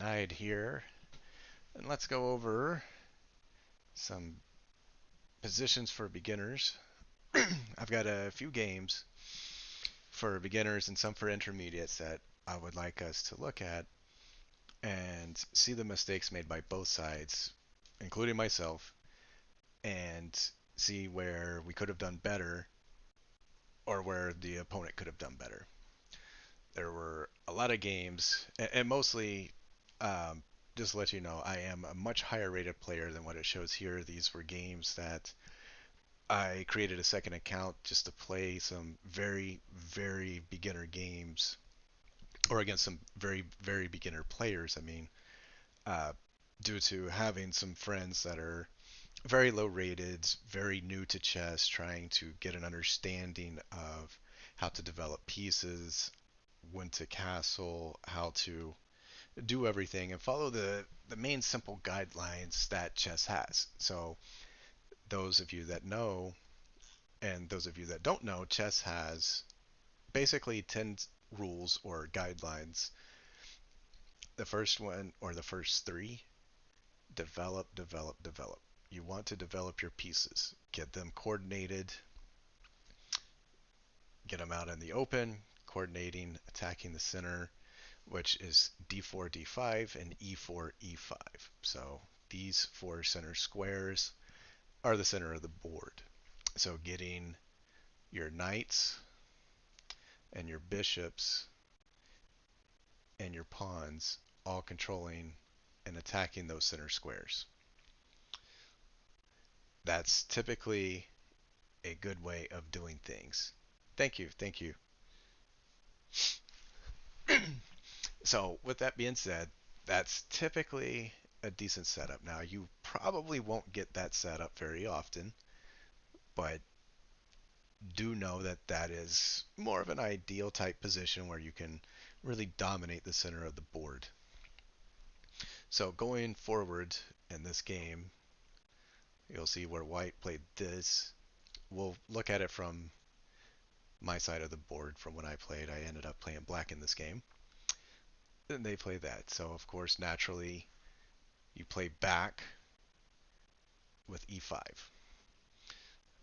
guide here, and let's go over some positions for beginners. I've got a few games for beginners and some for intermediates that I would like us to look at and see the mistakes made by both sides, including myself, and see where we could have done better or where the opponent could have done better. There were a lot of games, and mostly, um, just to let you know, I am a much higher rated player than what it shows here. These were games that I created a second account just to play some very, very beginner games, or against some very, very beginner players. I mean, uh, due to having some friends that are very low rated, very new to chess, trying to get an understanding of how to develop pieces, when to castle, how to do everything, and follow the main simple guidelines that chess has. So those of you that know and those of you that don't know, chess has basically 10 rules or guidelines. The first one, or the first three: develop, develop, develop. You want to develop your pieces, get them coordinated, get them out in the open, coordinating, attacking the center, which is d4, d5, and e4, e5. So these four center squares are the center of the board. So getting your knights and your bishops and your pawns all controlling and attacking those center squares. That's typically a good way of doing things. Thank you, thank you. So, with that being said, that's typically a decent setup. Now, you probably won't get that setup very often, but do know that that is more of an ideal type position where you can really dominate the center of the board. So, going forward in this game, you'll see where white played this. We'll look at it from my side of the board. From when I played, I ended up playing black in this game. Then they play that. So, of course, naturally, you play back with e5.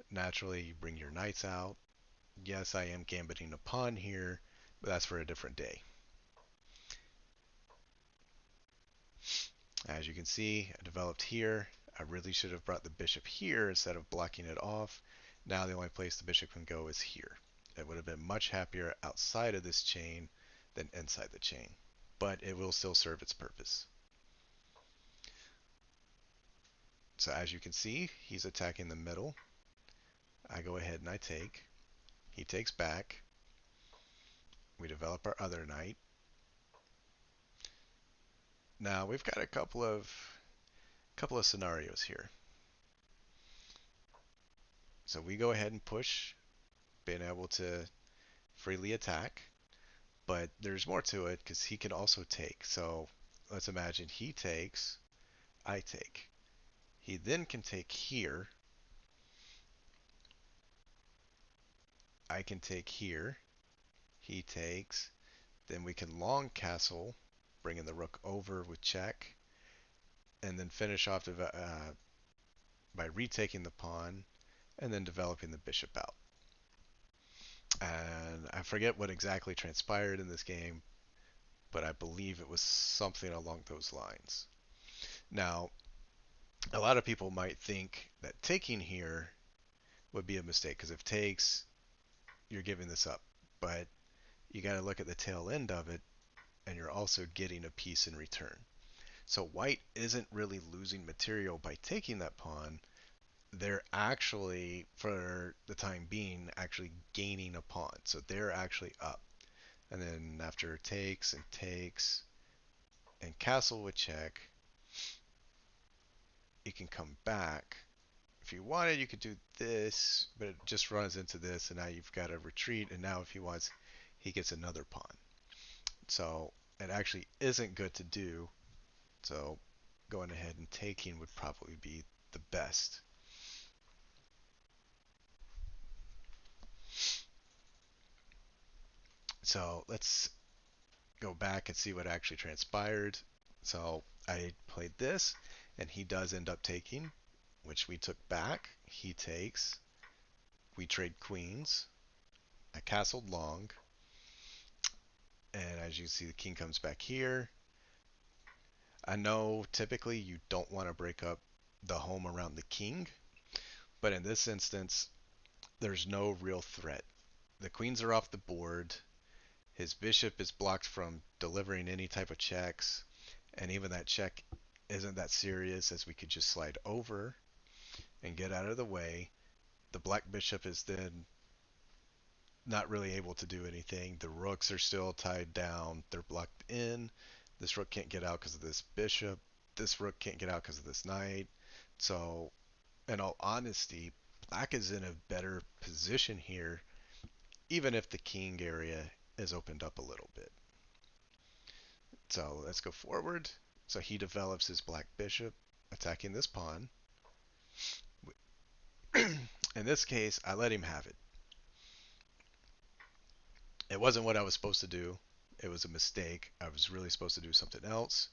Naturally, you bring your knights out. Yes, I am gambiting a pawn here, but that's for a different day. As you can see, I developed here. I really should have brought the bishop here instead of blocking it off. Now the only place the bishop can go is here. It would have been much happier outside of this chain than inside the chain, but it will still serve its purpose. So as you can see, he's attacking the middle. I go ahead and I take. He takes back. We develop our other knight. Now we've got a couple of scenarios here. So we go ahead and push, being able to freely attack, but there's more to it because he can also take. So let's imagine he takes, I take. He then can take here. I can take here. He takes. Then we can long castle, bringing the rook over with check, and then finish off by retaking the pawn and then developing the bishop out. And I forget what exactly transpired in this game, but I believe it was something along those lines. Now, a lot of people might think that taking here would be a mistake because if takes, you're giving this up. But you got to look at the tail end of it, and you're also getting a piece in return. So white isn't really losing material by taking that pawn. They're actually, for the time being, actually gaining a pawn. So they're actually up. And then after takes and castle with check, you can come back. If you wanted, you could do this, but it just runs into this, and now you've got to retreat. And now if he wants, he gets another pawn. So it actually isn't good to do. So going ahead and taking would probably be the best. So let's go back and see what actually transpired. So I played this, and he does end up taking, which we took back. He takes. We trade queens. I castled long, and as you see, the king comes back here. I know typically you don't want to break up the home around the king, but in this instance, there's no real threat. The queens are off the board. His bishop is blocked from delivering any type of checks, and even that check isn't that serious as we could just slide over and get out of the way. The black bishop is then not really able to do anything. The rooks are still tied down. They're blocked in. This rook can't get out because of this bishop. This rook can't get out because of this knight. So, in all honesty, black is in a better position here, even if the king area is opened up a little bit. So let's go forward. So he develops his black bishop, attacking this pawn. In this case, I let him have it. It wasn't what I was supposed to do. It was a mistake. I was really supposed to do something else.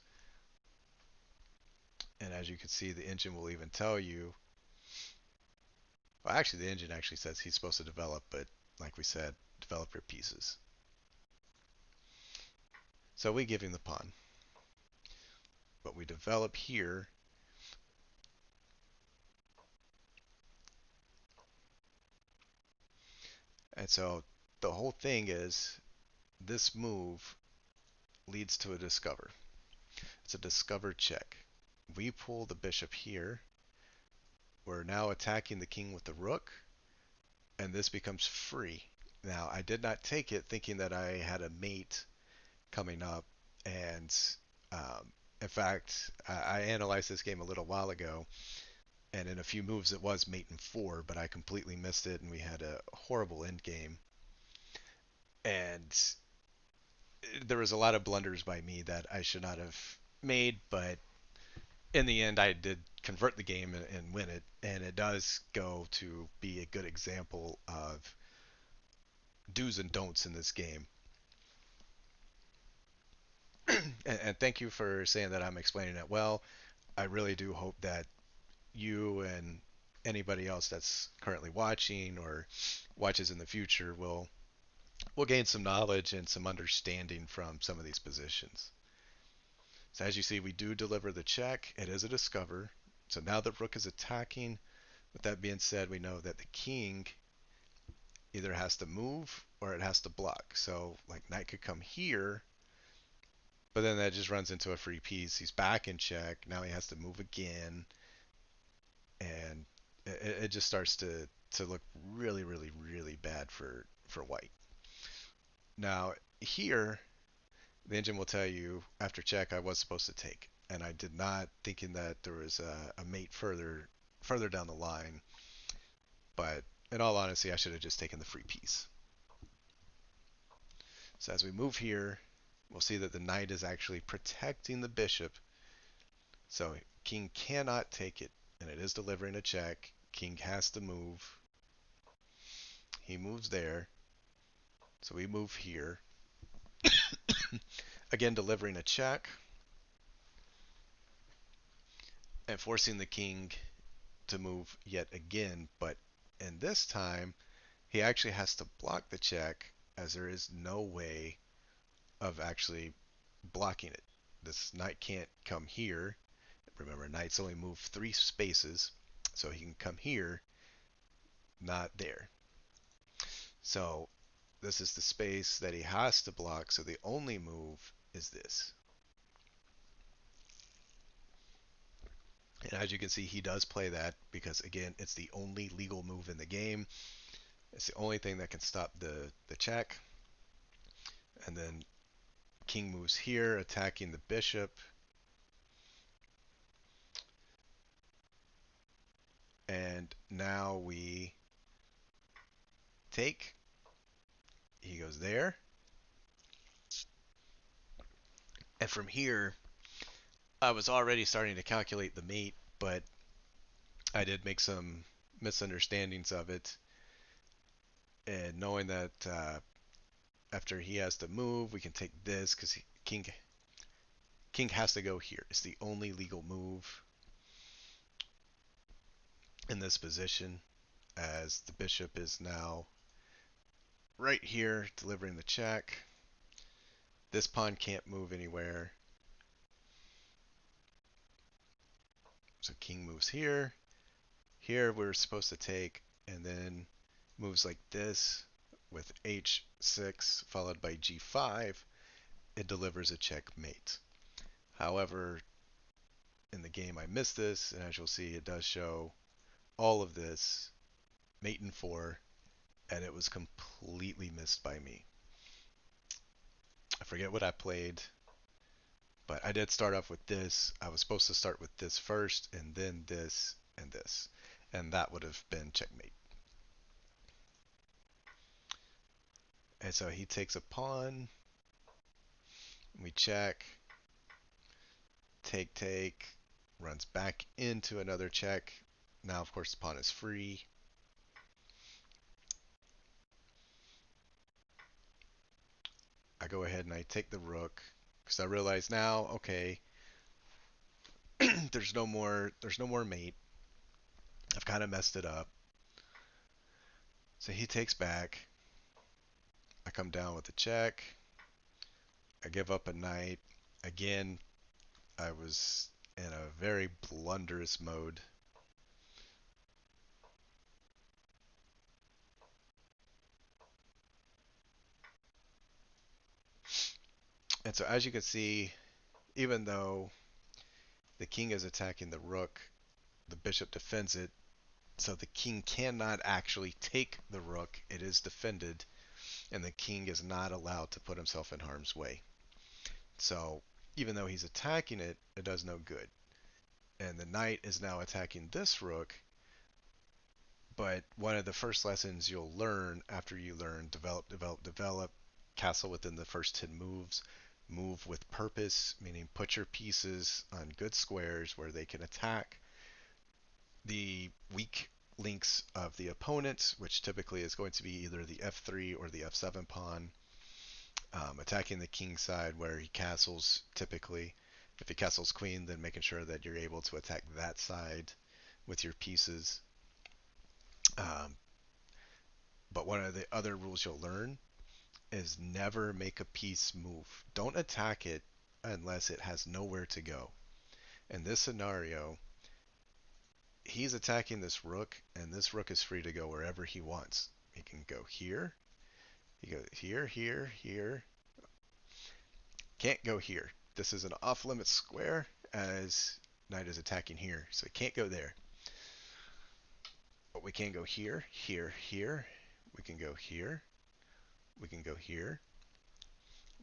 And as you can see, the engine will even tell you. Well, actually, the engine actually says he's supposed to develop, but like we said, develop your pieces. So we give him the pawn. But we develop here. And so the whole thing is this move leads to a discover. It's a discover check. We pull the bishop here. We're now attacking the king with the rook, and this becomes free. Now, I did not take it thinking that I had a mate coming up, and in fact, I analyzed this game a little while ago, and in a few moves it was mate in 4, but I completely missed it, and we had a horrible end game. And there was a lot of blunders by me that I should not have made, but in the end, I did convert the game and win it, and it does go to be a good example of do's and don'ts in this game. And thank you for saying that I'm explaining it well. I really do hope that you and anybody else that's currently watching or watches in the future will gain some knowledge and some understanding from some of these positions. So as you see, we do deliver the check. It is a discover. So now the rook is attacking. With that being said, we know that the king either has to move or it has to block. So like knight could come here, but then that just runs into a free piece. He's back in check. Now he has to move again, and it just starts to look really, really, really bad for white. Now here, the engine will tell you after check I was supposed to take, and I did not, thinking that there was a mate further down the line. But in all honesty, I should have just taken the free piece. So as we move here, we'll see that the knight is actually protecting the bishop. So king cannot take it, and it is delivering a check. King has to move. He moves there. So we move here. Again, delivering a check and forcing the king to move yet again. But in this time, he actually has to block the check as there is no way of actually blocking it. This knight can't come here. Remember, knights only move 3 spaces, so he can come here, not there. So this is the space that he has to block, so the only move is this. And as you can see, he does play that because, again, it's the only legal move in the game. It's the only thing that can stop the check. And then king moves here, attacking the bishop. And now we take. He goes there. And from here, I was already starting to calculate the mate, but I did make some misunderstandings of it. And knowing that after he has to move, we can take this because king. king has to go here. It's the only legal move in this position, as the bishop is now right here delivering the check. This pawn can't move anywhere. So king moves here. Here we're supposed to take, and then moves like this with h6 followed by g5. It delivers a checkmate. However, in the game I missed this, and as you'll see, it does show all of this, mate in 4, and it was completely missed by me. I forget what I played, but I did start off with this. I was supposed to start with this first, and then this, and this. And that would have been checkmate. And so he takes a pawn. We check. Take, take. Runs back into another check. Now, of course, the pawn is free. I go ahead and I take the rook because I realize now, okay, there's no more mate. I've kind of messed it up. So he takes back. I come down with a check. I give up a knight. Again, I was in a very blunderous mode. And so as you can see, even though the king is attacking the rook, the bishop defends it. So the king cannot actually take the rook. It is defended, and the king is not allowed to put himself in harm's way. So even though he's attacking it, it does no good. And the knight is now attacking this rook. But one of the first lessons you'll learn after you learn develop, develop, develop, castle within the first 10 moves, move with purpose, meaning put your pieces on good squares where they can attack the weak links of the opponent, which typically is going to be either the f3 or the f7 pawn. Attacking the king side where he castles typically. If he castles queen, then making sure that you're able to attack that side with your pieces. Um, but one of the other rules you'll learn is never make a piece move. Don't attack it unless it has nowhere to go. In this scenario, he's attacking this rook, and this rook is free to go wherever he wants. He can go here. He goes here, here, here. Can't go here. This is an off-limits square as knight is attacking here, so he can't go there. But we can go here, here, here. We can go here. We can go here.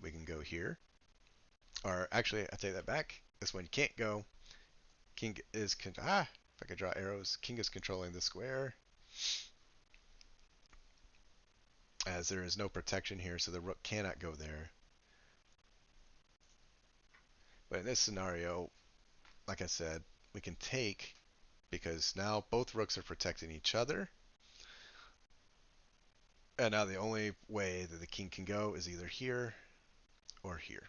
We can go here. Or actually, I take that back. This one you can't go. King is if I could draw arrows. King is controlling the square, as there is no protection here, so the rook cannot go there. But in this scenario, like I said, we can take because now both rooks are protecting each other. And now the only way that the king can go is either here or here.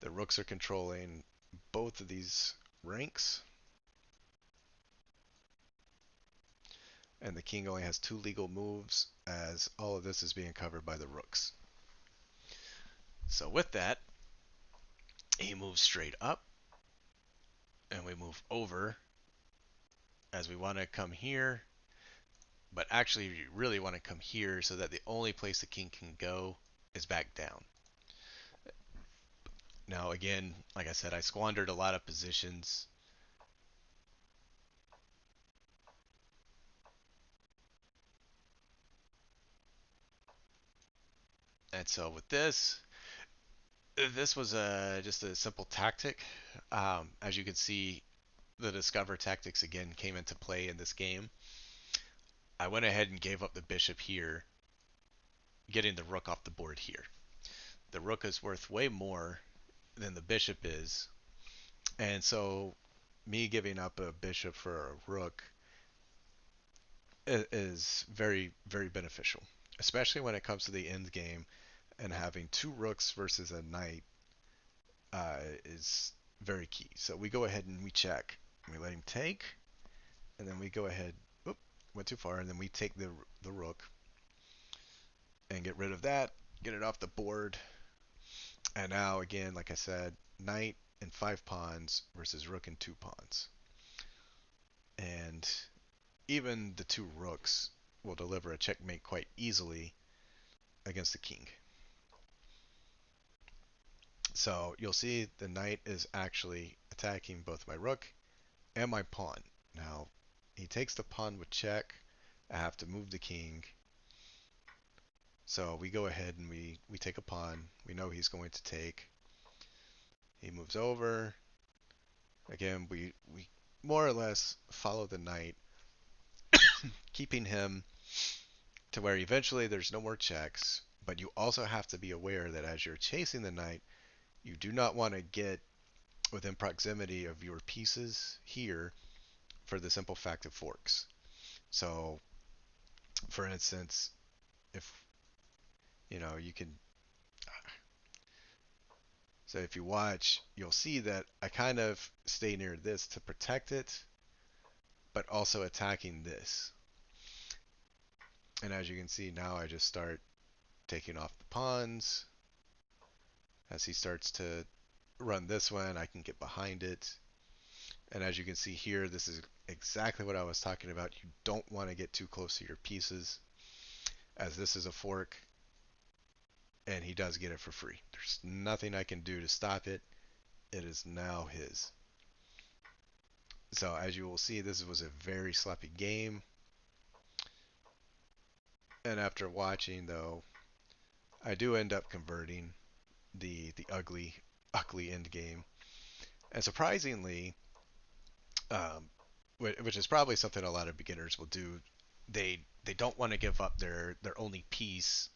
The rooks are controlling both of these ranks. And the king only has 2 legal moves, as all of this is being covered by the rooks. So with that, he moves straight up, and we move over, as we want to come here. But actually, you really want to come here so that the only place the king can go is back down. Now, again, like I said, I squandered a lot of positions. And so with this was just a simple tactic. As you can see, the discover tactics again came into play in this game. I went ahead and gave up the bishop here, getting the rook off the board here. The rook is worth way more than the bishop is, and so me giving up a bishop for a rook is very, very beneficial, especially when it comes to the end game and having 2 rooks versus a knight. is very key. So we go ahead and we check. We let him take, and then we go ahead. Oop, went too far, and then we take the rook and get rid of that, get it off the board. And now again, like I said, knight and 5 pawns versus rook and 2 pawns. And even the 2 rooks will deliver a checkmate quite easily against the king. So you'll see the knight is actually attacking both my rook and my pawn. Now, he takes the pawn with check. I have to move the king. So we go ahead and we take a pawn. We know he's going to take. He moves over. Again, we more or less follow the knight, keeping him to where eventually there's no more checks. But you also have to be aware that as you're chasing the knight, you do not want to get within proximity of your pieces here for the simple fact of forks. So, for instance, if you can. So if you watch, you'll see that I kind of stay near this to protect it, but also attacking this. And as you can see now, I just start taking off the pawns. As he starts to run this one, I can get behind it. And as you can see here, this is exactly what I was talking about. You don't want to get too close to your pieces, as this is a fork, and he does get it for free. There's nothing I can do to stop it. It is now his. So as you will see, this was a very sloppy game. And after watching, though, I do end up converting the ugly end game. And surprisingly, um, which is probably something a lot of beginners will do, they don't want to give up their only piece,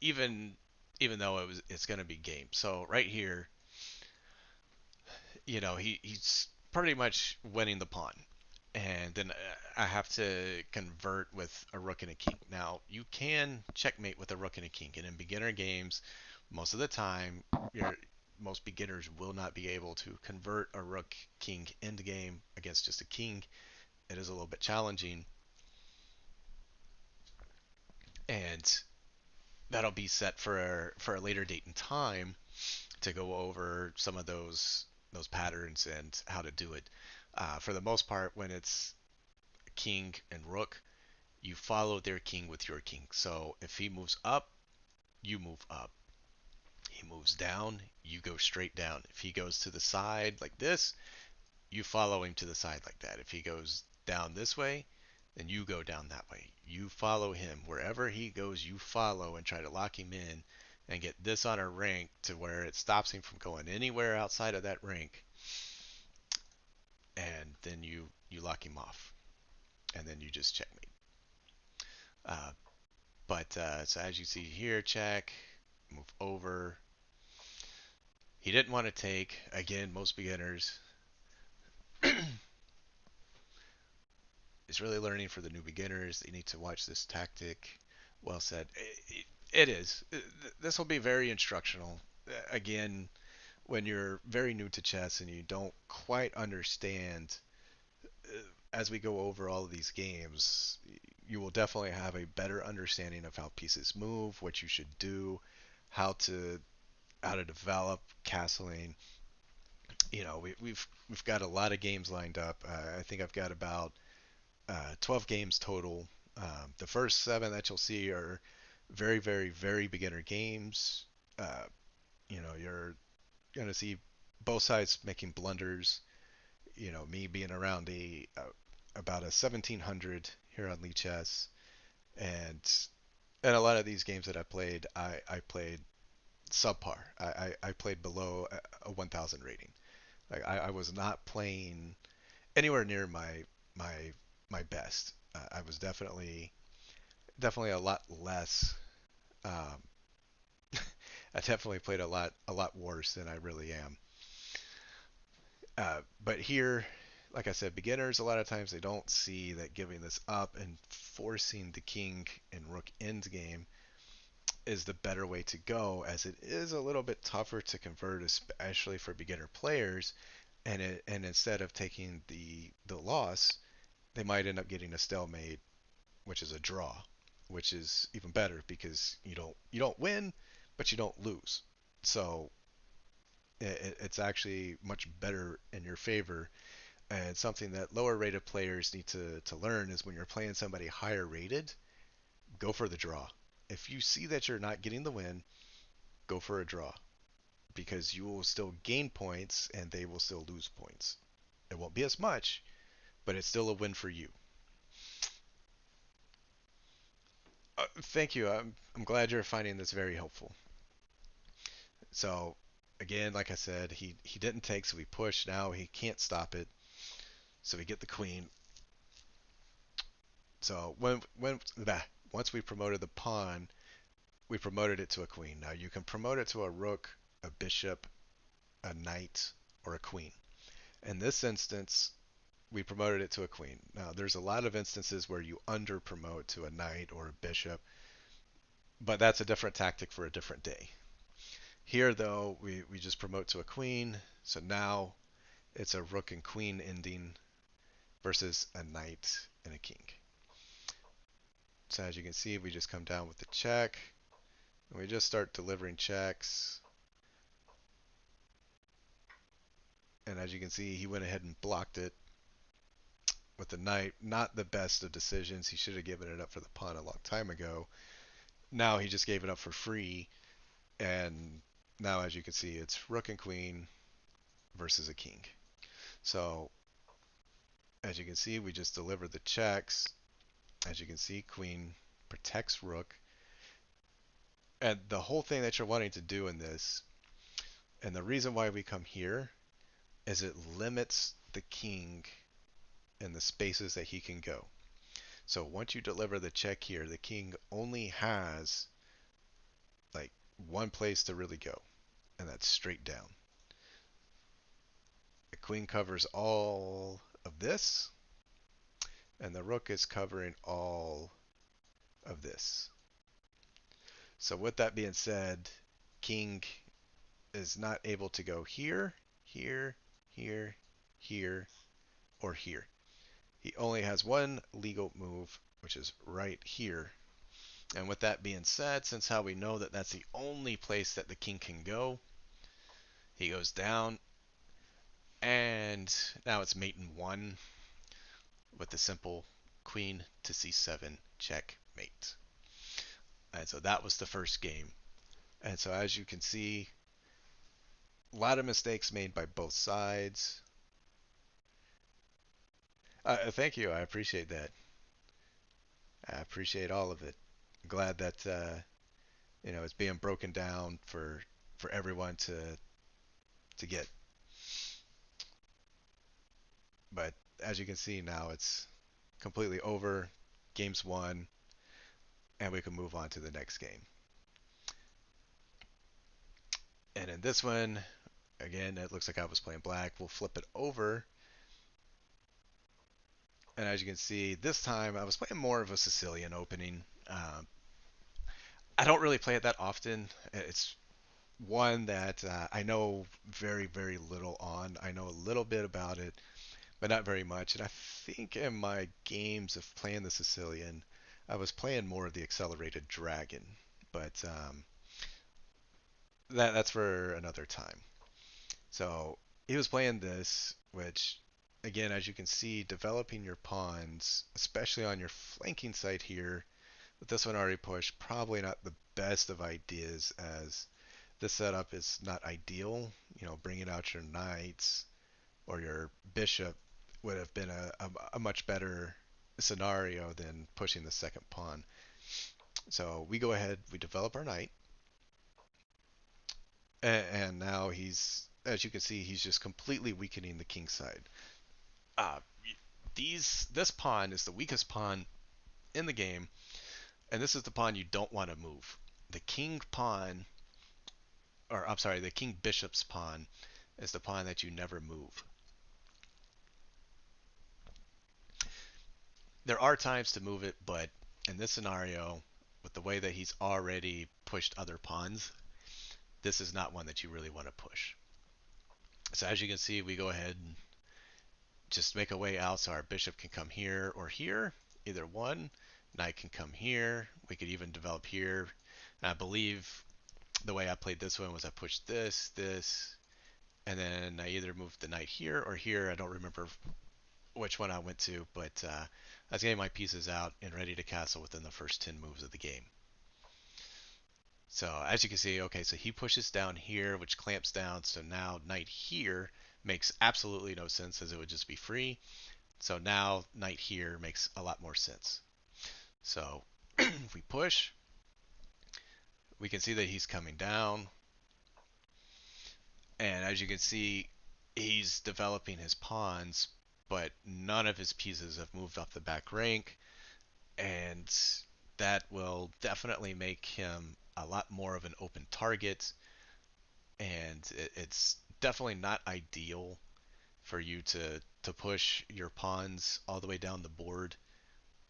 even even though it's going to be game. So right here, he's pretty much winning the pawn. And then I have to convert with a rook and a king. Now, you can checkmate with a rook and a king, and in beginner games, most of the time, most beginners will not be able to convert a rook king endgame against just a king. It is a little bit challenging, and that'll be set for a later date and time to go over some of those patterns and how to do it. For the most part, when it's king and rook, you follow their king with your king. So if he moves up, you move up. He moves down, you go straight down. If he goes to the side like this, you follow him to the side like that. If he goes down this way, then you go down that way. You follow him. Wherever he goes, you follow and try to lock him in and get this on a rank to where it stops him from going anywhere outside of that rank. And then you lock him off. And then you just checkmate. Uh, but so as you see here, check, move over. He didn't want to take. Again, most beginners. It's really learning for the new beginners. They need to watch this tactic. Well said. It is. This will be very instructional. Again, when you're very new to chess and you don't quite understand, as we go over all of these games, you will definitely have a better understanding of how pieces move, what you should do, how to how to develop castling. We've got a lot of games lined up. I think I've got about 12 games total. The first 7 that you'll see are very, very, very beginner games. Uh, you're going to see both sides making blunders. Me being around about a 1700 here on Lee Chess, and a lot of these games that I played, I played subpar. I played below a 1000 rating. Like I was not playing anywhere near my my best. I was definitely a lot less. Um, I definitely played a lot worse than I really am. But here, like I said, beginners a lot of times they don't see that giving this up and forcing the king and rook end game is the better way to go, as it is a little bit tougher to convert, especially for beginner players. And instead of taking the loss, they might end up getting a stalemate, which is a draw, which is even better because you don't win, but you don't lose. So it's actually much better in your favor. And something that lower rated players need to learn is when you're playing somebody higher rated, go for the draw. If you see that you're not getting the win, go for a draw because you will still gain points and they will still lose points. It won't be as much, but it's still a win for you. Thank you. I'm glad you're finding this very helpful. So, again, like I said, he didn't take, so we push. Now he can't stop it, so we get the queen. So once we promoted the pawn, we promoted it to a queen. Now you can promote it to a rook, a bishop, a knight, or a queen. In this instance, we promoted it to a queen. Now there's a lot of instances where you under promote to a knight or a bishop, but that's a different tactic for a different day. Here though, we just promote to a queen, so now it's a rook and queen ending versus a knight and a king. So as you can see, we just come down with the check, and we just start delivering checks. And as you can see, he went ahead and blocked it with the knight. Not the best of decisions. He should have given it up for the pawn a long time ago. Now he just gave it up for free. And now, as you can see, it's rook and queen versus a king. So as you can see, we just delivered the checks. As you can see, queen protects rook. And the whole thing that you're wanting to do in this, and the reason why we come here, is it limits the king and the spaces that he can go. So once you deliver the check here, the king only has like one place to really go, and that's straight down. The queen covers all of this, and the rook is covering all of this. So with that being said, king is not able to go here, here, here, here, or here. He only has one legal move, which is right here. And with that being said, since how we know that that's the only place that the king can go, he goes down, and now it's mate in one with the simple queen to c7 checkmate. And so that was the first game. And so as you can see, a lot of mistakes made by both sides. Thank you. I appreciate that. I appreciate all of it. I'm glad that it's being broken down for everyone to get. But as you can see now, it's completely over. Game's won, and we can move on to the next game. And in this one, again, it looks like I was playing black. We'll flip it over. And as you can see, this time I was playing more of a Sicilian opening. I don't really play it that often. It's one that I know very, very little on. I know a little bit about it, but not very much. And I think in my games of playing the Sicilian, I was playing more of the accelerated dragon. But that's for another time. So he was playing this, which, again, as you can see, developing your pawns, especially on your flanking side here, with this one already pushed, probably not the best of ideas, as this setup is not ideal. Bringing out your knights or your bishop would have been a much better scenario than pushing the second pawn. So we go ahead, we develop our knight, and now as you can see, he's just completely weakening the king side. Uh, this pawn is the weakest pawn in the game, and this is the pawn you don't want to move. The king pawn, or I'm sorry, the king bishop's pawn is the pawn that you never move. There are times to move it, but in this scenario, with the way that he's already pushed other pawns, this is not one that you really want to push. So as you can see, we go ahead and just make a way out so our bishop can come here or here, either one. Knight can come here. We could even develop here. And I believe the way I played this one was I pushed this, and then I either moved the knight here or here. I don't remember which one I went to, but I was getting my pieces out and ready to castle within the first 10 moves of the game. So as you can see, okay, so he pushes down here, which clamps down. So now knight here makes absolutely no sense as it would just be free. So now knight here makes a lot more sense. So if we push, we can see that he's coming down. And as you can see, he's developing his pawns, but none of his pieces have moved up the back rank. And that will definitely make him a lot more of an open target. And it's definitely not ideal for you to push your pawns all the way down the board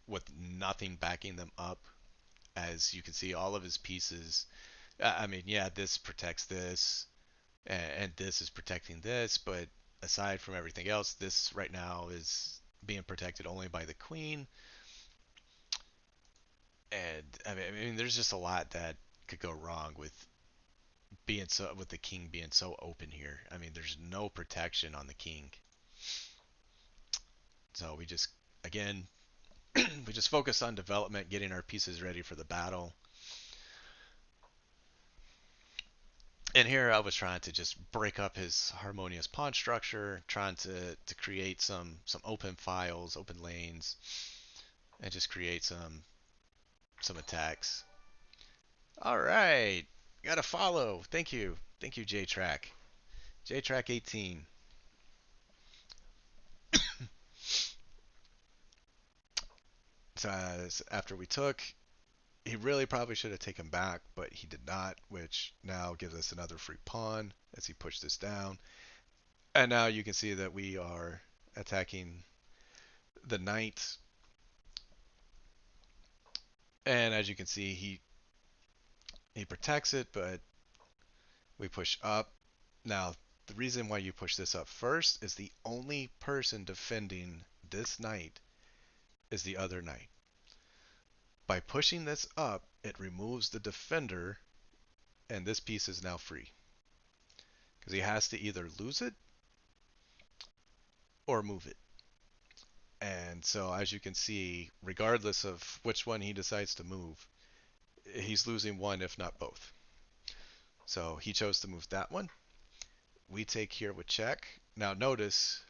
with nothing backing them up. As you can see, all of his pieces, I mean, yeah, this protects this, and this is protecting this, but aside from everything else, this right now is being protected only by the queen. And I mean, there's just a lot that could go wrong with the king being so open here. I mean, there's no protection on the king. So we just, again, we just focus on development, getting our pieces ready for the battle. And here I was trying to just break up his harmonious pawn structure, trying to create some open files, open lanes, and just create some attacks. All right, got a follow. Thank you, J-Track. J-Track 18. So after we took, he really probably should have taken back, but he did not, which now gives us another free pawn as he pushed this down. And now you can see that we are attacking the knight. And as you can see, he protects it, but we push up. Now, the reason why you push this up first is the only person defending this knight is the other knight. By pushing this up, it removes the defender, and this piece is now free. Because he has to either lose it or move it. And so, as you can see, regardless of which one he decides to move, he's losing one, if not both. So he chose to move that one. We take here with check. Now notice,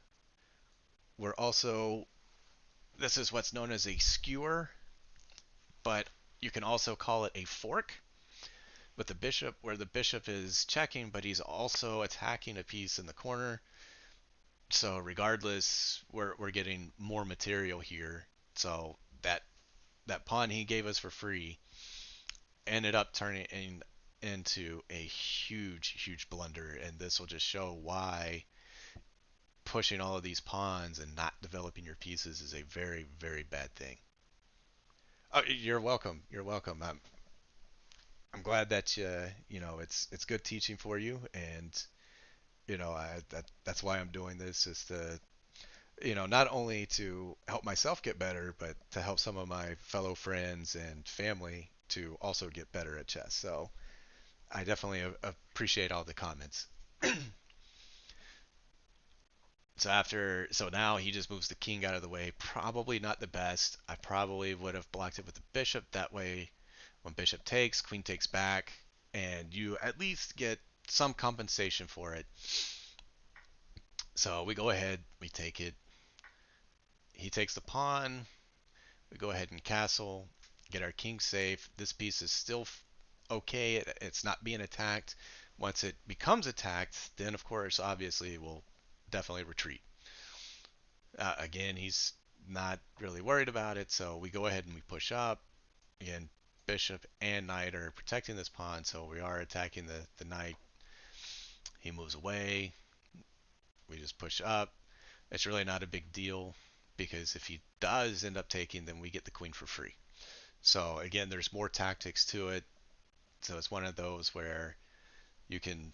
we're also, this is what's known as a skewer, but you can also call it a fork with the bishop, where the bishop is checking, but he's also attacking a piece in the corner. So regardless, we're getting more material here. So that pawn he gave us for free ended up turning into a huge blunder, and this will just show why pushing all of these pawns and not developing your pieces is a very bad thing. Oh, you're welcome. You're welcome. I'm glad that you know it's good teaching for you, and you know that's why I'm doing this, is to, you know, not only to help myself get better, but to help some of my fellow friends and family to also get better at chess. So I definitely appreciate all the comments. So now he just moves the king out of the way. Probably not the best. I probably would have blocked it with the bishop. That way, when bishop takes, queen takes back, and you at least get some compensation for it. So we go ahead, we take it. He takes the pawn. We go ahead and castle, get our king safe. This piece is still okay. It's not being attacked. Once it becomes attacked, then of course, obviously, we'll definitely retreat. Again, he's not really worried about it, so we go ahead and we push up. Again, bishop and knight are protecting this pawn, so we are attacking the knight. He moves away. We just push up. It's really not a big deal, because if he does end up taking, then we get the queen for free. So again, there's more tactics to it. So it's one of those where you can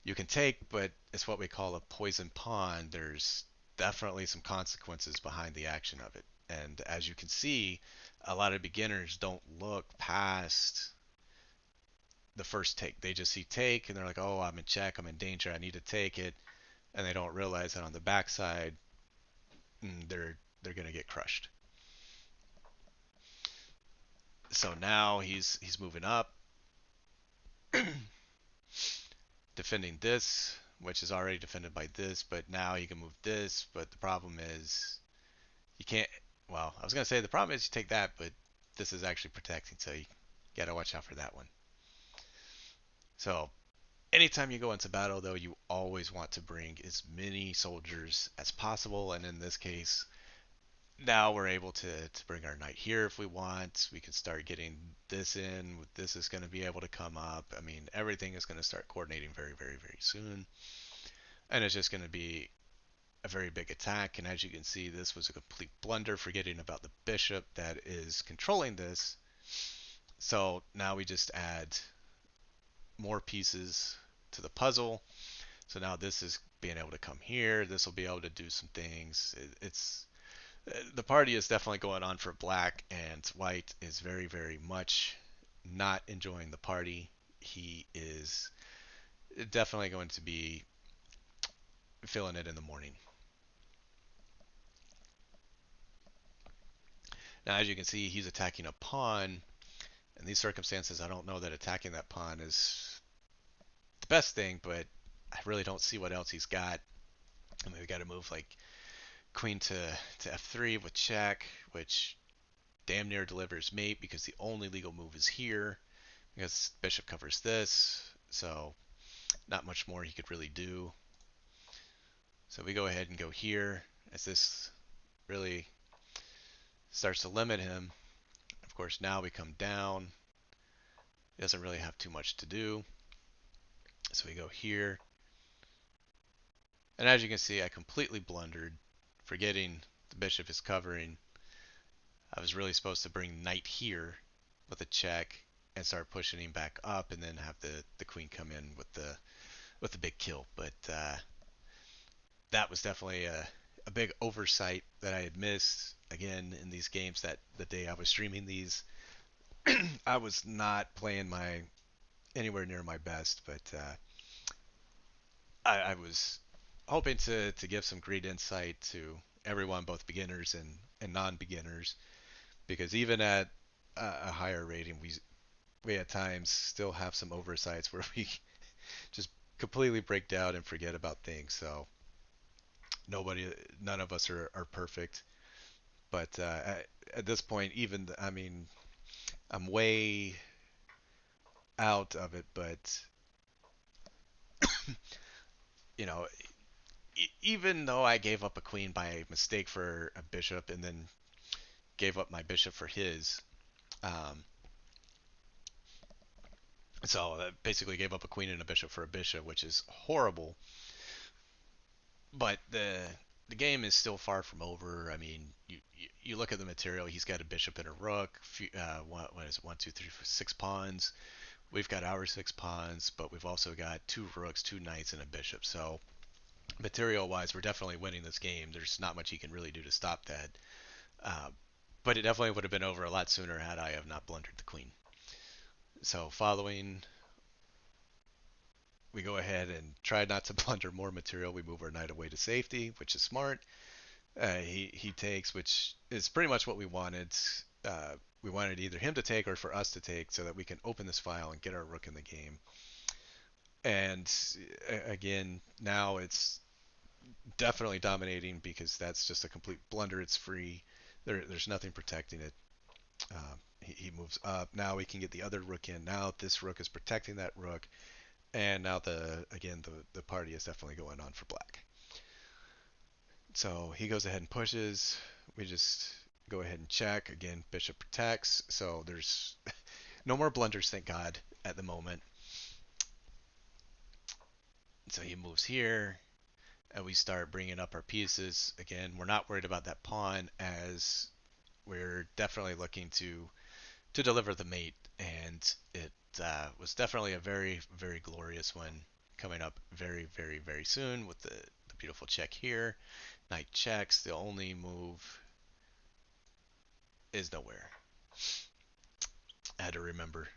you can take, but it's what we call a poison pawn. There's definitely some consequences behind the action of it. And as you can see, a lot of beginners don't look past the first take. They just see take and they're like, oh, I'm in check, I'm in danger, I need to take it. And they don't realize that on the backside, they're gonna get crushed. So now he's moving up, defending this, which is already defended by this, but now he can move this. But the problem is you can't. Well, I was gonna say the problem is you take that, but this is actually protecting, so you gotta watch out for that one. So anytime you go into battle, though, you always want to bring as many soldiers as possible, and in this case, now we're able to bring our knight here if we want. We can start getting this in. This is going to be able to come up. I mean, everything is going to start coordinating very, very, very soon. And it's just going to be a very big attack. And as you can see, this was a complete blunder, forgetting about the bishop that is controlling this. So now we just add more pieces to the puzzle. So now this is being able to come here. This will be able to do some things. It's the party is definitely going on for black, and white is very, very much not enjoying the party. He is definitely going to be feeling it in the morning. Now, as you can see, he's attacking a pawn. In these circumstances, I don't know that attacking that pawn is the best thing, but I really don't see what else he's got. I mean, we got to move like queen to f3 with check, which damn near delivers mate because the only legal move is here because bishop covers this. So not much more he could really do. So we go ahead and go here as this really starts to limit him. Of course, now we come down. He doesn't really have too much to do. So we go here. And as you can see, I completely blundered, forgetting the bishop is covering. I was really supposed to bring knight here with a check and start pushing him back up and then have the queen come in with the big kill. But that was definitely a big oversight that I had missed. Again, in these games that the day I was streaming these, I was not playing my anywhere near my best, but I was hoping to give some great insight to everyone, both beginners and non-beginners, because even at a higher rating, we at times still have some oversights where we just completely break down and forget about things. So nobody, none of us are perfect. But at this point, even I mean, I'm way out of it, but you know, even though I gave up a queen by mistake for a bishop and then gave up my bishop for his, um, so I basically gave up a queen and a bishop for a bishop, which is horrible. But the game is still far from over. I mean, you look at the material. He's got a bishop and a rook. What is it? One, two, three, four, six pawns. We've got our six pawns, but we've also got two rooks, two knights, and a bishop. So material-wise, we're definitely winning this game. There's not much he can really do to stop that. Uh, but it definitely would have been over a lot sooner had I have not blundered the queen. So following, we go ahead and try not to blunder more material. We move our knight away to safety, which is smart. He takes, which is pretty much what we wanted. We wanted either him to take or for us to take so that we can open this file and get our rook in the game. And again, now it's definitely dominating because that's just a complete blunder. It's free. There's nothing protecting it. He moves up. Now we can get the other rook in. Now this rook is protecting that rook. And now the party is definitely going on for black. So he goes ahead and pushes. We just go ahead and check. Again, bishop protects. So there's no more blunders, thank God, at the moment. So he moves here, and we start bringing up our pieces. Again, we're not worried about that pawn as we're definitely looking to to deliver the mate, and it was definitely a very, very glorious one coming up very, very, very soon with the beautiful check here. Knight checks. The only move is nowhere. I had to remember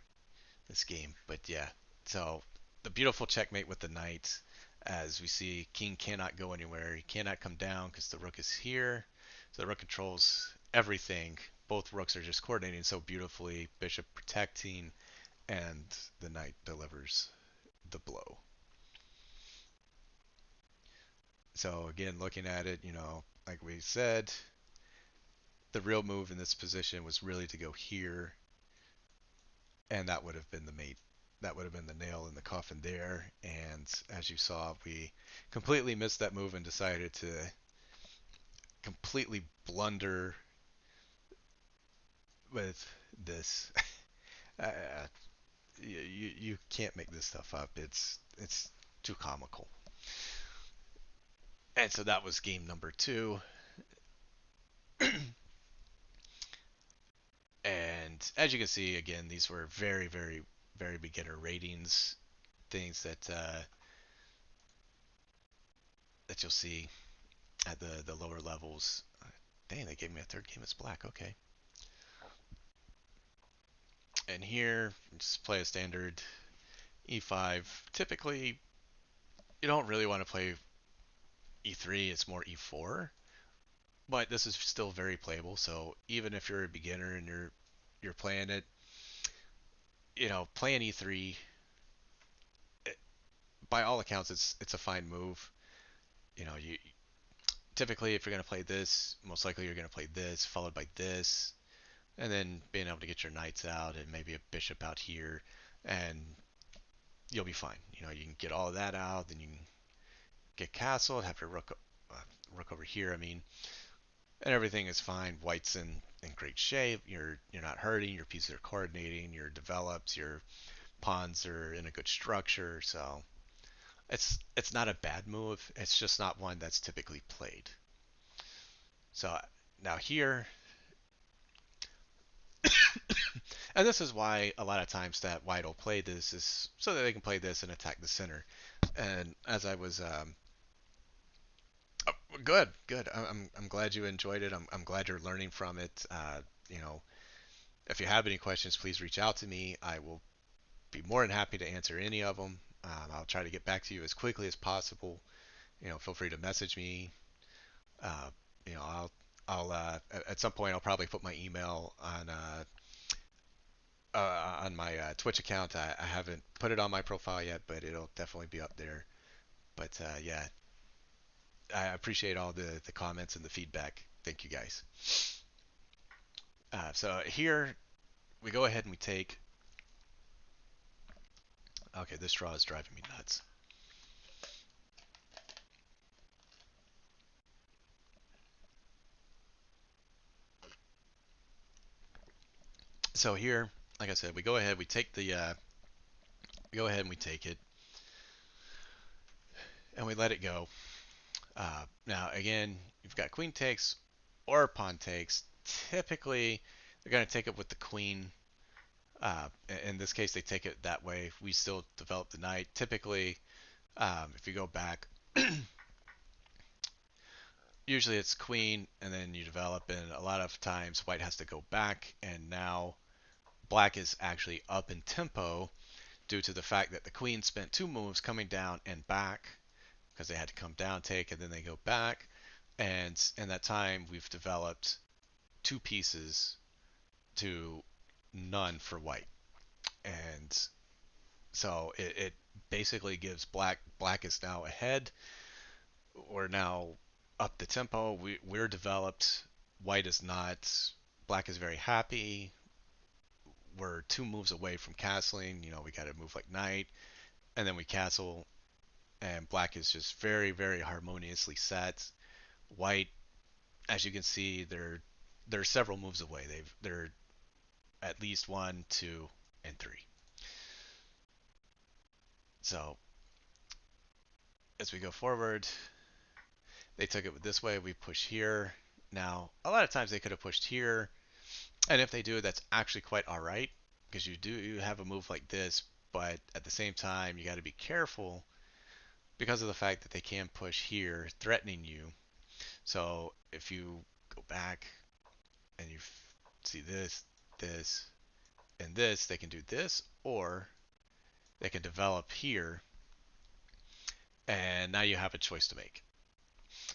this game, but yeah. So the beautiful checkmate with the knight, as we see, king cannot go anywhere. He cannot come down because the rook is here. So the rook controls everything. Both rooks are just coordinating so beautifully. Bishop protecting, and the knight delivers the blow. So again, looking at it, like we said, the real move in this position was really to go here, and that would have been the mate. That would have been the nail in the coffin there. And as you saw, we completely missed that move and decided to completely blunder with this. uh, you can't make this stuff up. It's too comical. And so that was game number two. And as you can see, again, these were very, very, very beginner ratings, things that you'll see at the lower levels. Dang, they gave me a third game as black. Okay. And here, just play a standard e5. Typically, you don't really want to play e3. It's more e4. But this is still very playable. So even if you're a beginner and you're playing it, playing e3, it, by all accounts, it's a fine move. You typically, if you're going to play this, most likely you're going to play this followed by this, and then being able to get your knights out and maybe a bishop out here, and you'll be fine. You can get all of that out, then you can get castled, have your rook over here. I mean, and everything is fine. White's in great shape. You're not hurting. Your pieces are coordinating. You're developed. Your pawns are in a good structure. So it's not a bad move. It's just not one that's typically played. So now here, and this is why a lot of times that white will play this is so that they can play this and attack the center. And as I was oh, good, good. I'm glad you enjoyed it. I'm glad you're learning from it. You know, if you have any questions, please reach out to me. I will be more than happy to answer any of them. I'll try to get back to you as quickly as possible. Feel free to message me. Uh, I'll at some point I'll probably put my email on my Twitch account. I haven't put it on my profile yet, but it'll definitely be up there. But yeah, I appreciate all the comments and the feedback. Thank you guys. So here we go ahead and we take. Okay, this draw is driving me nuts. So here, like I said, we go ahead, we take we go ahead and we take it, and we let it go. Now again, you've got queen takes or pawn takes. Typically, they're going to take it with the queen. In this case, they take it that way. We still develop the knight. Typically, if you go back, usually it's queen, and then you develop, and a lot of times white has to go back, and now black is actually up in tempo due to the fact that the queen spent two moves coming down and back because they had to come down, take, and then they go back. And in that time, we've developed two pieces to none for white. And so it basically gives black is now ahead. We're now up the tempo. We're developed. White is not. Black is very happy. We're two moves away from castling. We got to move like knight, and then we castle, and black is just very, very harmoniously set. White, as you can see, they're several moves away. They're at least one, two, and three. So as we go forward, they took it this way. We push here. Now, a lot of times they could have pushed here, And if they do, that's actually quite all right because you have a move like this, but at the same time, you got to be careful because of the fact that they can push here, threatening you. So if you go back and you see this, this, and this, they can do this, or they can develop here, and now you have a choice to make.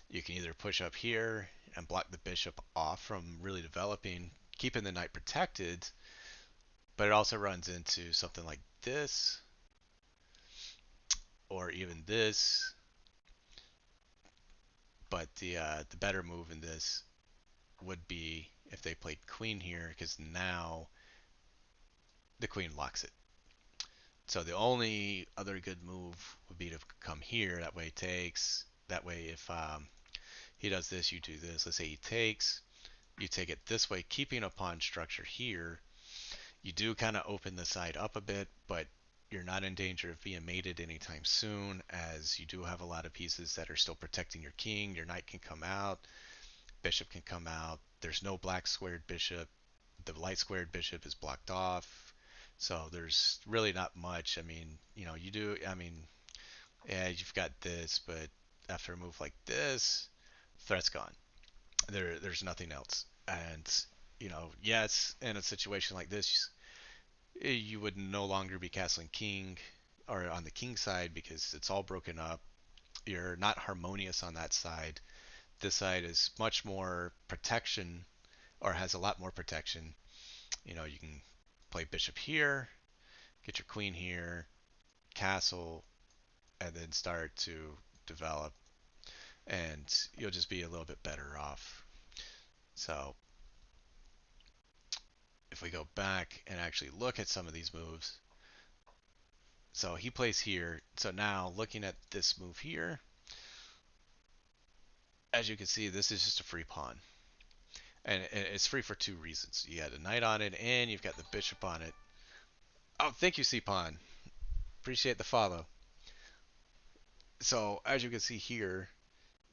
You can either push up here and block the bishop off from really developing, keeping the knight protected, but it also runs into something like this, or even this. But the better move in this would be if they played queen here, because now the queen locks it. So the only other good move would be to come here. That way it takes. That way if he does this, you do this. Let's say he takes. You take it this way, keeping a pawn structure here. You do kind of open the side up a bit, but you're not in danger of being mated anytime soon, as you do have a lot of pieces that are still protecting your king. Your knight can come out, bishop can come out. There's no black squared bishop. The light squared bishop is blocked off. So there's really not much. I mean, you do, I mean, yeah, you've got this, but after a move like this, threat's gone. There's nothing else. And, yes, in a situation like this, you would no longer be castling king or on the king side because it's all broken up. You're not harmonious on that side. This side is much more protection, or has a lot more protection. You can play bishop here, get your queen here, castle, and then start to develop, and you'll just be a little bit better off. So if we go back and actually look at some of these moves, so he plays here. So now looking at this move here, as you can see, this is just a free pawn. And it's free for two reasons. You got a knight on it, and you've got the bishop on it. Oh, thank you, C-Pawn. Appreciate the follow. So, as you can see here,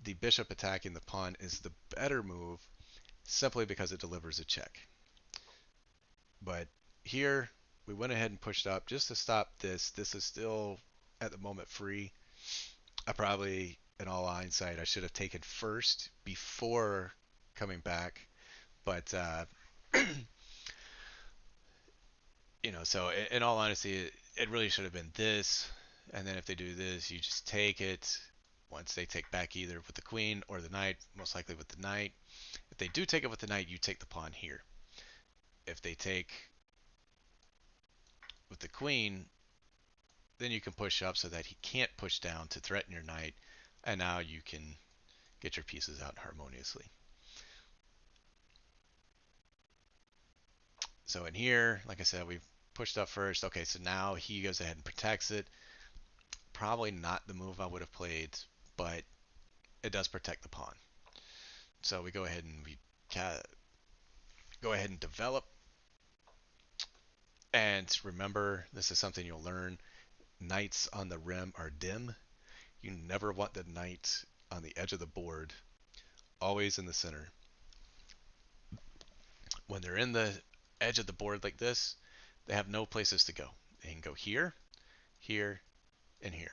the bishop attacking the pawn is the better move simply because it delivers a check. But here, we went ahead and pushed up just to stop this. This is still, at the moment, free. I probably, in all hindsight, I should have taken first before coming back. But so in all honesty, it really should have been this. And then if they do this, you just take it. Once they take back either with the queen or the knight, most likely with the knight. If they do take it with the knight, you take the pawn here. If they take with the queen, then you can push up so that he can't push down to threaten your knight. And now you can get your pieces out harmoniously. So in here, like I said, we've pushed up first. Okay, so now he goes ahead and protects it. Probably not the move I would have played, but it does protect the pawn. So we go ahead and go ahead and develop. And remember, this is something you'll learn. Knights on the rim are dim. You never want the knight on the edge of the board, always in the center. When they're in the edge of the board like this, they have no places to go. They can go here, here, and here.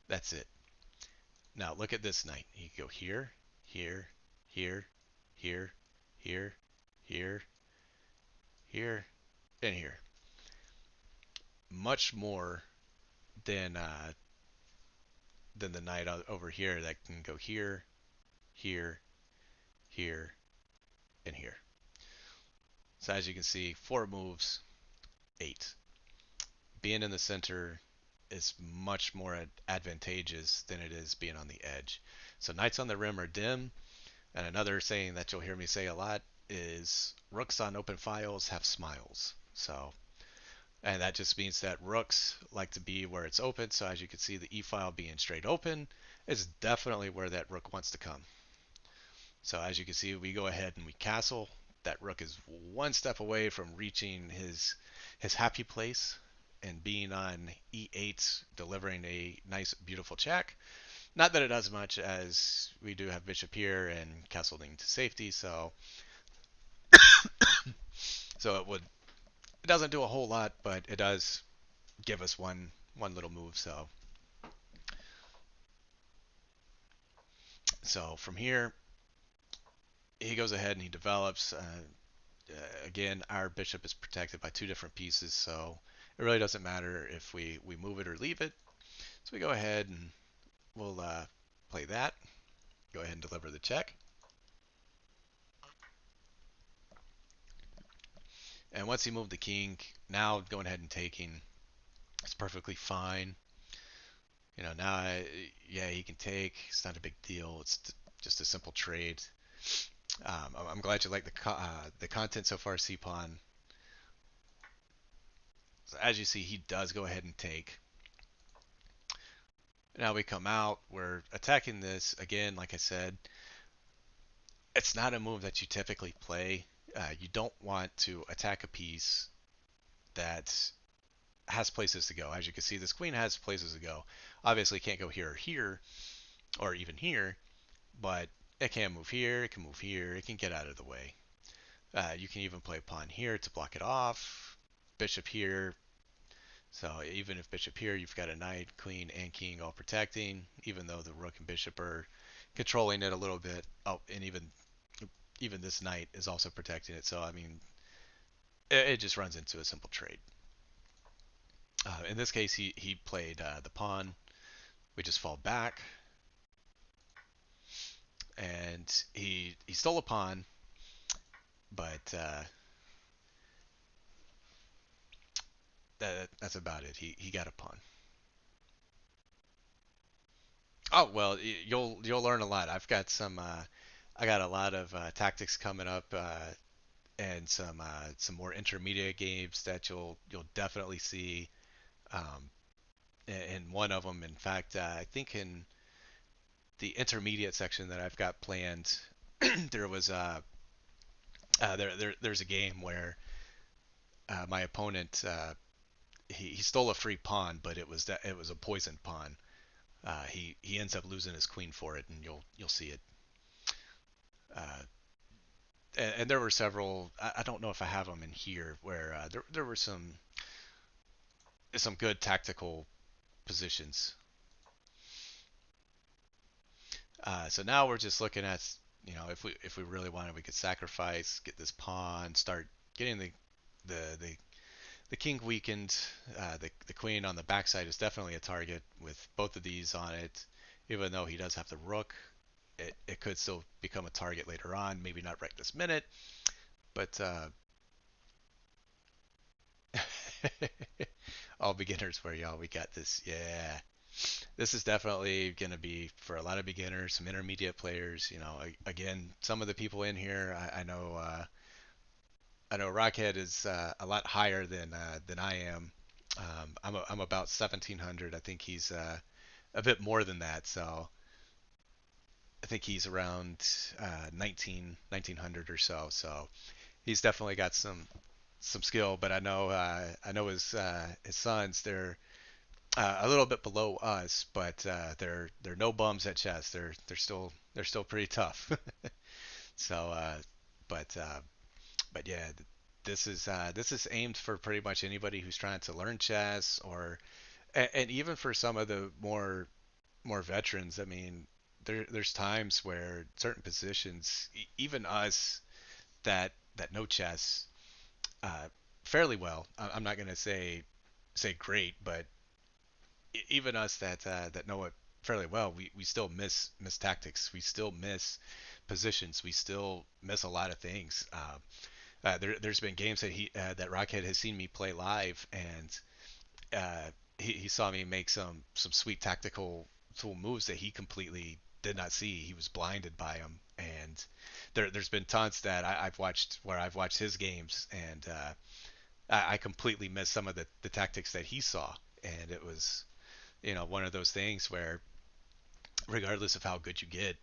That's it. Now look at this knight. He can go here, here, here, here, here, here, here, and here. Much more than the knight over here that can go here, here, here, and here. So as you can see, 4 moves, 8. Being in the center is much more advantageous than it is being on the edge. So knights on the rim are dim, and another saying that you'll hear me say a lot is rooks on open files have smiles. So, and that just means that rooks like to be where it's open. So as you can see, the E file being straight open is definitely where that rook wants to come. So as you can see, we go ahead and we castle. That rook is one step away from reaching his happy place and being on E8, delivering a nice, beautiful check. Not that it does much, as we do have bishop here and castling to safety, so So it doesn't do a whole lot, but it does give us one little move. So from here, he goes ahead and he develops. Again, our bishop is protected by two different pieces, so it really doesn't matter if we move it or leave it. So we go ahead and we'll play that. Go ahead and deliver the check. And once he moved the king, now going ahead and taking, it's perfectly fine. Now, yeah, he can take. It's not a big deal. It's just a simple trade. I'm glad you like the content so far, CPON. So as you see, he does go ahead and take. Now we come out. We're attacking this again. Like I said, it's not a move that you typically play. You don't want to attack a piece that has places to go. As you can see, this queen has places to go. Obviously, can't go here or here, or even here, but it can move here, it can move here, it can get out of the way. You can even play pawn here to block it off. Bishop here. So even if bishop here, you've got a knight, queen, and king all protecting, even though the rook and bishop are controlling it a little bit. Oh, and even this knight is also protecting it. So I mean, it just runs into a simple trade. In this case, he played the pawn. We just fall back, and he stole a pawn, but that's about it. He got a pawn. Oh well, you'll learn a lot. I got a lot of tactics coming up, and some more intermediate games that you'll definitely see. Um, in one of them, in fact, I think in the intermediate section that I've got planned, there was there's a game where my opponent he stole a free pawn, but it was a poisoned pawn. He ends up losing his queen for it, and you'll see it. Uh, and there were several. I don't know if I have them in here where there were some good tactical positions. So now we're just looking at, if we really wanted, we could sacrifice, get this pawn, start getting the the king weakened. The queen on the backside is definitely a target with both of these on it. Even though he does have the rook, it could still become a target later on. Maybe not right this minute, but all beginners for y'all. We got this. Yeah, this is definitely going to be for a lot of beginners, some intermediate players. Again, some of the people in here, I know. I know Rockhead is a lot higher than I am. I'm about 1700. I think he's a bit more than that. So I think he's around 1900 or so. So he's definitely got some skill. But I know his sons, they're a little bit below us, but they're no bums at chess. They're still pretty tough. So but but yeah, this is aimed for pretty much anybody who's trying to learn chess, or and even for some of the more veterans. I mean, there's times where certain positions, even us that know chess fairly well. I'm not gonna say great, but even us that know it fairly well, we still miss tactics. We still miss positions. We still miss a lot of things. There's been games that Rockhead has seen me play live, and he saw me make some sweet tactical tool moves that he completely did not see. He was blinded by them, and there's been tons that I've watched where I've watched his games, and I completely missed some of the tactics that he saw, and it was one of those things where regardless of how good you get,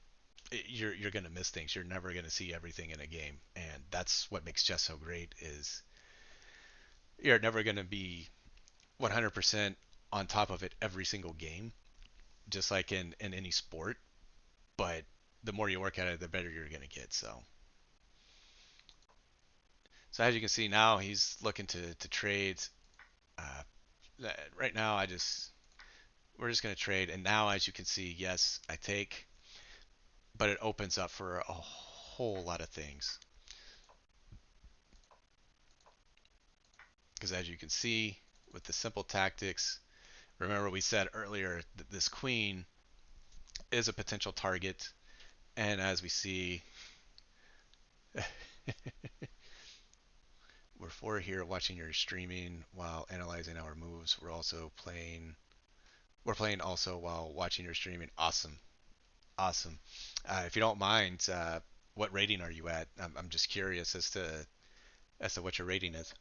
you're going to miss things. You're never going to see everything in a game, and that's what makes chess so great. Is you're never going to be 100% on top of it every single game, just like in any sport. But the more you work at it, the better you're going to get. So as you can see now, he's looking to trade. Uh, right now, we're just gonna trade, and now as you can see, yes, I take, but it opens up for a whole lot of things. Because as you can see, with the simple tactics, remember we said earlier that this queen is a potential target, and as we see, we're four here watching your streaming while analyzing our moves. We're playing also while watching your streaming. Awesome, awesome. If you don't mind, what rating are you at? I'm just curious as to what your rating is.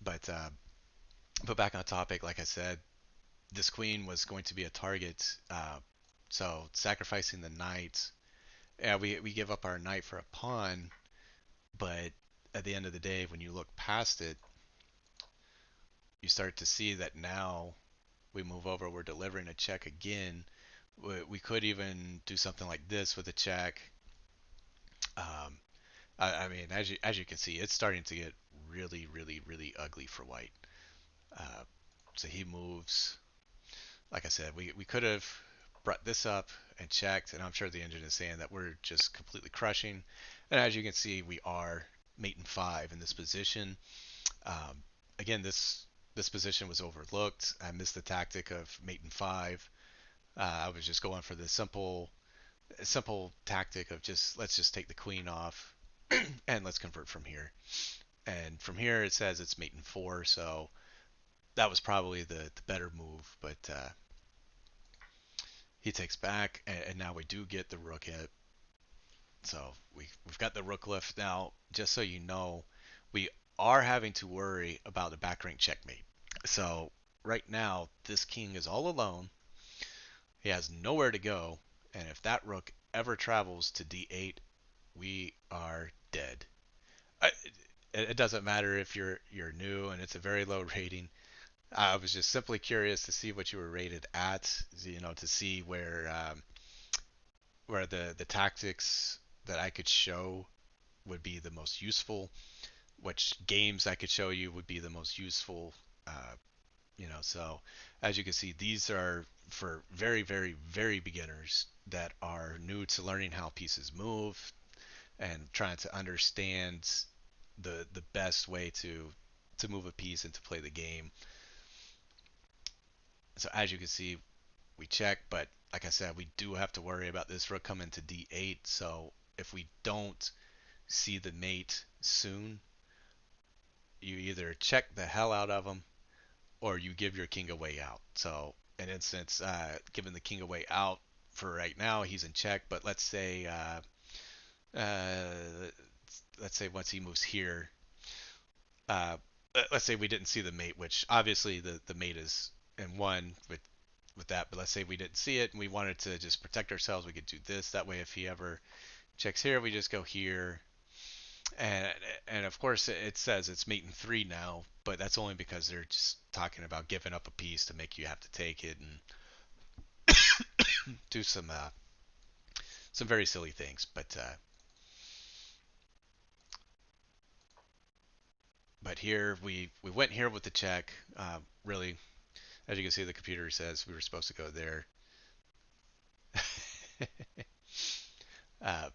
But but back on topic, like I said, this queen was going to be a target. So sacrificing the knight, yeah, we give up our knight for a pawn, but at the end of the day, when you look past it, you start to see that now we move over, we're delivering a check again. We could even do something like this with a check. Um, I mean, as you can see, it's starting to get really, really, really ugly for white. Uh, so he moves. Like I said, we could have brought this up and checked, and I'm sure the engine is saying that we're just completely crushing. And as you can see, we are mate and five in this position. Um, again, this position was overlooked. I missed the tactic of mate and five. I was just going for the simple tactic of just let's just take the queen off and let's convert from here. And from here it says it's mate and four, so that was probably the better move. But he takes back, and now we do get the rook hit. So we've got the rook lift now. Just so you know, we are having to worry about the back rank checkmate. So right now, this king is all alone. He has nowhere to go, and if that rook ever travels to d8, we are dead. I, it doesn't matter if you're new and it's a very low rating. I was just simply curious to see what you were rated at, to see where the tactics that I could show would be the most useful, which games I could show you would be the most useful. Uh, so as you can see, these are for very, very, very beginners that are new to learning how pieces move and trying to understand the best way to move a piece and to play the game. So as you can see, we check, but like I said, we do have to worry about this rook coming to d8. So if we don't see the mate soon, you either check the hell out of them or you give your king a way out. So in instance, giving the king a way out for right now, he's in check. But uh, let's say once he moves here, uh, let's say we didn't see the mate, which obviously the mate is in one with that. But let's say we didn't see it and we wanted to just protect ourselves, we could do this. That way, if he ever checks here, we just go here. And and of course it says it's mate in three now, but that's only because they're just talking about giving up a piece to make you have to take it and do some very silly things. But here we went here with the check. Really, as you can see, the computer says we were supposed to go there.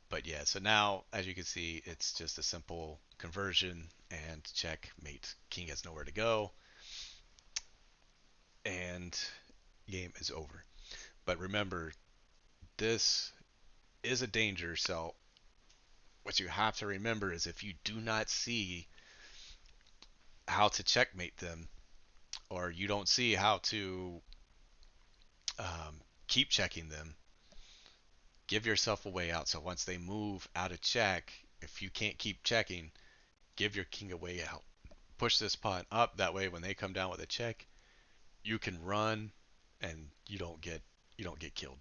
But yeah, so now as you can see, it's just a simple conversion and check mate. King has nowhere to go, and game is over. But remember, this is a danger. So what you have to remember is if you do not see how to checkmate them, or you don't see how to keep checking them, give yourself a way out. So once they move out of check, if you can't keep checking, give your king a way out. Push this pawn up. That way, when they come down with a check, you can run, and you don't get killed.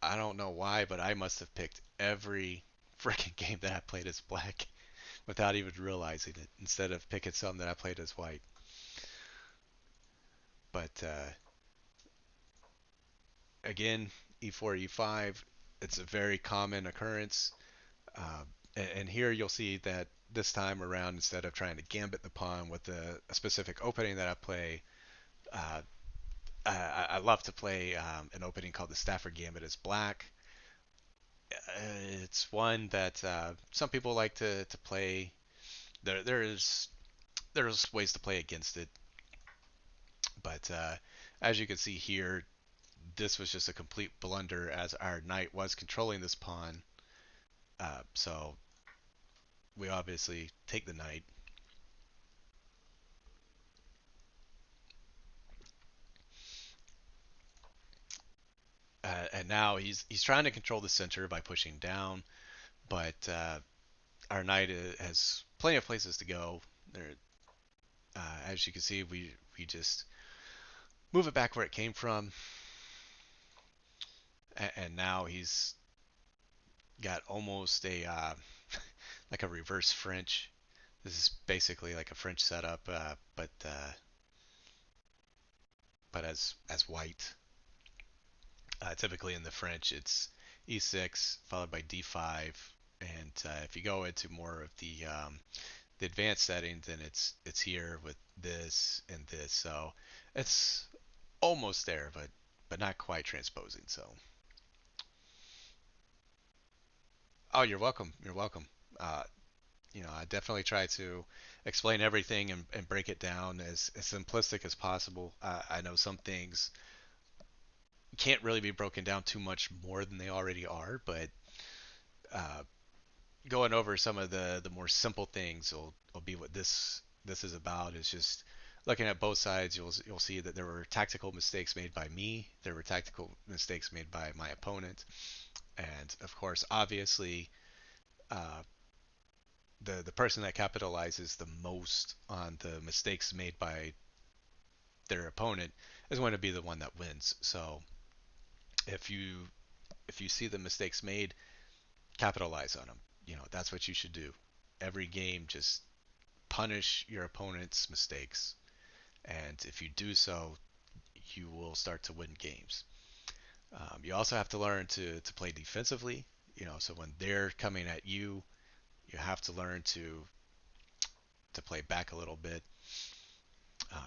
I don't know why, but I must have picked every freaking game that I played as black without even realizing it, instead of picking some that I played as white. But again, e4, e5, it's a very common occurrence. Uh, and here you'll see that this time around, instead of trying to gambit the pawn with a specific opening that I play, uh, I love to play an opening called the Stafford Gambit as black. It's one that some people like to play. There's ways to play against it, but as you can see here, this was just a complete blunder as our knight was controlling this pawn. So we obviously take the knight. And now he's trying to control the center by pushing down, but our knight has plenty of places to go. There, as you can see, we just move it back where it came from, and now he's got almost a like a reverse French. This is basically like a French setup, but as white. Typically in the French, it's e6 followed by d5, and if you go into more of the advanced settings, then it's here with this and this. So it's almost there, but not quite transposing. So oh, you're welcome. You're welcome. Uh, I definitely try to explain everything and break it down as simplistic as possible. I know some things can't really be broken down too much more than they already are, but uh, going over some of the more simple things will be what this is about. Is just looking at both sides. You'll see that there were tactical mistakes made by me. There were tactical mistakes made by my opponent, and of course, obviously, uh, the person that capitalizes the most on the mistakes made by their opponent is going to be the one that wins. So if you if you see the mistakes made, capitalize on them. That's what you should do. Every game, just punish your opponent's mistakes, and if you do so, you will start to win games. You also have to learn to play defensively. So when they're coming at you, you have to learn to play back a little bit.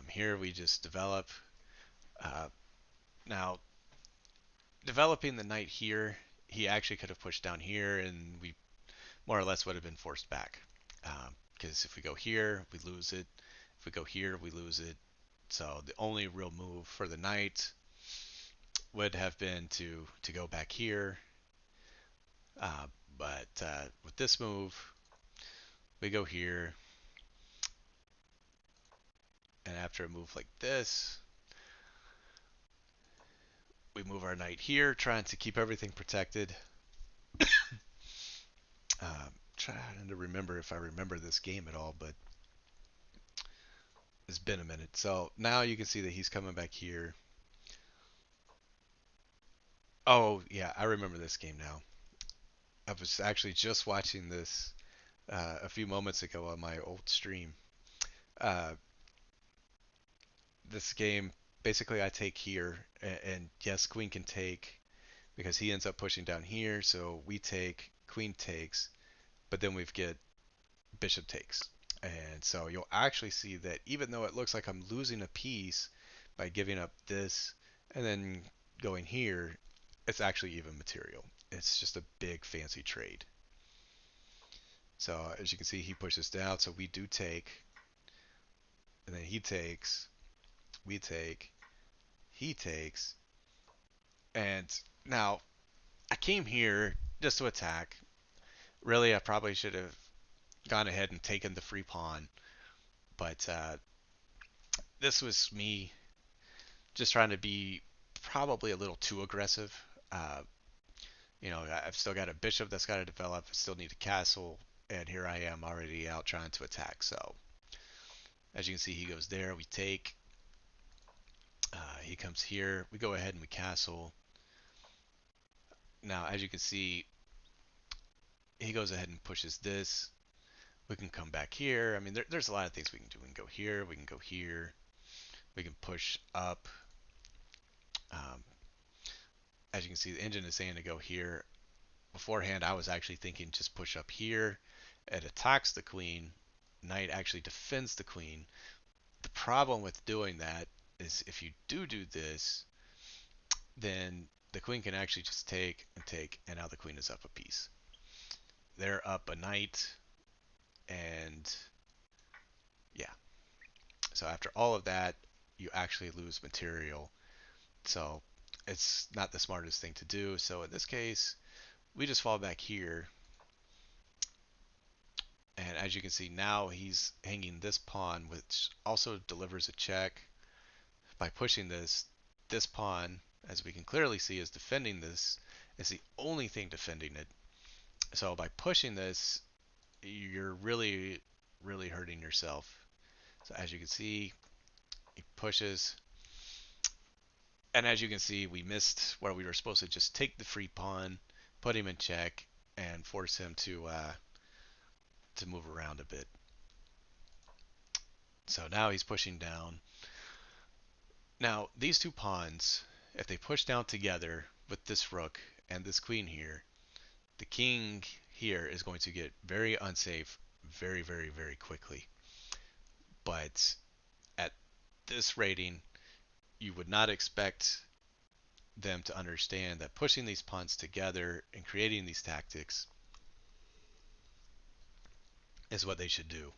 Here we just develop. Uh, Now, developing the knight here, he actually could have pushed down here, and we more or less would have been forced back. Because if we go here, we lose it. If we go here, we lose it. So the only real move for the knight would have been to go back here. Uh, but with this move, we go here, and after a move like this, we move our knight here, trying to keep everything protected. Trying to remember if I remember this game at all, but it's been a minute. So now you can see that he's coming back here. Oh, yeah, I remember this game now. I was actually just watching this a few moments ago on my old stream. Uh, this game, basically, I take here, and yes, queen can take because he ends up pushing down here. So we take, queen takes, but then we get bishop takes. And so you'll actually see that even though it looks like I'm losing a piece by giving up this and then going here, it's actually even material. It's just a big fancy trade. So as you can see, he pushes down, so we do take, and then he takes, we take, he takes, and now I came here just to attack. Really, I probably should have gone ahead and taken the free pawn, but this was me just trying to be probably a little too aggressive. Uh, I've still got a bishop that's got to develop. I still need a castle, and here I am already out trying to attack. So as you can see, he goes there. We take. He comes here. We go ahead and we castle. Now, as you can see, he goes ahead and pushes this. We can come back here. I mean, there's a lot of things we can do. We can go here. We can go here. We can push up. Um, as you can see, the engine is saying to go here. Beforehand, I was actually thinking just push up here. It attacks the queen. Knight actually defends the queen. The problem with doing that is if you do this, then the queen can actually just take, and now the queen is up a piece. They're up a knight, and yeah. So after all of that, you actually lose material. So it's not the smartest thing to do. So in this case, we just fall back here. And as you can see, now he's hanging this pawn, which also delivers a check. By pushing this pawn, as we can clearly see, is defending this. It's the only thing defending it. So by pushing this, you're really, really hurting yourself. So as you can see, he pushes. And as you can see, we missed where we were supposed to just take the free pawn, put him in check, and force him to move around a bit. So now he's pushing down. Now, these two pawns, if they push down together with this rook and this queen here, the king here is going to get very unsafe very, very, very quickly. But at this rating, you would not expect them to understand that pushing these pawns together and creating these tactics is what they should do.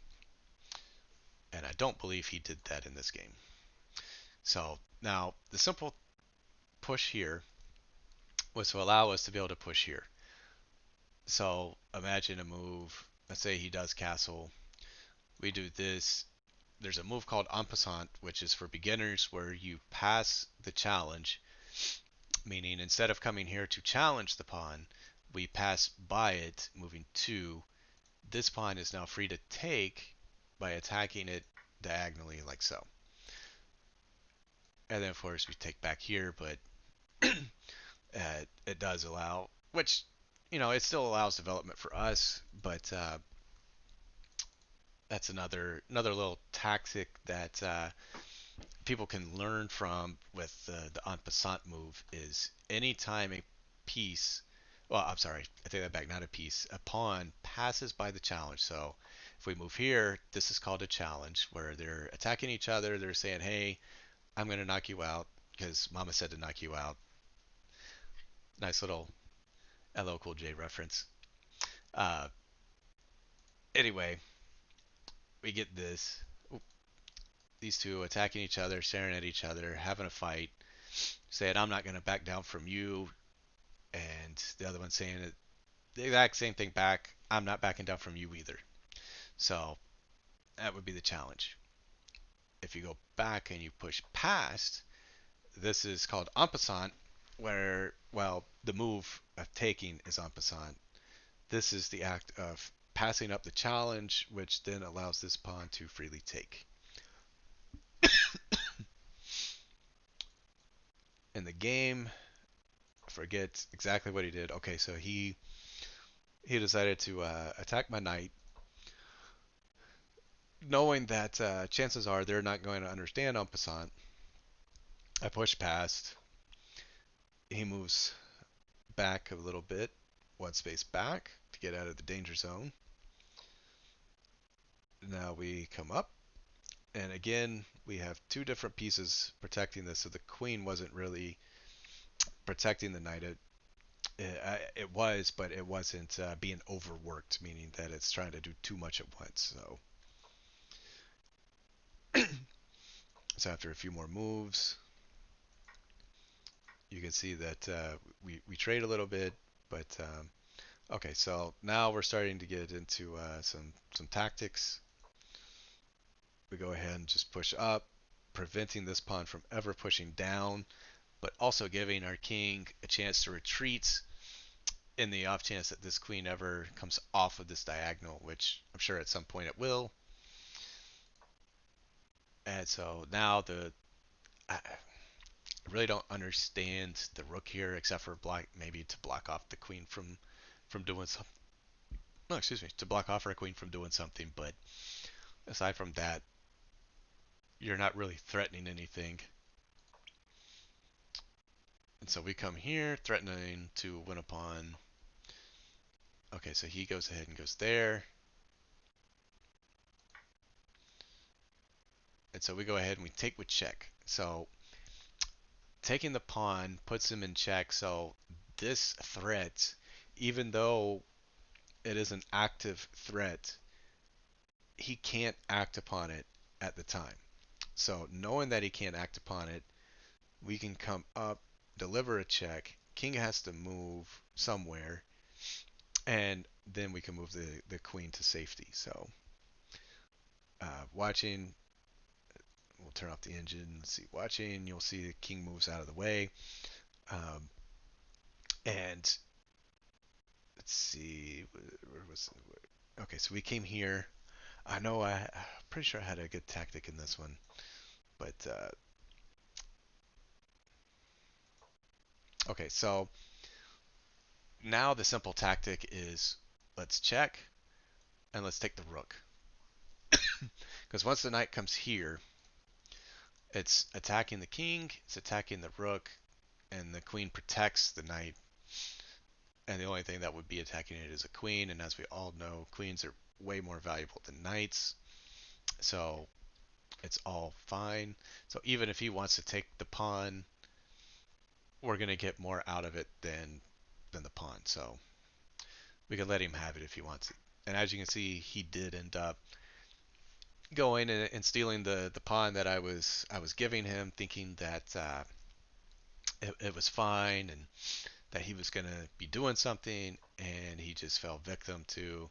And I don't believe he did that in this game. So now the simple push here was to allow us to be able to push here. So imagine a move. Let's say he does castle. We do this. There's a move called en passant, which is for beginners, where you pass the challenge, meaning instead of coming here to challenge the pawn, we pass by it, moving 2. This pawn is now free to take by attacking it diagonally like so. And then of course we take back here, but it does allow, which, it still allows development for us, but that's another little tactic that people can learn from with the en passant move is anytime a piece, well, I'm sorry, I take that back, not a piece, a pawn passes by the challenge. So if we move here, this is called a challenge where they're attacking each other. They're saying, hey, I'm going to knock you out because mama said to knock you out. Nice little LL Cool J reference. Uh, anyway, we get this. These two attacking each other, staring at each other, having a fight, saying, I'm not going to back down from you. And the other one saying the exact same thing back. I'm not backing down from you either. So that would be the challenge. If you go back and you push past, this is called en passant, where, well, the move of taking is en passant. This is the act of passing up the challenge, which then allows this pawn to freely take. In the game, I forget exactly what he did. Okay, so he decided to attack my knight, knowing that chances are they're not going to understand en passant. I push past. He moves back a little bit, one space back to get out of the danger zone. Now we come up, and again, we have two different pieces protecting this. So the queen wasn't really protecting the knight. It was, but it wasn't being overworked, meaning that it's trying to do too much at once. So after a few more moves, you can see that we trade a little bit, but okay. So now we're starting to get into some tactics. We go ahead and just push up, preventing this pawn from ever pushing down, but also giving our king a chance to retreat in the off chance that this queen ever comes off of this diagonal, which I'm sure at some point it will. And so now I really don't understand the rook here, except for black maybe to block off the queen from doing something. No, excuse me, to block off our queen from doing something. But aside from that, you're not really threatening anything. And so we come here, threatening to win a pawn. Okay, so he goes ahead and goes there. And so we go ahead and we take with check. So taking the pawn puts him in check. So this threat, even though it is an active threat, he can't act upon it at the time. So knowing that he can't act upon it, we can come up, deliver a check. King has to move somewhere, and then we can move the queen to safety. So watching, we'll turn off the engine. Let's see, watching, you'll see the king moves out of the way. Um, and let's see, where was it? Okay, so we came here. I know I'm pretty sure I had a good tactic in this one, but okay, so now the simple tactic is let's check and let's take the rook. Because once the knight comes here, it's attacking the king, it's attacking the rook, and the queen protects the knight. And the only thing that would be attacking it is a queen. And as we all know, queens are way more valuable than knights. So it's all fine. So even if he wants to take the pawn, we're going to get more out of it than the pawn. So we can let him have it if he wants it. And as you can see, he did end up going and stealing the pawn that I was giving him, thinking that it was fine and that he was going to be doing something, and he just fell victim to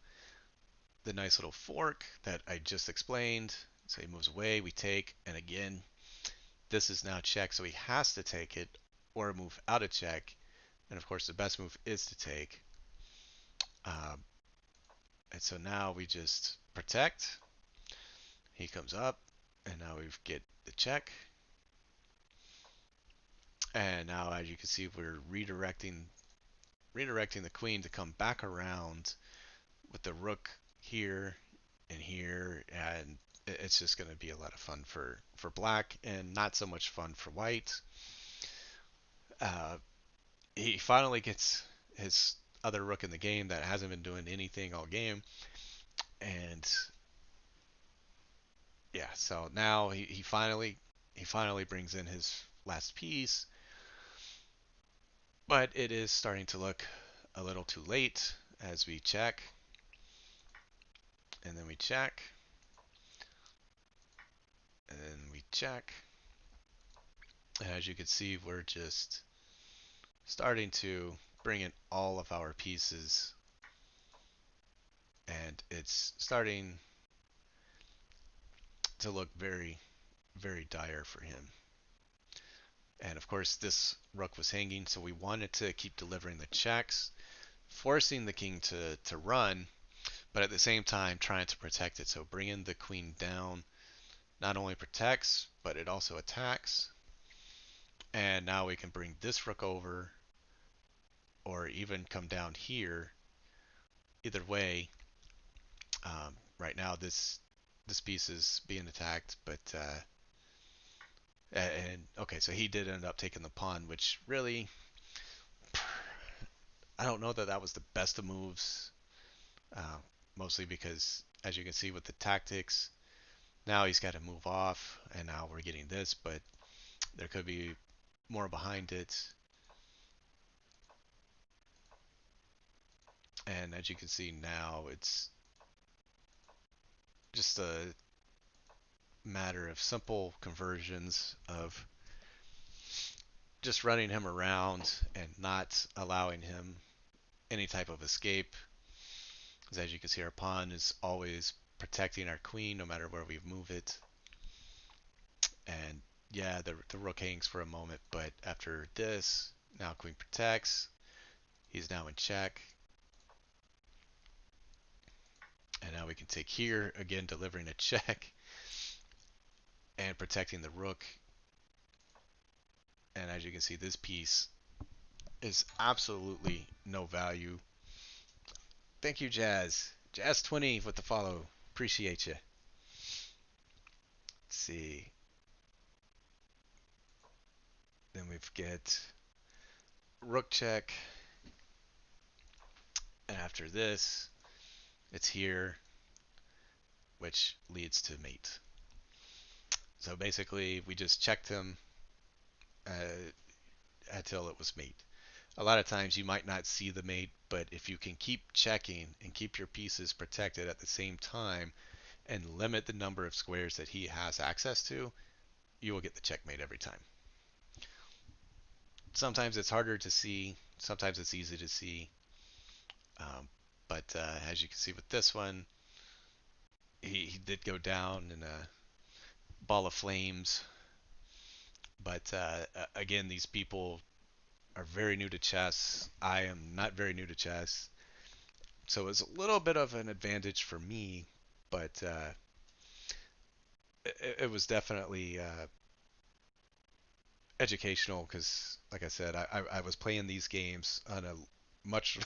the nice little fork that I just explained. So he moves away, we take, and again, this is now check, so he has to take it or move out of check. And of course, the best move is to take. Um, and so now we just protect. He comes up, and now we get the check. And now, as you can see, we're redirecting the queen to come back around with the rook here and here, and it's just going to be a lot of fun for black and not so much fun for white. Uh, he finally gets his other rook in the game that hasn't been doing anything all game, and yeah, so now he finally brings in his last piece, but it is starting to look a little too late as we check, and then we check, and then we check. And as you can see, we're just starting to bring in all of our pieces, and it's starting to look very, very dire for him. And of course, this rook was hanging, so we wanted to keep delivering the checks, forcing the king to run, but at the same time trying to protect it. So bringing the queen down not only protects, but it also attacks. And now we can bring this rook over, or even come down here. Either way, right now this piece is being attacked, but and okay, so he did end up taking the pawn, which really, I don't know that that was the best of moves. Uh, Mostly because, as you can see with the tactics, now he's got to move off, and now we're getting this, but there could be more behind it. And as you can see now, it's just a matter of simple conversions of just running him around and not allowing him any type of escape. Because as you can see, our pawn is always protecting our queen no matter where we move it. And yeah, the rook hangs for a moment, but after this, now queen protects. He's now in check. And now we can take here, again delivering a check and protecting the rook. And as you can see, this piece is absolutely no value. Thank you, Jazz. Jazz20 with the follow. Appreciate you. Let's see. Then we've got rook check. And after this, it's here, which leads to mate. So basically, we just checked him uh, until it was mate. A lot of times you might not see the mate, but if you can keep checking and keep your pieces protected at the same time and limit the number of squares that he has access to, you will get the checkmate every time. Sometimes it's harder to see, sometimes it's easy to see. Um, but as you can see with this one, he did go down in a ball of flames. But again, these people are very new to chess. I am not very new to chess. So it's a little bit of an advantage for me, but it was definitely educational because, like I said, I was playing these games on a much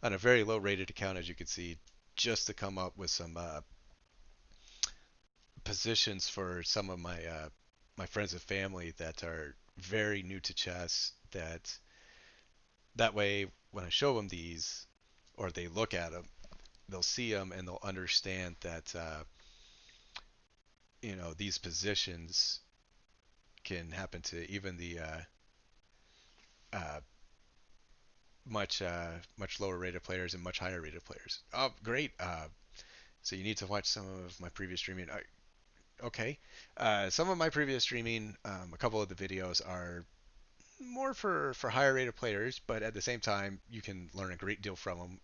on a very low rated account, as you can see, just to come up with some positions for some of my friends and family that are very new to chess. That way, when I show them these, or they look at them, they'll see them and they'll understand that these positions can happen to even the uh, much lower rated players and much higher rated players. Oh, great! So you need to watch some of my previous streaming. Okay, some of my previous streaming, a couple of the videos are more for higher rated players, but at the same time, you can learn a great deal from them.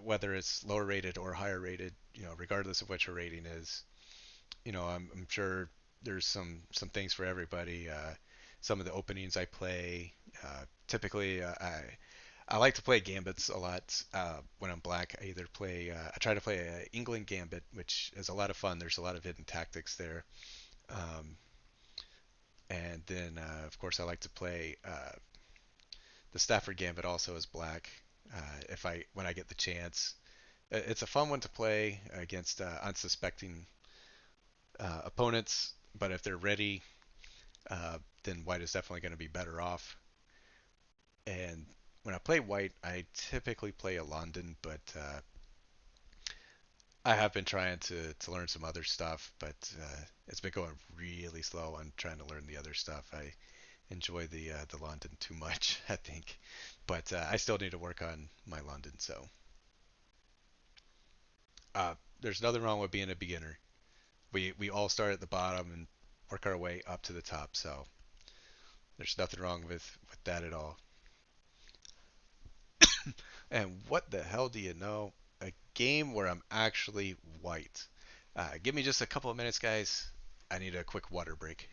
Whether it's lower rated or higher rated, regardless of what your rating is. I'm sure there's some things for everybody. Some of the openings I play, typically, I like to play gambits a lot. When I'm black, I try to play a England gambit, which is a lot of fun. There's a lot of hidden tactics there. Um, and then, of course, I like to play the Stafford gambit also as black. If I when I get the chance, it's a fun one to play against unsuspecting opponents. But if they're ready, then white is definitely going to be better off. And when I play white, I typically play a London, but I have been trying to learn some other stuff, but it's been going really slow on trying to learn the other stuff. I enjoy the London too much, I think, but I still need to work on my London. So there's nothing wrong with being a beginner. We all start at the bottom and work our way up to the top. So there's nothing wrong with that at all. And what the hell do you know? A game where I'm actually white. Give me just a couple of minutes, guys. I need a quick water break.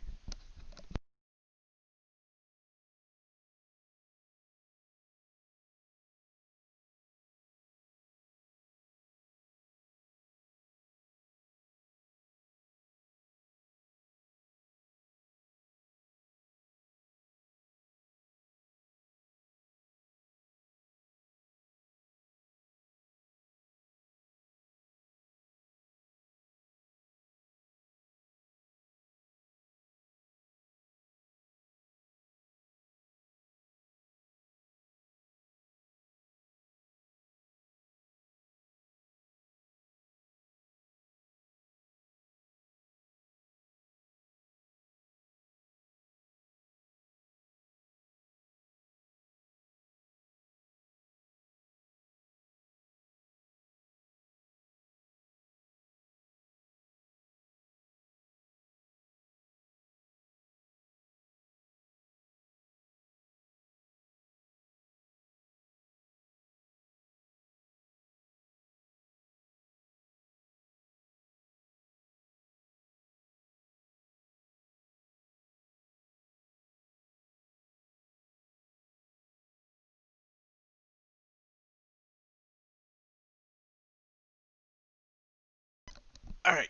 All right,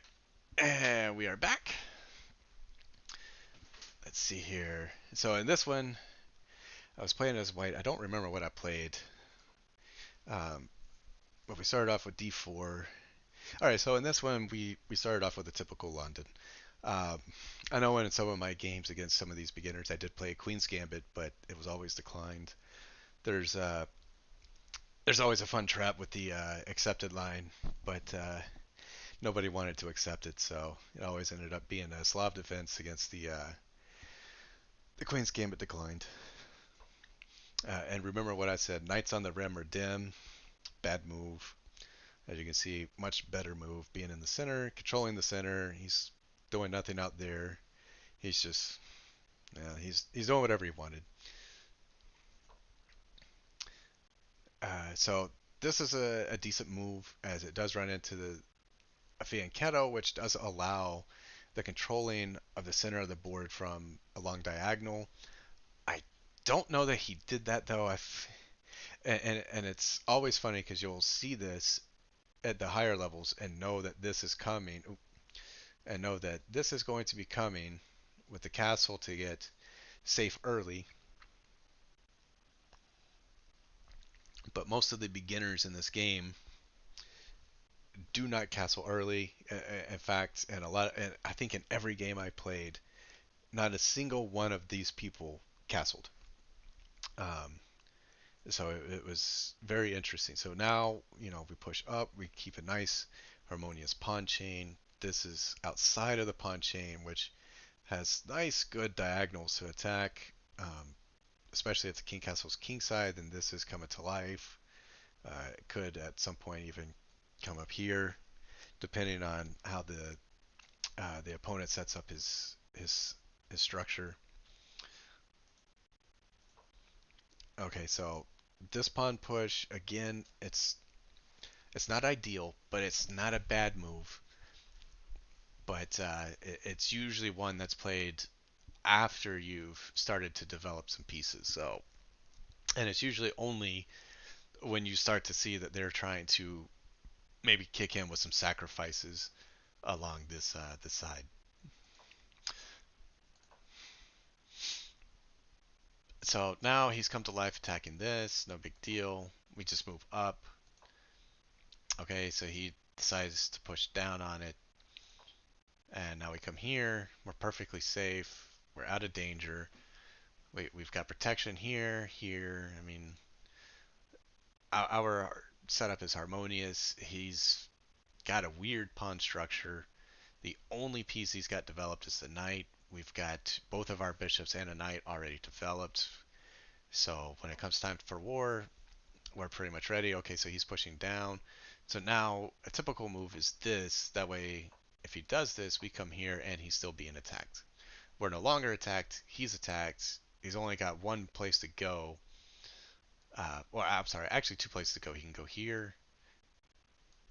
and we are back. Let's see here. So in this one, I was playing as white. I don't remember what I played. Um, but we started off with d4. All right, so in this one, we started off with a typical London. Um, I know in some of my games against some of these beginners, I did play Queen's Gambit, but it was always declined. There's uh, there's always a fun trap with the accepted line, but nobody wanted to accept it, so it always ended up being a Slav defense against the Queen's Gambit declined. And remember what I said: Knights on the rim are dim, bad move. As you can see, much better move being in the center, controlling the center. He's doing nothing out there. He's just, yeah, he's doing whatever he wanted. So this is a decent move as it does run into the a fianchetto, which does allow the controlling of the center of the board from a long diagonal. I don't know that he did that though. And it's always funny because you'll see this at the higher levels and know that this is coming, and know that this is going to be coming with the castle to get safe early. But most of the beginners in this game do not castle early. In fact, and and I think in every game I played, not a single one of these people castled. Um, so it was very interesting. So now, we push up, we keep a nice harmonious pawn chain. This is outside of the pawn chain, which has nice, good diagonals to attack, especially if the king castle's king side, then this is coming to life. It could at some point even come up here, depending on how the opponent sets up his structure. Okay, so this pawn push again, it's not ideal, but it's not a bad move. But it's usually one that's played after you've started to develop some pieces. So, and it's usually only when you start to see that they're trying to maybe kick in with some sacrifices along this side. So now he's come to life attacking this. No big deal. We just move up. Okay, so he decides to push down on it. And now we come here. We're perfectly safe. We're out of danger. We've got protection here, here. I mean, our setup is harmonious. He's got a weird pawn structure. The only piece he's got developed is the knight. We've got both of our bishops and a knight already developed. So when it comes time for war, we're pretty much ready. Okay, so he's pushing down. So now a typical move is this. That way, if he does this, we come here and he's still being attacked. We're no longer attacked. He's attacked. He's only got one place to go. Well, I'm sorry, actually two places to go. He can go here.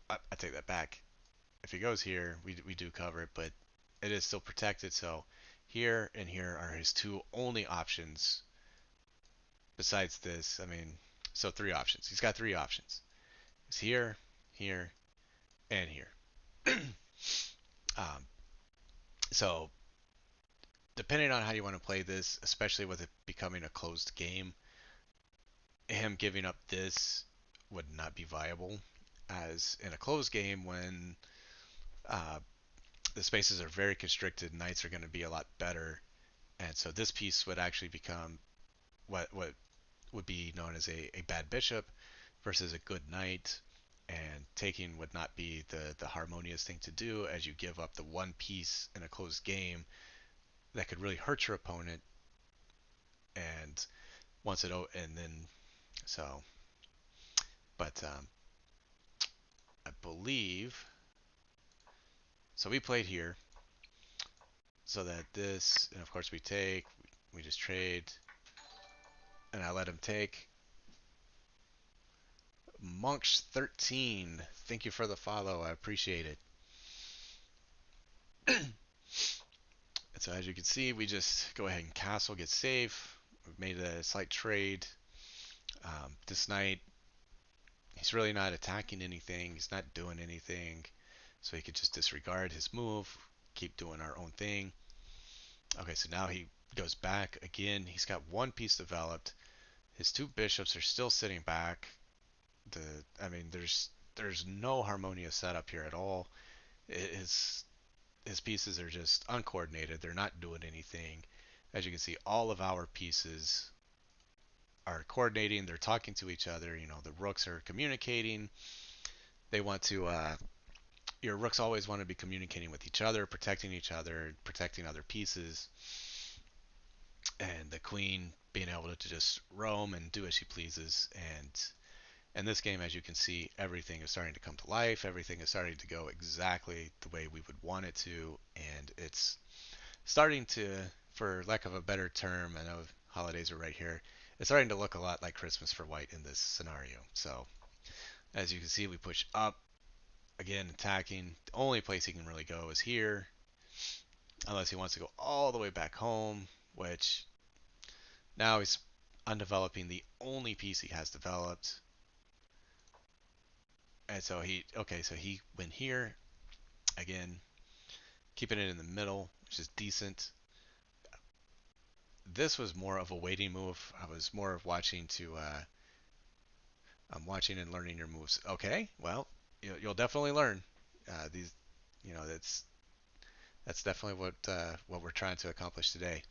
I take that back. If he goes here, we do cover it, but it is still protected. So here and here are his two only options besides this. I mean, so three options. He's got three options. It's here, here, and here. um, so depending on how you want to play this, especially with it becoming a closed game, him giving up this would not be viable. As in a closed game, when uh, the spaces are very constricted, knights are going to be a lot better, and so this piece would actually become what would be known as a bad bishop versus a good knight, and taking would not be the harmonious thing to do as you give up the one piece in a closed game that could really hurt your opponent. And once it and then so but I believe so we played here so that this, and of course we take, we just trade, and I let him take. Monks 13, thank you for the follow, I appreciate it. And so as you can see, we just go ahead and castle, get safe. We've made a slight trade. This knight, he's really not attacking anything. He's not doing anything. So he could just disregard his move, keep doing our own thing. Okay, so now he goes back again. He's got one piece developed. His two bishops are still sitting back. I mean, there's no harmonious setup here at all. His pieces are just uncoordinated. They're not doing anything. As you can see, all of our pieces are coordinating. They're talking to each other. You know, the rooks are communicating. They want to. Your rooks always want to be communicating with each other, protecting other pieces, and the queen being able to just roam and do as she pleases. And in this game, as you can see, everything is starting to come to life. Everything is starting to go exactly the way we would want it to, and it's starting to, for lack of a better term, I know holidays are right here. It's starting to look a lot like Christmas for White in this scenario. So as you can see, we push up again, attacking. The only place he can really go is here, unless he wants to go all the way back home, which now he's undeveloping the only piece he has developed. And so he went here again, keeping it in the middle, which is decent. This was more of a waiting move. I was more of watching to I'm watching and learning your moves. Okay, well, you'll definitely learn. These, that's definitely what we're trying to accomplish today.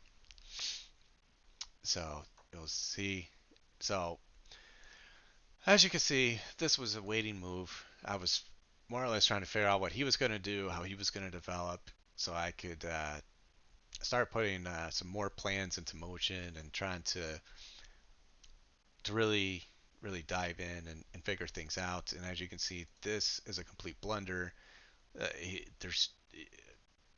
So you'll see. So as you can see, this was a waiting move. I was more or less trying to figure out what he was going to do, how he was going to develop, so I could start putting some more plans into motion and trying to really dive in and figure things out. And as you can see, this is a complete blunder. It's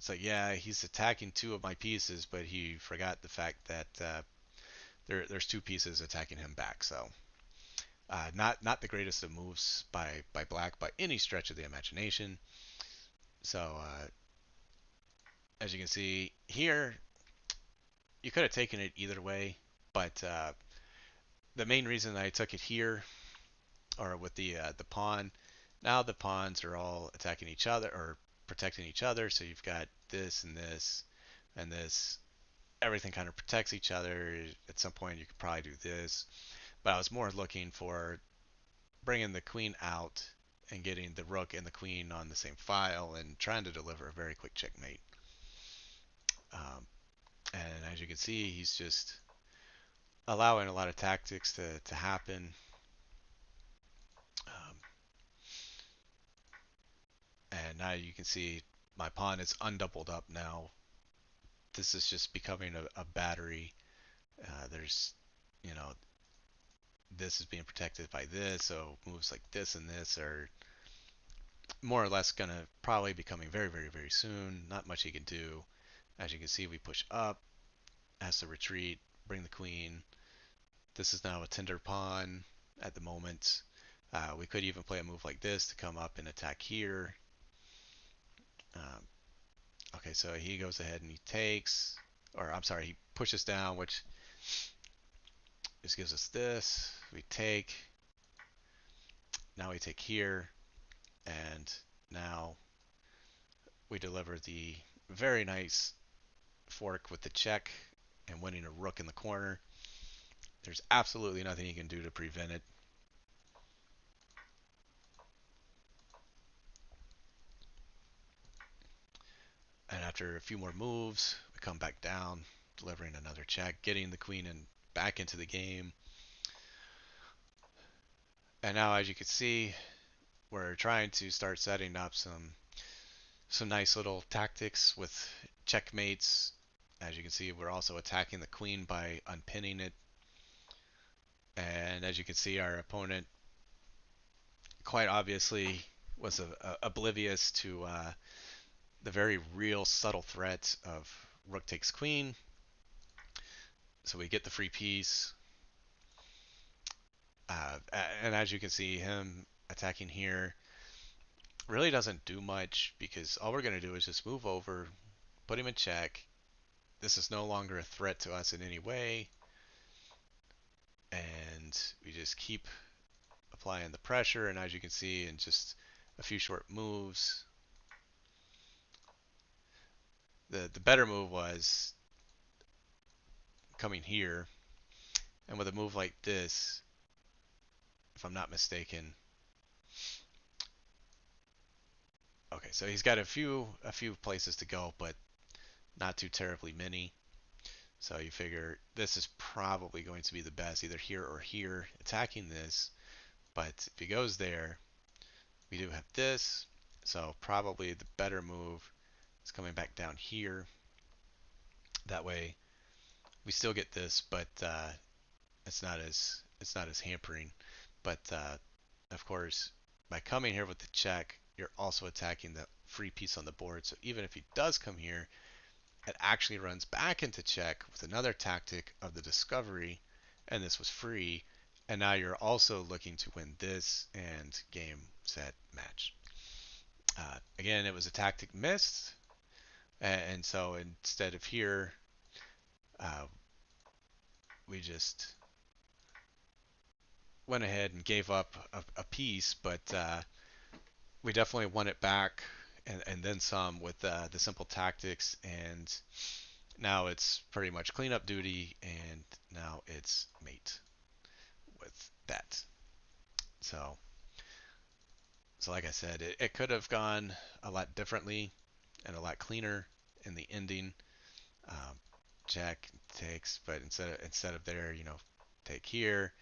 like, yeah, he's attacking two of my pieces, but he forgot the fact that there's two pieces attacking him back. So not the greatest of moves by Black by any stretch of the imagination. So as you can see here, you could have taken it either way, but the main reason I took it here, or with the pawn, now the pawns are all attacking each other or protecting each other. So you've got this and this and this. Everything kind of protects each other. At some point, you could probably do this, but I was more looking for bringing the queen out and getting the rook and the queen on the same file and trying to deliver a very quick checkmate. And as you can see, he's just allowing a lot of tactics to happen. Um, and now you can see my pawn is undoubled up now. This is just becoming a battery. There's, you know, this is being protected by this, so moves like this and this are more or less gonna probably be coming very, very, very soon. Not much he can do. As you can see, we push up, has to retreat, bring the queen. This is now a tender pawn at the moment. We could even play a move like this to come up and attack here. Um, okay, so he goes ahead and he takes, or I'm sorry, he pushes down, which just gives us this. We take, now we take here, and now we deliver the very nice fork with the check and winning a rook in the corner. There's absolutely nothing he can do to prevent it. And after a few more moves, we come back down, delivering another check, getting the queen back into the game. And now, as you can see, we're trying to start setting up some nice little tactics with checkmates. As you can see, we're also attacking the queen by unpinning it. And as you can see, our opponent quite obviously was oblivious to the very real subtle threat of rook takes queen. So we get the free piece. And as you can see, him attacking here really doesn't do much because all we're going to do is just move over, put him in check. This is no longer a threat to us in any way. And we just keep applying the pressure. And as you can see, in just a few short moves, the better move was coming here, and with a move like this, if I'm not mistaken. Okay, so he's got a few places to go, but not too terribly many. So you figure this is probably going to be the best, either here or here, attacking this. But if he goes there, we do have this. So probably the better move is coming back down here. That way we still get this, but it's not as hampering. But of course, by coming here with the check, you're also attacking the free piece on the board. So even if he does come here, it actually runs back into check with another tactic of the discovery, and this was free. And now you're also looking to win this and game, set, match. Again, it was a tactic missed, and so instead of here, uh, we just went ahead and gave up a piece, but we definitely won it back and then some with the simple tactics. And now it's pretty much cleanup duty, and now it's mate with that. So, so like I said, it could have gone a lot differently and a lot cleaner in the ending. Um, Jack takes, but instead of there, take here,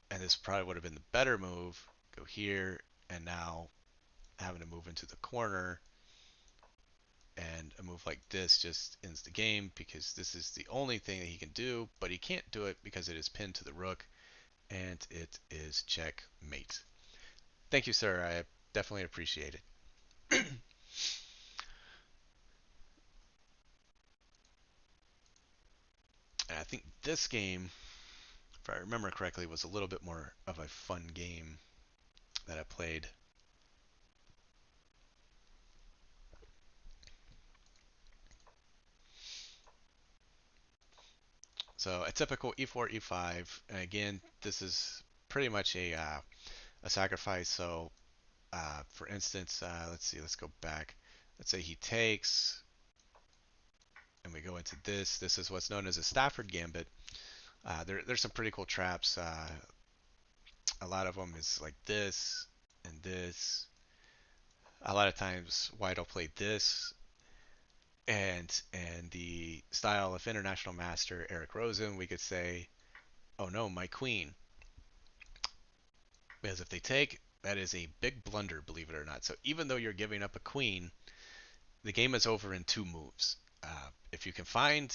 and this probably would have been the better move. Go here, and now having to move into the corner, and a move like this just ends the game because this is the only thing that he can do, but he can't do it because it is pinned to the rook, and it is checkmate. Thank you, sir. I definitely appreciate it. And I think this game, if I remember correctly, was a little bit more of a fun game that I played. So a typical e4, e5, and again, this is pretty much a sacrifice. So for instance, let's see, let's go back. Let's say he takes, and we go into this. This is what's known as a Stafford Gambit. There's some pretty cool traps. A lot of them is like this and this. A lot of times white will play this, and the style of international master Eric Rosen, we could say, oh no, my queen. Because if they take, that is a big blunder, believe it or not. So even though you're giving up a queen, the game is over in two moves. If you can find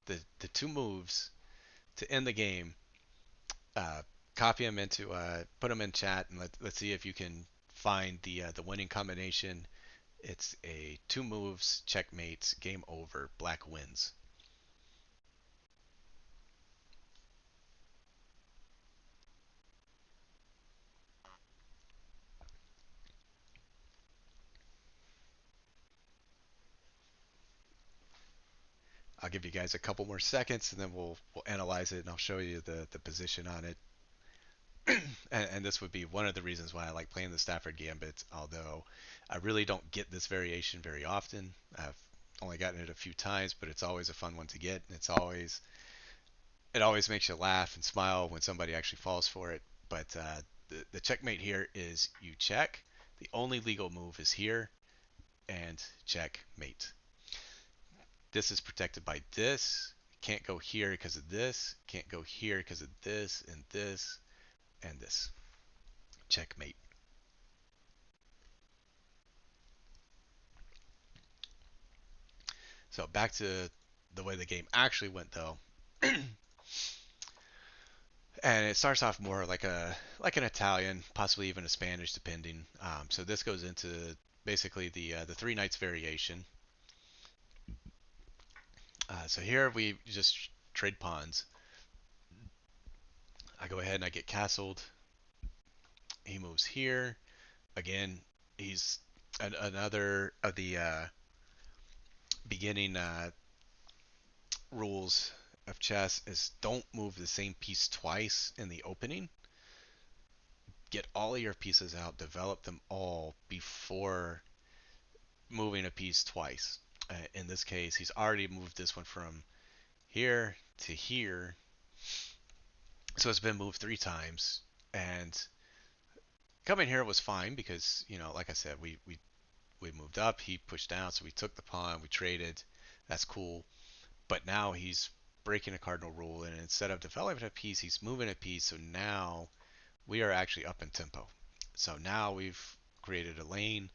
the two moves to end the game, uh, copy them into, put them in chat, and let's see if you can find the winning combination. It's a two moves, checkmate, game over, black wins. I'll give you guys a couple more seconds, and then we'll analyze it, and I'll show you the position on it. And this would be one of the reasons why I like playing the Stafford Gambit, although I really don't get this variation very often. I've only gotten it a few times, but it's always a fun one to get, and it always makes you laugh and smile when somebody actually falls for it. But the checkmate here is you check. The only legal move is here, and checkmate. This is protected by this. Can't go here because of this. Can't go here because of this and this and this. Checkmate. So back to the way the game actually went though. And it starts off more like an Italian, possibly even a Spanish, depending. So this goes into basically the three knights variation. So here we just trade pawns. I go ahead and I get castled. He moves here. Again, he's another of the beginning rules of chess is don't move the same piece twice in the opening. Get all of your pieces out, develop them all before moving a piece twice. In this case, he's already moved this one from here to here. So it's been moved 3 times. And coming here was fine because, like I said, we moved up, he pushed down, so we took the pawn, we traded. That's cool. But now he's breaking a cardinal rule, and instead of developing a piece, he's moving a piece. So now we are actually up in tempo. So now we've created a lane.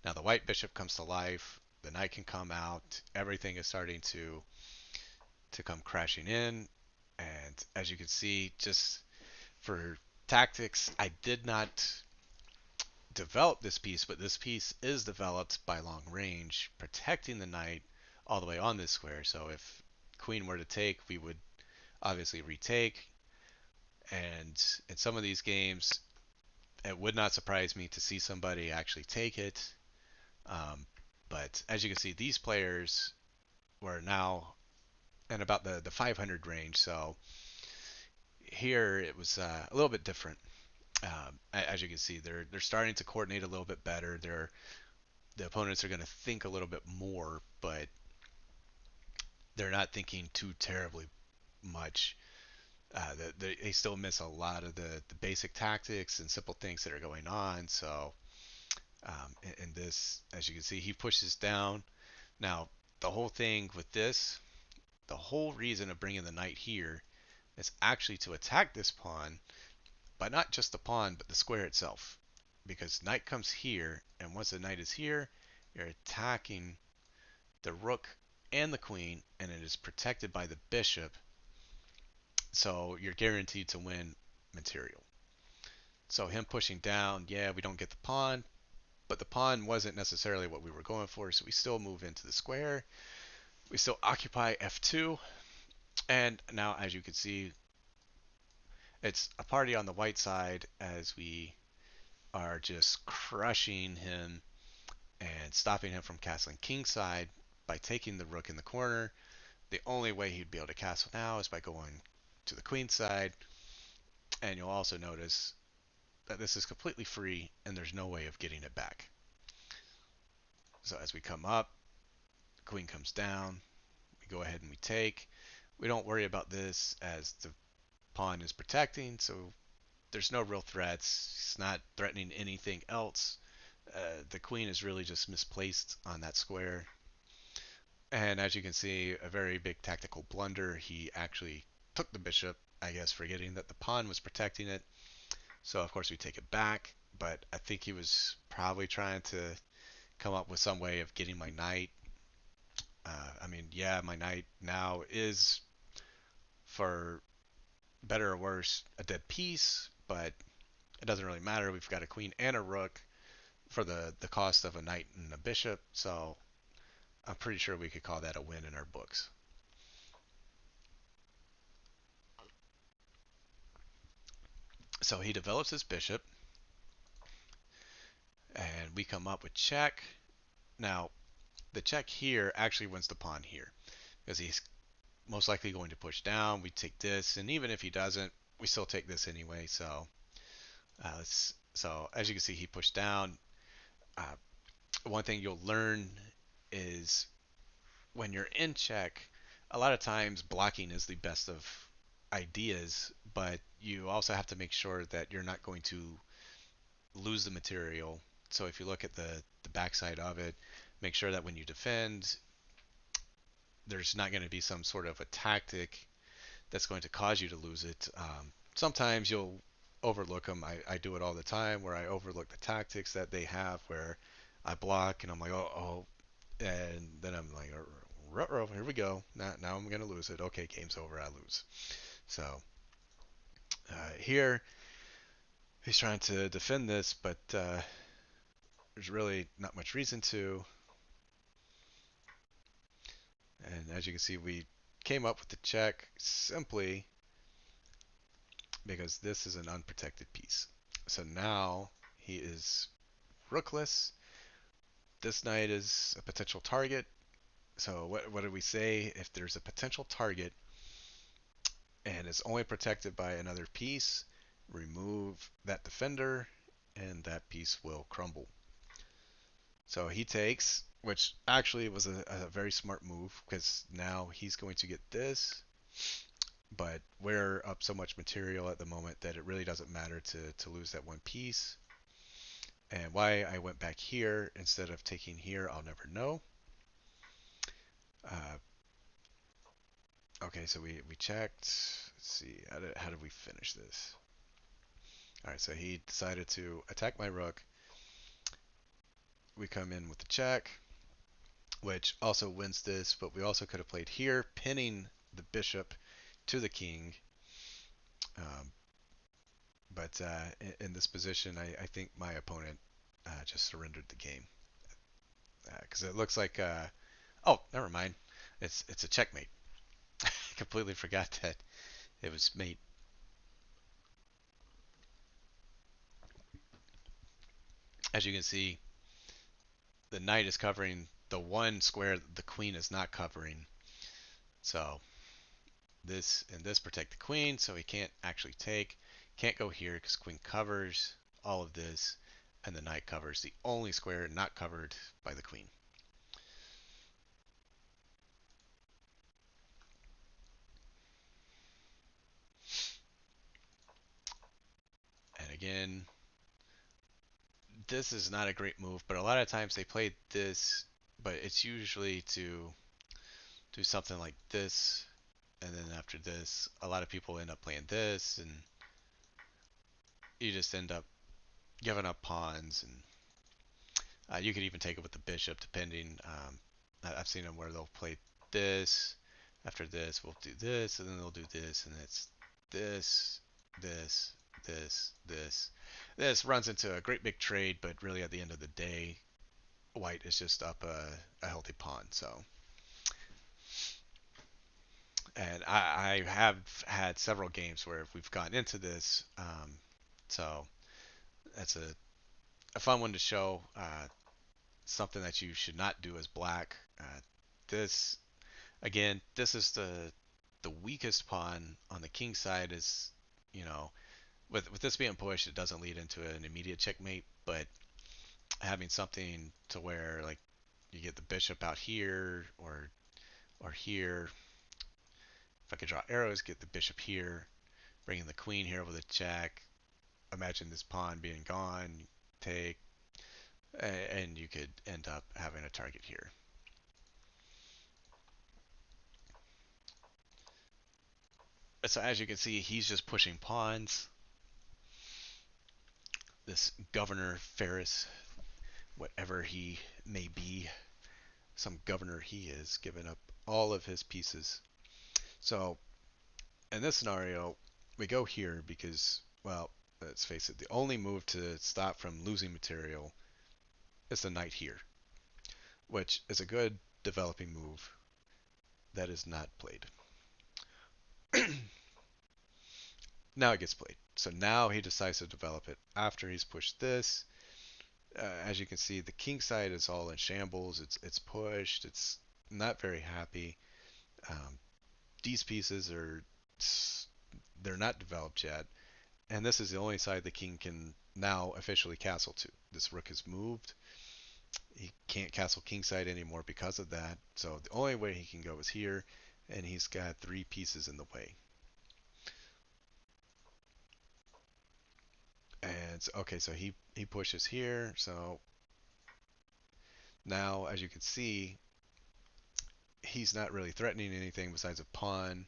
Now the white bishop comes to life. The knight can come out. Everything is starting to come crashing in. And as you can see, just for tactics, I did not develop this piece, but this piece is developed by long range, protecting the knight all the way on this square. So if queen were to take, we would obviously retake. And in some of these games, it would not surprise me to see somebody actually take it. Um, but as you can see, these players were now in about the 500 range. So here it was a little bit different. As you can see, they're starting to coordinate a little bit better. The opponents are going to think a little bit more, but they're not thinking too terribly much. They still miss a lot of the basic tactics and simple things that are going on. So in this, as you can see, he pushes down. Now, the whole thing with this, the whole reason of bringing the knight here is actually to attack this pawn, but not just the pawn, but the square itself. Because knight comes here, and once the knight is here, you're attacking the rook and the queen, and it is protected by the bishop. So you're guaranteed to win material. So him pushing down, yeah, we don't get the pawn, but the pawn wasn't necessarily what we were going for, so we still move into the square. We still occupy f2, and now as you can see, it's a party on the white side as we are just crushing him and stopping him from castling kingside by taking the rook in the corner. The only way he'd be able to castle now is by going to the queen side, and you'll also notice that this is completely free and there's no way of getting it back. So as we come up, the queen comes down, we go ahead and we take. We don't worry about this as the pawn is protecting, so there's no real threats. It's not threatening anything else. The queen is really just misplaced on that square. And as you can see, a very big tactical blunder. He actually took the bishop, I guess, forgetting that the pawn was protecting it. So of course we take it back, but I think he was probably trying to come up with some way of getting my knight. I mean, yeah, my knight now is, for better or worse, a dead piece, but it doesn't really matter. We've got a queen and a rook for the cost of a knight and a bishop, so I'm pretty sure we could call that a win in our books. So he develops his bishop, and we come up with check. Now, the check here actually wins the pawn here, because he's most likely going to push down. We take this, and even if he doesn't, we still take this anyway. So as you can see, he pushed down. Uh, One thing you'll learn is when you're in check, a lot of times blocking is the best of ideas, but you also have to make sure that you're not going to lose the material. So if you look at the backside of it, make sure that when you defend, there's not going to be some sort of a tactic that's going to cause you to lose it. Sometimes you'll overlook them. I do it all the time where I overlook the tactics that they have where I block and I'm like, oh, and then I'm like, here we go. Now I'm going to lose it. Okay, game's over. I lose. So here he's trying to defend this, but there's really not much reason to. And as you can see, we came up with the check simply because this is an unprotected piece. So now he is rookless. This knight is a potential target. So what do we say? If there's a potential target and it's only protected by another piece, remove that defender and that piece will crumble. So he takes, which actually was a very smart move because now he's going to get this, but we're up so much material at the moment that it really doesn't matter to lose that one piece. And why I went back here instead of taking here, I'll never know. Uh, okay, so we checked. Let's see, how did we finish this? All right, so he decided to attack my rook. We come in with the check, which also wins this, but we also could have played here, pinning the bishop to the king. Um, but in this position, I think my opponent just surrendered the game because it looks like. Oh, never mind. It's a checkmate. Completely forgot that it was mate. As you can see, the knight is covering the one square the queen is not covering. So this and this protect the queen, so he can't actually take. Can't go here because queen covers all of this, and the knight covers the only square not covered by the queen. And again, this is not a great move, but a lot of times they play this, but it's usually to do something like this, and then after this, a lot of people end up playing this, and you just end up giving up pawns, and you could even take it with the bishop, depending. I've seen them where they'll play this. After this, we'll do this, and then they'll do this, and it's this, this, this. This runs into a great big trade, but really at the end of the day, white is just up a healthy pawn. So, and I have had several games where we've gotten into this. So that's a fun one to show. Something that you should not do as black. This again, this is the weakest pawn on the king side. Is you know with this being pushed, it doesn't lead into an immediate checkmate, but having something to where like you get the bishop out here or here. If I could draw arrows, get the bishop here, bringing the queen here with a check. Imagine this pawn being gone, take, and you could end up having a target here. So as you can see, he's just pushing pawns. This Governor Ferris, whatever he may be, some governor he is, giving up all of his pieces. So in this scenario, we go here because, well, let's face it, the only move to stop from losing material is the knight here, which is a good developing move that is not played. Now it gets played. So now he decides to develop it after he's pushed this. As you can see, the king side is all in shambles. It's pushed. It's not very happy. Um, these pieces are they're not developed yet, and this is the only side the king can now officially castle to. This rook is moved. He can't castle kingside anymore because of that. So the only way he can go is here, and he's got three pieces in the way. And so, okay, so he pushes here. So now, as you can see, he's not really threatening anything besides a pawn.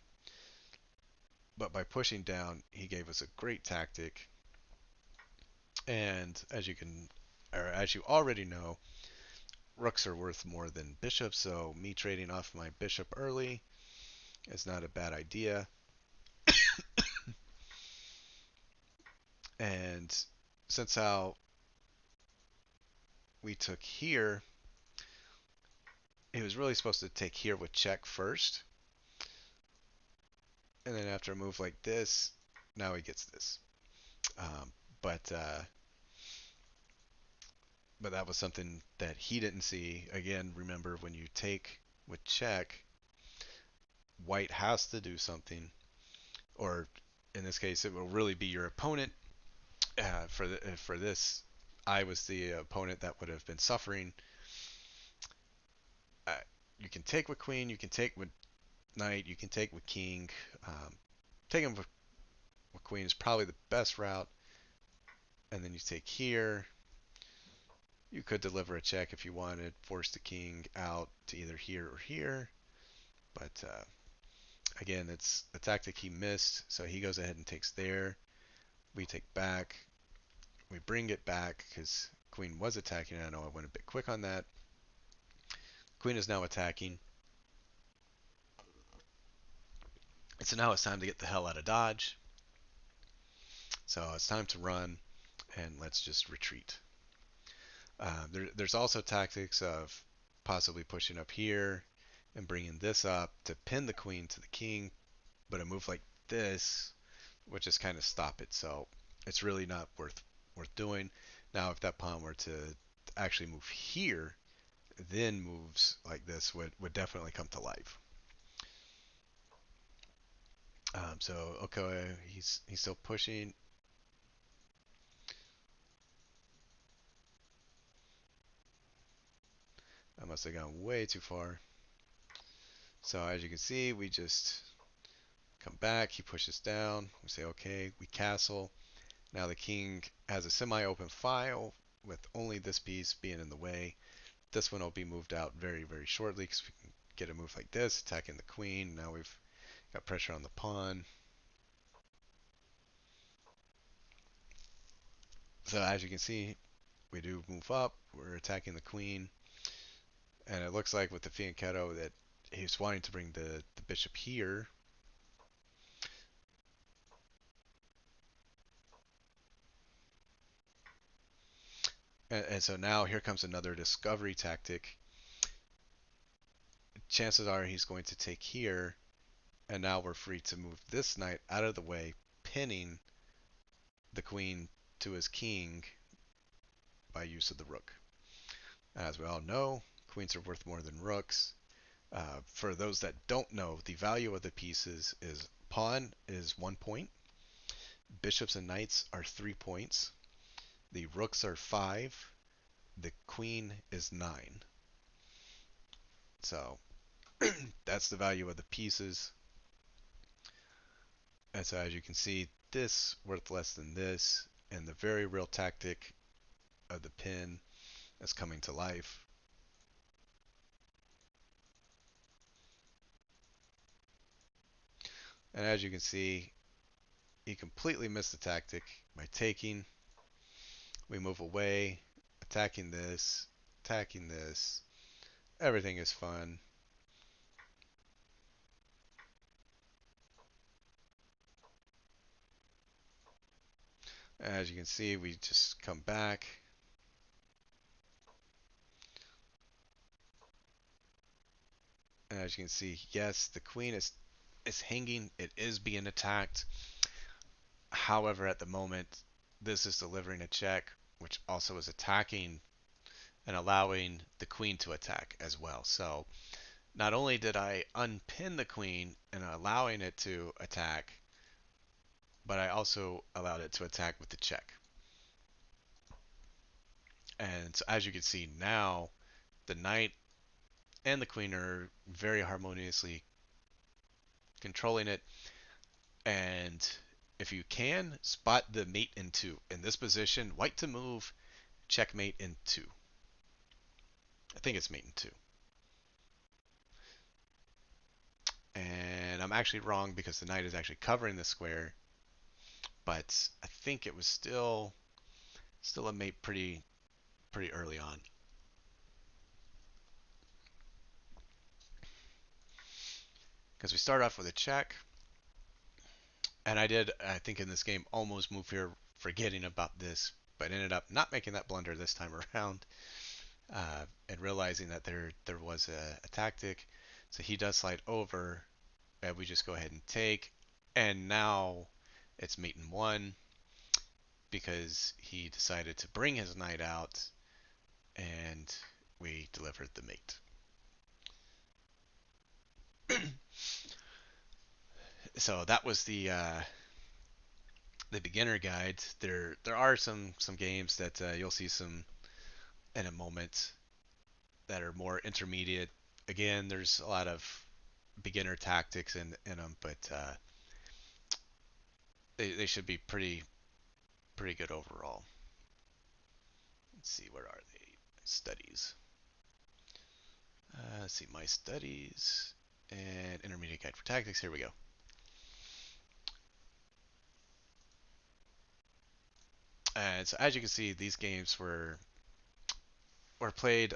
But by pushing down, he gave us a great tactic. And as you can, or as you already know, rooks are worth more than bishops. So me trading off my bishop early is not a bad idea. And since how we took here, he was really supposed to take here with check first. And then after a move like this, now he gets this. Um, but uh, but that was something that he didn't see. Again, remember when you take with check, white has to do something, or in this case, it will really be your opponent for this. I was the opponent that would have been suffering. Uh, you can take with queen, you can take with knight, you can take with king. Um, Taking with queen is probably the best route, and then you take here. You could deliver a check if you wanted, force the king out to either here or here, but again, it's a tactic he missed, so he goes ahead and takes there. We take back. We bring it back because queen was attacking. I know I went a bit quick on that. Queen is now attacking. And so now it's time to get the hell out of Dodge. So it's time to run, and let's just retreat. There's also tactics of possibly pushing up here and bringing this up to pin the queen to the king, but a move like this would just kind of stop it. So it's really not worth doing. Now, if that pawn were to actually move here, then moves like this would definitely come to life. So okay, he's still pushing. I must have gone way too far. So as you can see, we just come back. He pushes down. We say okay. We castle. Now the king has a semi-open file with only this piece being in the way. This one will be moved out very shortly because we can get a move like this, attacking the queen. Now we've got pressure on the pawn. So as you can see, we do move up. We're attacking the queen. And it looks like with the fianchetto that he's wanting to bring the bishop here. And so now here comes another discovery tactic. Chances are he's going to take here. And now we're free to move this knight out of the way, pinning the queen to his king by use of the rook. As we all know, queens are worth more than rooks. For those that don't know, the value of the pieces is pawn is 1 point, bishops and knights are 3 points, the rooks are 5, the queen is 9. So that's the value of the pieces. And so as you can see, this worth less than this, and the very real tactic of the pin is coming to life. And as you can see, he completely missed the tactic by taking. We move away, attacking this, attacking this. Everything is fun. As you can see, we just come back. And as you can see, yes, the queen is hanging. It is being attacked. However, at the moment, this is delivering a check, which also is attacking and allowing the queen to attack as well. So not only did I unpin the queen and allowing it to attack, but I also allowed it to attack with the check. And so as you can see now, the knight and the queen are very harmoniously controlling it. And if you can, spot the mate in two. In this position, white to move, checkmate in two. I think it's mate in two. And I'm actually wrong because the knight is actually covering the square, but I think it was still a mate pretty early on. Because we start off with a check, and I think in this game, almost move here forgetting about this, but ended up not making that blunder this time around, and realizing that there was a tactic. So he does slide over, and we just go ahead and take, and now it's mate in one because he decided to bring his knight out, and we delivered the mate. So that was the beginner guide, there are some games that you'll see some in a moment that are more intermediate. Again, there's a lot of beginner tactics in them, but they should be pretty good overall. Let's see, where are they? Studies. Let's see, my studies and intermediate guide for tactics. Here we go. And so as you can see, these games were played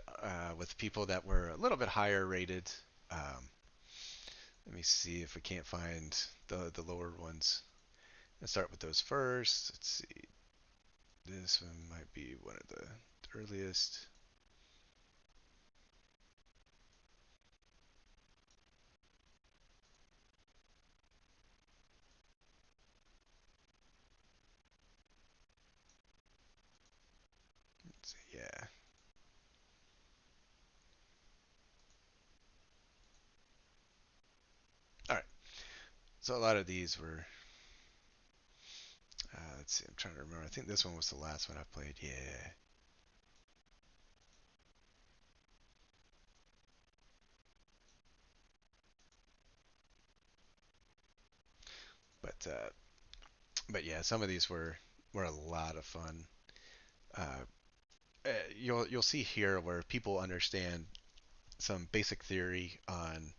with people that were a little bit higher rated. Um, Let me see if we can't find the lower ones. Let's start with those first. Let's see. This one might be one of the earliest. Let's see, yeah. All right. So a lot of these were. Let's see. I'm trying to remember. I think this one was the last one I played. Yeah. But but yeah, some of these were a lot of fun. Uh, you'll see here where people understand some basic theory on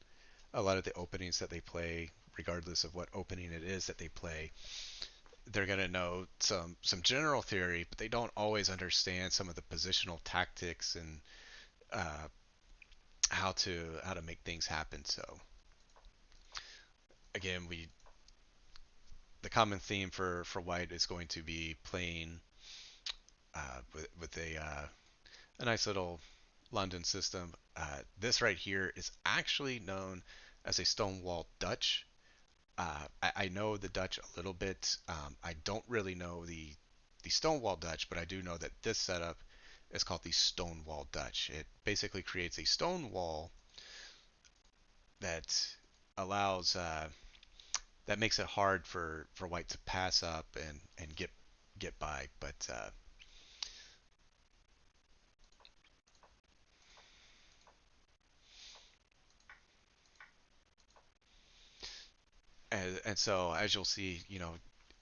a lot of the openings that they play, regardless of what opening it is that they play. They're gonna know some general theory, but they don't always understand some of the positional tactics and uh, how to make things happen. So again, we the common theme for white is going to be playing with a nice little London system. This right here is actually known as a Stonewall Dutch. I know the Dutch a little bit. I don't really know the Stonewall Dutch, but I do know that this setup is called the Stonewall Dutch. It basically creates a stone wall that allows that makes it hard for white to pass up and get by. But and so as you'll see,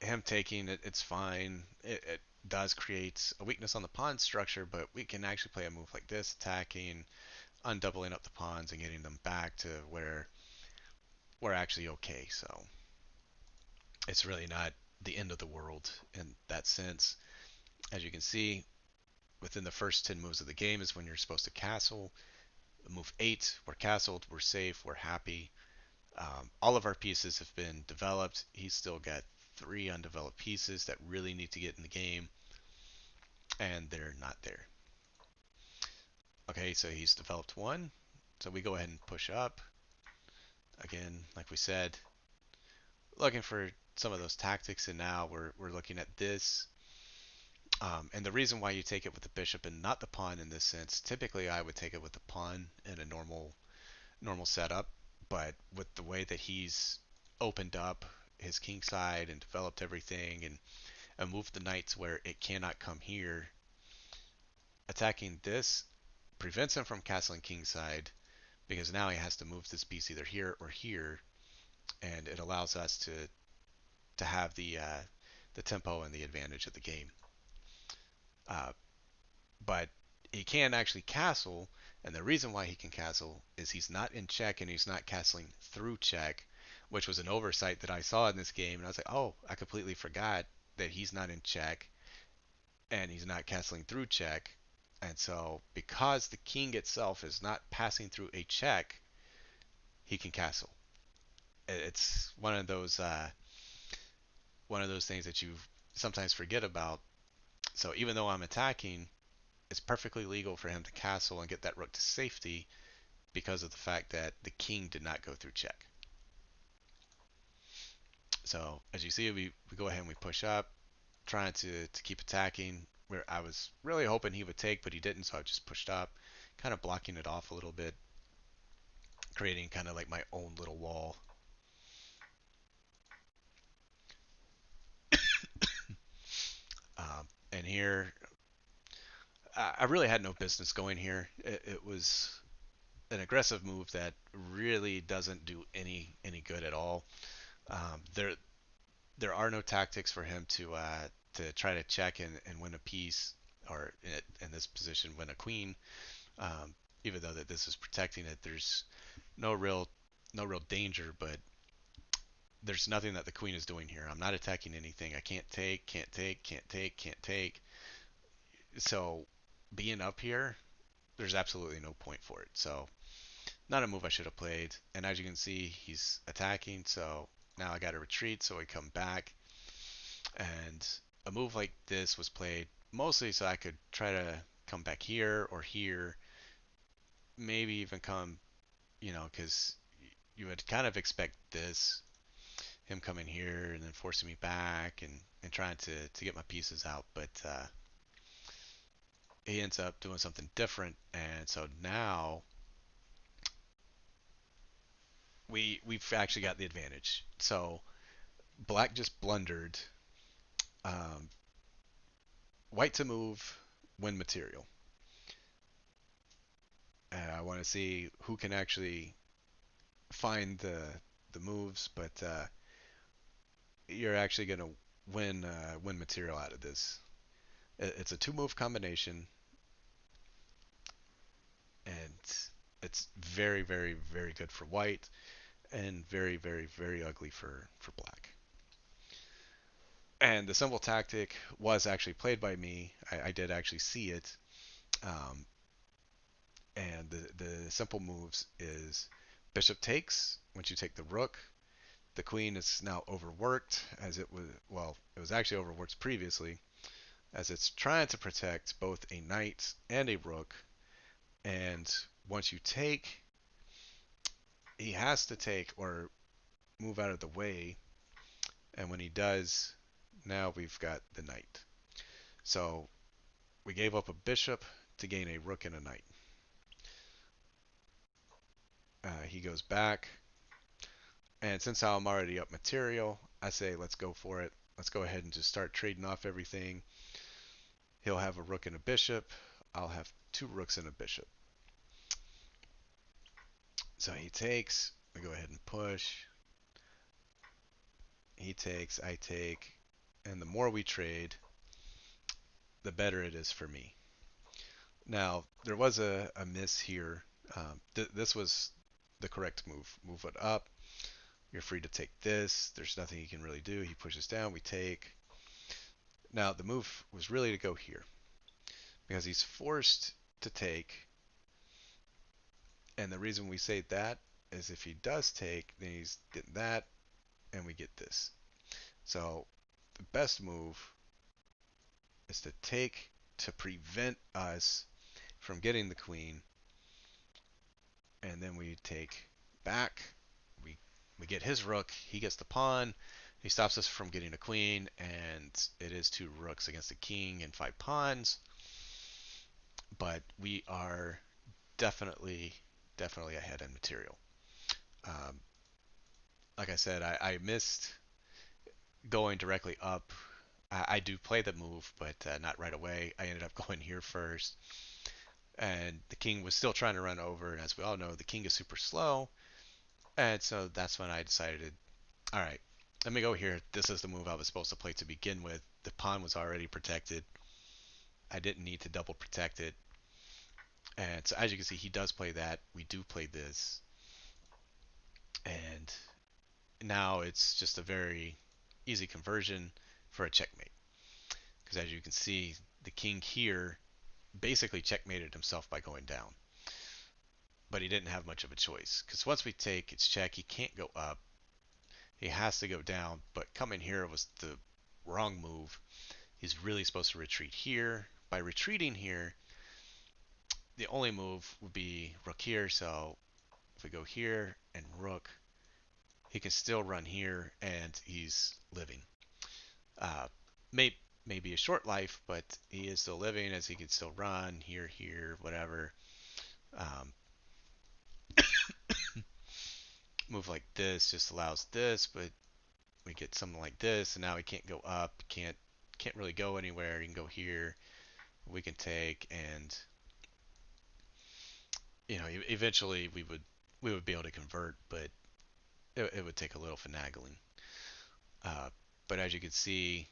him taking it, it's fine. It does create a weakness on the pawn structure, but we can actually play a move like this, attacking, undoubling up the pawns and getting them back to where we're actually okay. So it's really not the end of the world in that sense. As you can see, within the first 10 moves of the game is when you're supposed to castle. Move 8, we're castled, we're safe, we're happy. All of our pieces have been developed. He's still got 3 undeveloped pieces that really need to get in the game, and they're not there. Okay, so he's developed 1. So we go ahead and push up. Again, like we said, looking for some of those tactics, and now we're looking at this. And the reason why you take it with the bishop and not the pawn in this sense, typically I would take it with the pawn in a normal setup, but with the way that he's opened up his king side and developed everything and moved the knight to where it cannot come here, attacking this prevents him from castling king side because now he has to move this piece either here or here, and it allows us to have the tempo and the advantage of the game. Uh, but he can actually castle, and the reason why he can castle is he's not in check and he's not castling through check, which was an oversight that I saw in this game, and I was like, oh, I completely forgot that he's not in check and he's not castling through check. And so because the king itself is not passing through a check, he can castle. It's one of those things that you sometimes forget about. So even though I'm attacking, it's perfectly legal for him to castle and get that rook to safety because of the fact that the king did not go through check. So as you see, we go ahead and we push up, trying to keep attacking. Where I was really hoping he would take, but he didn't, so I just pushed up, kind of blocking it off a little bit, creating kind of like my own little wall. And here, I really had no business going here. It was an aggressive move that really doesn't do any good at all. There are no tactics for him to try to check and win a piece, or in this position win a queen. Even though that this is protecting it, there's no real no real danger, but there's nothing that the queen is doing here. I'm not attacking anything. I can't take, can't take, can't take, can't take. So being up here, there's absolutely no point for it. So not a move I should have played. And as you can see, he's attacking. So now I got to retreat. So I come back, and a move like this was played mostly so I could try to come back here or here, maybe even come, because you would kind of expect this, him coming here and then forcing me back and trying to get my pieces out. But he ends up doing something different, and so now we've actually got the advantage. So black just blundered. Um, White to move, win material. And I want to see who can actually find the moves, but you're actually going to win material out of this. It's a two move combination, and it's very very very good for white, and very very very ugly for black. And the simple tactic was actually played by me. I did actually see it. Um, and the simple moves is bishop takes. Once you take the rook, the queen is now overworked, as it was, well, it was actually overworked previously, as it's trying to protect both a knight and a rook. And once you take, he has to take or move out of the way. And when he does, now we've got the knight. So we gave up a bishop to gain a rook and a knight. He goes back, and since I'm already up material, I say let's go for it. Let's go ahead and just start trading off everything. He'll have a rook and a bishop. I'll have two rooks and a bishop. So he takes. We go ahead and push. He takes. I take. And the more we trade, the better it is for me. Now, there was a miss here. This was the correct move. Move it up. You're free to take this. There's nothing he can really do. He pushes down. We take. Now, the move was really to go here, because he's forced to take. And the reason we say that is if he does take, then he's getting that, and we get this. So the best move is to take to prevent us from getting the queen, and then we take back. We we get his rook. He gets the pawn. He stops us from getting a queen, and it is two rooks against a king and five pawns. But we are definitely ahead in material. Um, like I said, I missed going directly up. I do play the move, but not right away. I ended up going here first, and the king was still trying to run over. And as we all know, the king is super slow, and so that's when I decided, all right, let me go here. This is the move I was supposed to play to begin with. The pawn was already protected. I didn't need to double protect it. And so as you can see, he does play that. We do play this. And now it's just a very easy conversion for a checkmate. Because as you can see, the king here basically checkmated himself by going down. But he didn't have much of a choice. Because once we take, it's check. He can't go up. He has to go down. But coming here was the wrong move. He's really supposed to retreat here. By retreating here, the only move would be rook here. So if we go here and rook, he can still run here and he's living. Uh, may, Maybe a short life, but he is still living, as he can still run here, whatever. Um, Move like this just allows this, but we get something like this, and now he can't go up, can't can't really go anywhere. You can go here. We can take, and eventually we would be able to convert, but it would take a little finagling. Uh, but as you can see,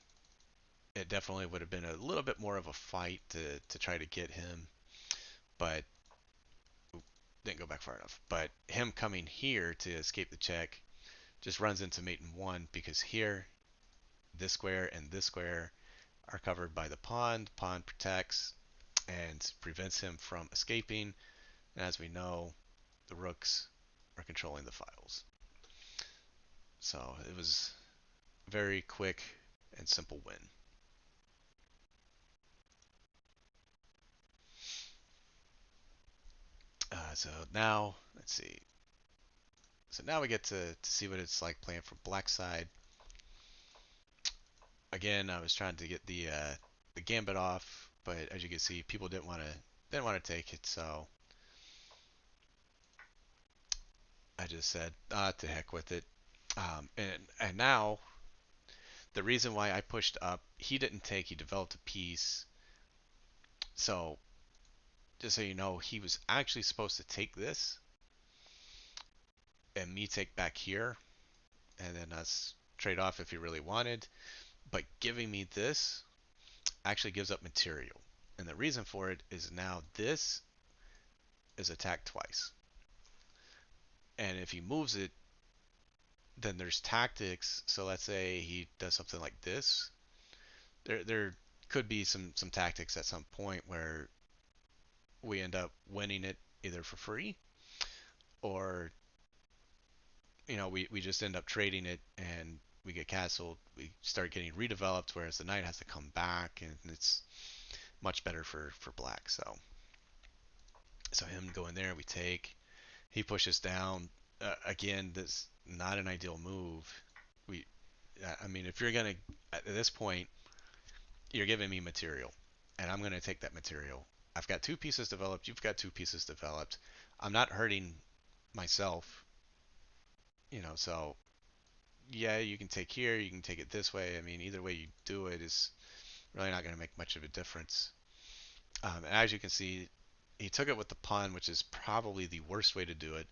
it definitely would have been a little bit more of a fight to try to get him, but didn't go back far enough. But him coming here to escape the check just runs into mate in one, because here this square and this square are covered by the pawn. The pawn protects and prevents him from escaping. And as we know, the rooks are controlling the files. So it was a very quick and simple win. So now, let's see. So now we get to see what it's like playing from black side. Again, I was trying to get the gambit off, but as you can see, people didn't want to take it, so I just said, to heck with it. And now the reason why I pushed up, he didn't take, he developed a piece. So just so you know, he was actually supposed to take this and me take back here, and then us trade off if he really wanted. But giving me this actually gives up material. And the reason for it is now this is attacked twice. And if he moves it, then there's tactics. So let's say he does something like this. There could be some tactics at some point where we end up winning it either for free, or we just end up trading it and we get castled. We start getting redeveloped, whereas the knight has to come back, and it's much better for black. So him going there, we take. He pushes down. Again, this not an ideal move. We, I mean, if you're gonna at this point, you're giving me material, and I'm gonna take that material. I've got two pieces developed. You've got two pieces developed. I'm not hurting myself, So yeah, you can take here. You can take it this way. I mean, either way you do it is really not gonna make much of a difference. And as you can see, he took it with the pawn, which is probably the worst way to do it,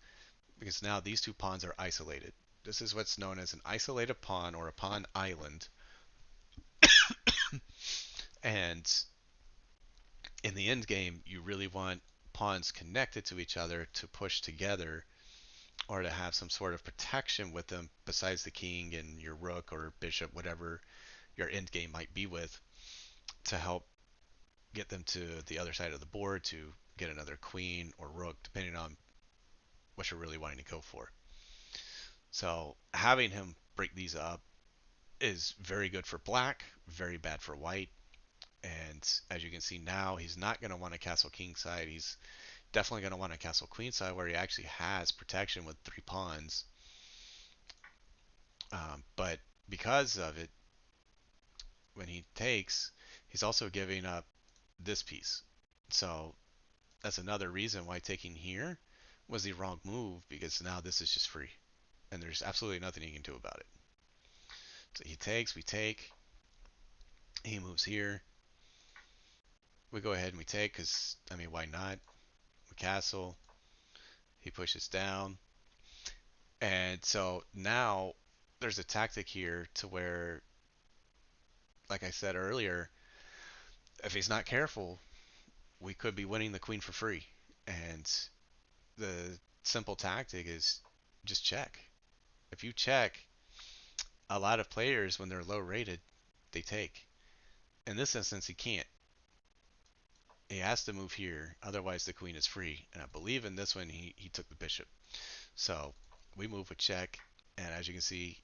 because now these two pawns are isolated. This is what's known as an isolated pawn, or a pawn island. And in the end game, you really want pawns connected to each other to push together, or to have some sort of protection with them besides the king and your rook or bishop, whatever your end game might be with, to help get them to the other side of the board to get another queen or rook, depending on what you're really wanting to go for. So having him break these up is very good for black, very bad for white. And as you can see now, he's not going to want a castle king side. He's definitely going to want a castle queen side, where he actually has protection with three pawns. But because of it, when he takes, he's also giving up this piece. So that's another reason why taking here was the wrong move, because now this is just free. And there's absolutely nothing he can do about it. So he takes, we take, he moves here. We go ahead and we take, because, I mean, why not? We castle, he pushes down. And so now there's a tactic here to where, like I said earlier, if he's not careful, we could be winning the queen for free. And the simple tactic is just check. If you check, a lot of players, when they're low rated, they take. In this instance, he can't. He has to move here, otherwise the queen is free. And I believe in this one, he took the bishop. So we move with check, and as you can see,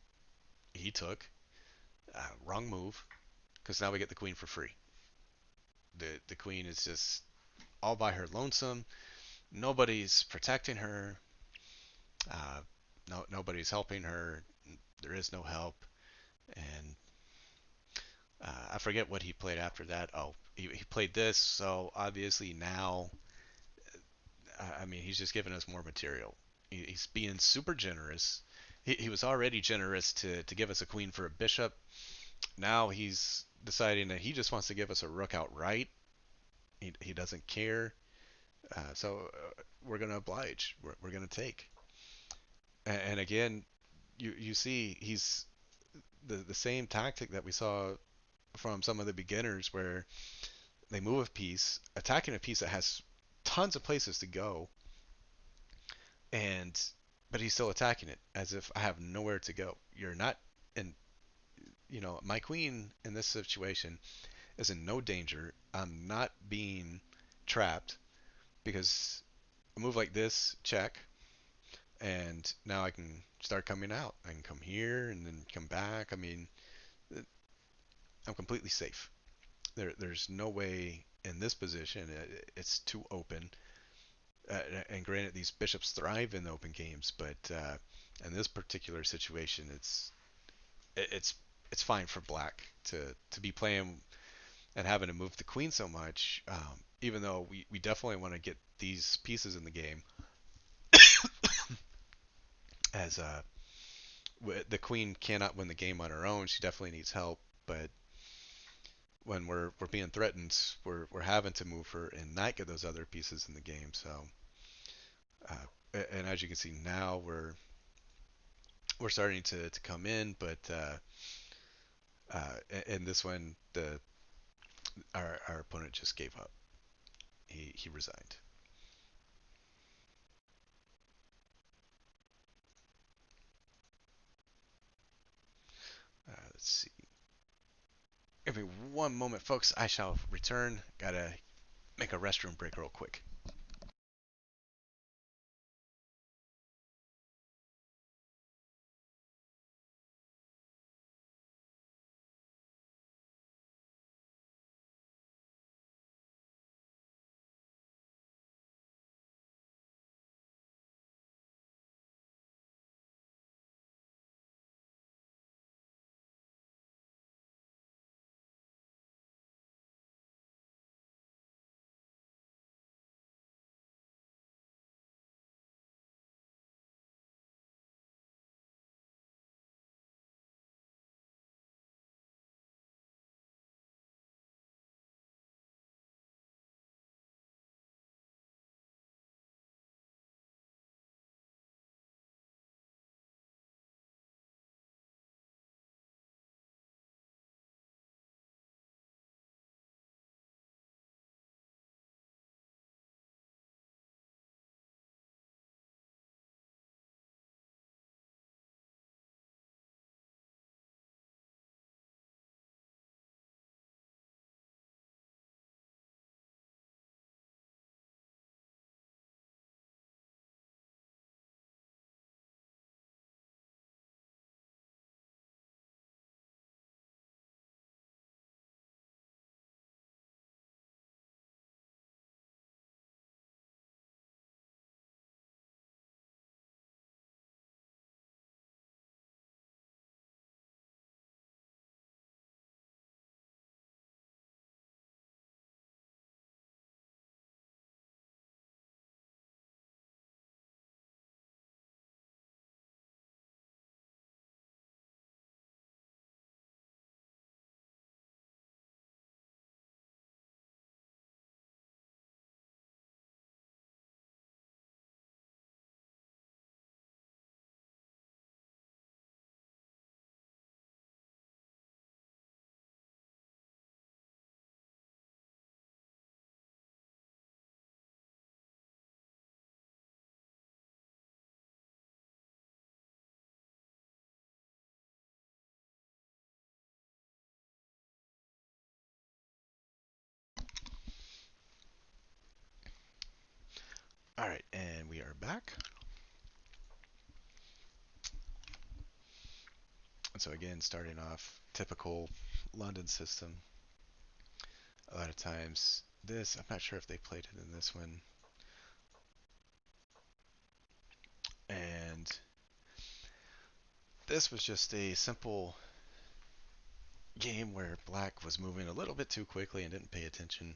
he took. Wrong move, because now we get the queen for free. The queen is just all by her lonesome. Nobody's protecting her. Uh, nobody's helping her. There is no help. And I forget what he played after that. Oh, he played this. So obviously now, I mean, he's just giving us more material. He's being super generous. He was already generous to give us a queen for a bishop. Now he's deciding that he just wants to give us a rook outright. He doesn't care. So we're going to oblige. We're going to take. And again, you see he's the same tactic that we saw from some of the beginners where they move a piece, attacking a piece that has tons of places to go, and but he's still attacking it as if I have nowhere to go. You're not, and my queen in this situation is in no danger. I'm not being trapped because a move like this, check, and now I can start coming out. I can come here and then come back. I mean, I'm completely safe. There's no way in this position. It's too open. And granted, these bishops thrive in open games, but in this particular situation, it's it's fine for black to be playing and having to move the queen so much. Even though we definitely want to get these pieces in the game, as the queen cannot win the game on her own. She definitely needs help, but when we're being threatened, we're having to move her and not get those other pieces in the game. So, and as you can see now, we're starting to come in, but in this one, the our opponent just gave up. He resigned. Let's see. Give me one moment, folks. I shall return. Gotta make a restroom break real quick. All right, and we are back. And so again, starting off typical London system. A lot of times, this I'm not sure if they played it in this one, and this was just a simple game where black was moving a little bit too quickly and didn't pay attention,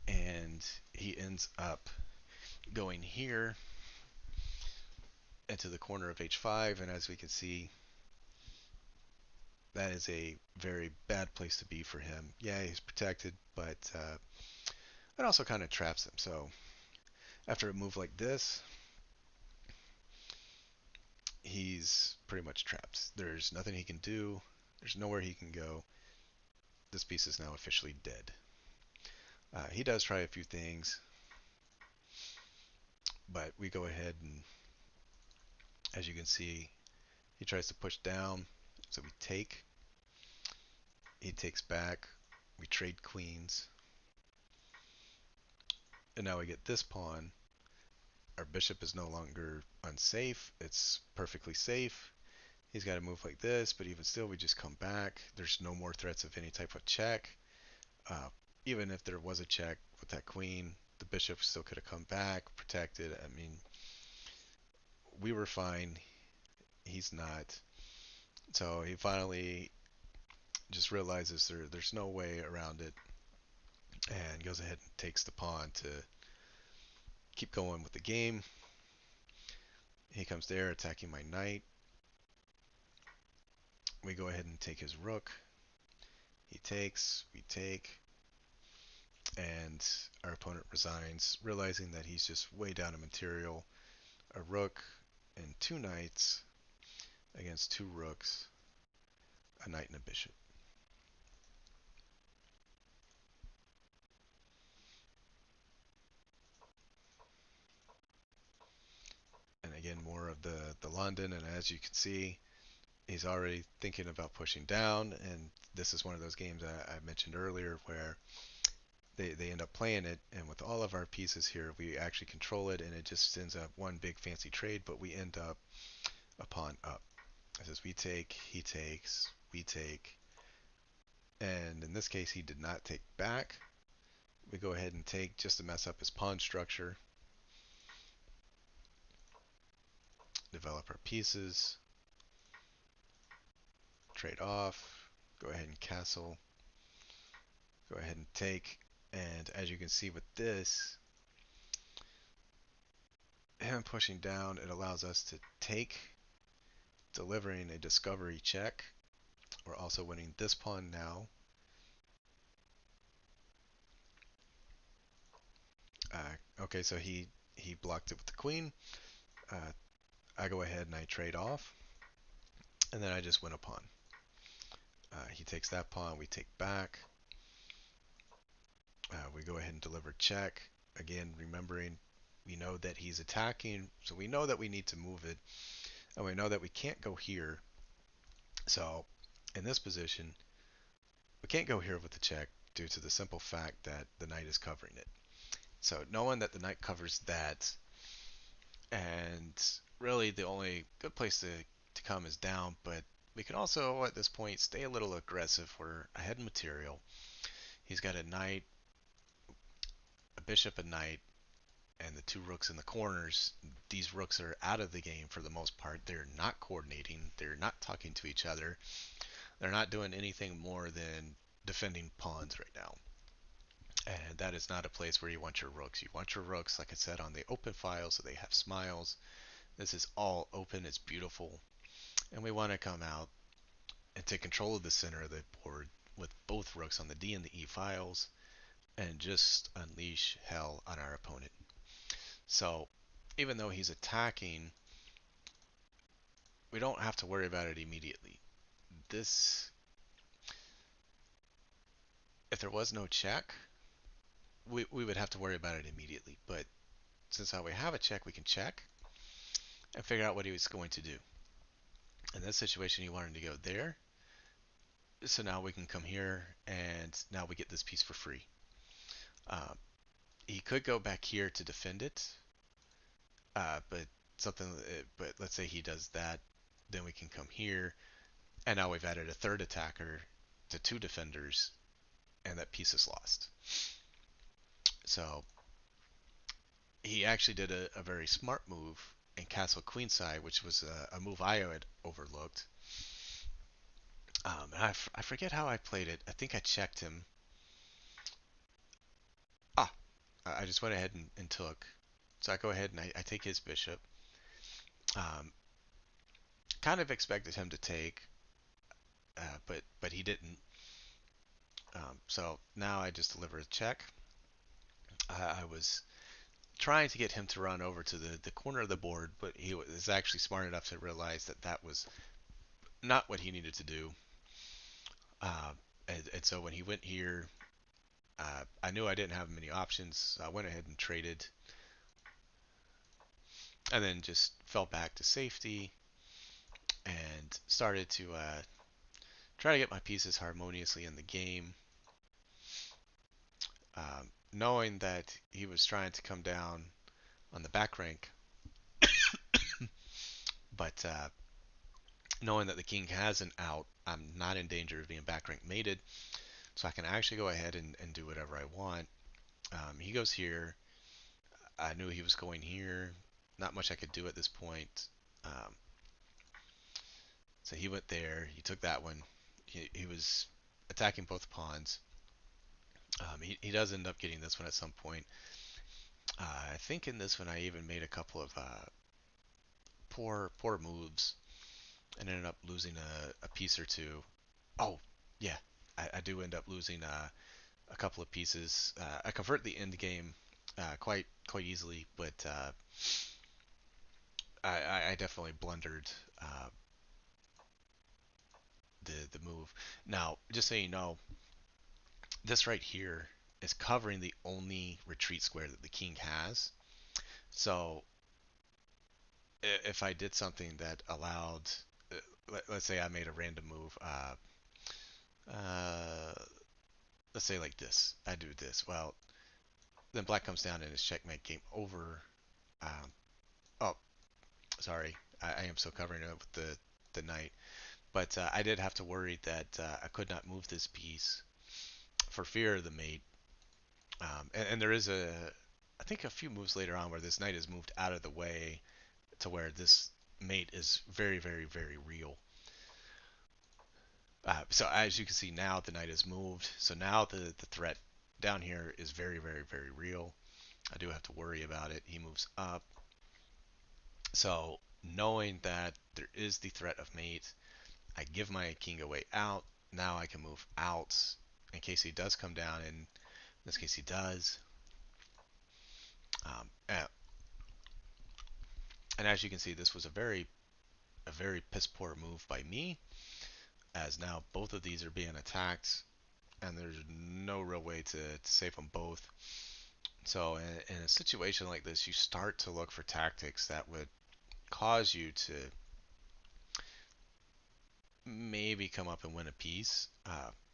and he ends up going here into the corner of h5, and as we can see, that is a very bad place to be for him. Yeah, he's protected, but it also kind of traps him. So after a move like this, he's pretty much trapped. There's nothing he can do. There's nowhere he can go. This piece is now officially dead. He does try a few things, but we go ahead and, as you can see, he tries to push down. So we take. He takes back. We trade queens. And now we get this pawn. Our bishop is no longer unsafe. It's perfectly safe. He's got to move like this, but even still, we just come back. There's no more threats of any type of check. Uh, Even if there was a check with that queen, the bishop still could have come back, protected. I mean, we were fine. He's not. So he finally just realizes there's no way around it and goes ahead and takes the pawn to keep going with the game. He comes there attacking my knight. We go ahead and take his rook. He takes, we take, and our opponent resigns, realizing that he's just way down in material. A rook and two knights against two rooks, a knight and a bishop. And again, more of the London, and as you can see, he's already thinking about pushing down, and this is one of those games I mentioned earlier where they end up playing it, and with all of our pieces here, we actually control it, and it just ends up one big fancy trade, but we end up a pawn up. It says we take, he takes, we take, and in this case he did not take back. We go ahead and take just to mess up his pawn structure, develop our pieces, trade off, go ahead and castle, go ahead and take, and as you can see with this, him pushing down, it allows us to take, delivering a discovery check. We're also winning this pawn now. Okay, so he blocked it with the queen. Uh, I go ahead and I trade off, and then I just win a pawn. He takes that pawn, we take back. We go ahead and deliver check. Again, remembering we know that he's attacking, so we know that we need to move it, and we know that we can't go here. So in this position, we can't go here with the check due to the simple fact that the knight is covering it. So knowing that the knight covers that, and really the only good place to come is down, but we can also at this point stay a little aggressive. We're ahead in material. He's got a knight, a bishop, a knight, and the two rooks in the corners. These rooks are out of the game for the most part. They're not coordinating. They're not talking to each other. They're not doing anything more than defending pawns right now. And that is not a place where you want your rooks. You want your rooks, like I said, on the open file so they have smiles. This is all open. It's beautiful. And we want to come out and take control of the center of the board with both rooks on the D and the E files and just unleash hell on our opponent. So even though he's attacking, we don't have to worry about it immediately. This, if there was no check, we would have to worry about it immediately. But since now we have a check, we can check and figure out what he was going to do. In this situation, he wanted to go there. So now we can come here and now we get this piece for free. Uh, he could go back here to defend it, but but let's say he does that, then we can come here, and now we've added a third attacker to two defenders, and that piece is lost. So he actually did a very smart move in castle queenside, which was a move I had overlooked. And I forget how I played it. I think I checked him. Ah, I just went ahead and took. So I go ahead and I take his bishop. Um, Kind of expected him to take. but he didn't. So now I just deliver a check. I was trying to get him to run over to the corner of the board, but he was actually smart enough to realize that that was not what he needed to do. Uh, and so when he went here, I knew I didn't have many options. So I went ahead and traded, and then just fell back to safety and started to try to get my pieces harmoniously in the game, knowing that he was trying to come down on the back rank, but knowing that the king has an out, I'm not in danger of being back rank mated, so I can actually go ahead and do whatever I want. He goes here. I knew he was going here. Not much I could do at this point. Um, so he went there. He took that one. He was attacking both pawns. He does end up getting this one at some point. I think in this one I even made a couple of poor moves and ended up losing a piece or two. Oh, yeah, I do end up losing a couple of pieces. I convert the end game quite easily, but I definitely blundered the move. Now, just so you know, this right here is covering the only retreat square that the king has. So if I did something that allowed, let's say I made a random move, uh, let's say like this, I do this. Well, then black comes down and it's checkmate, game over. Um, oh, sorry, I am still covering it with the knight. But I did have to worry that I could not move this piece for fear of the mate. And there is I think a few moves later on where this knight is moved out of the way to where this mate is very real. So as you can see now, the knight is moved. So now the threat down here is very real. I do have to worry about it. He moves up. So knowing that there is the threat of mate, I give my king away out. Now I can move out in case he does come down. And in this case, he does. And as you can see, this was a very piss poor move by me, as now both of these are being attacked, and there's no real way to save them both. So in a situation like this, you start to look for tactics that would cause you to maybe come up and win a piece.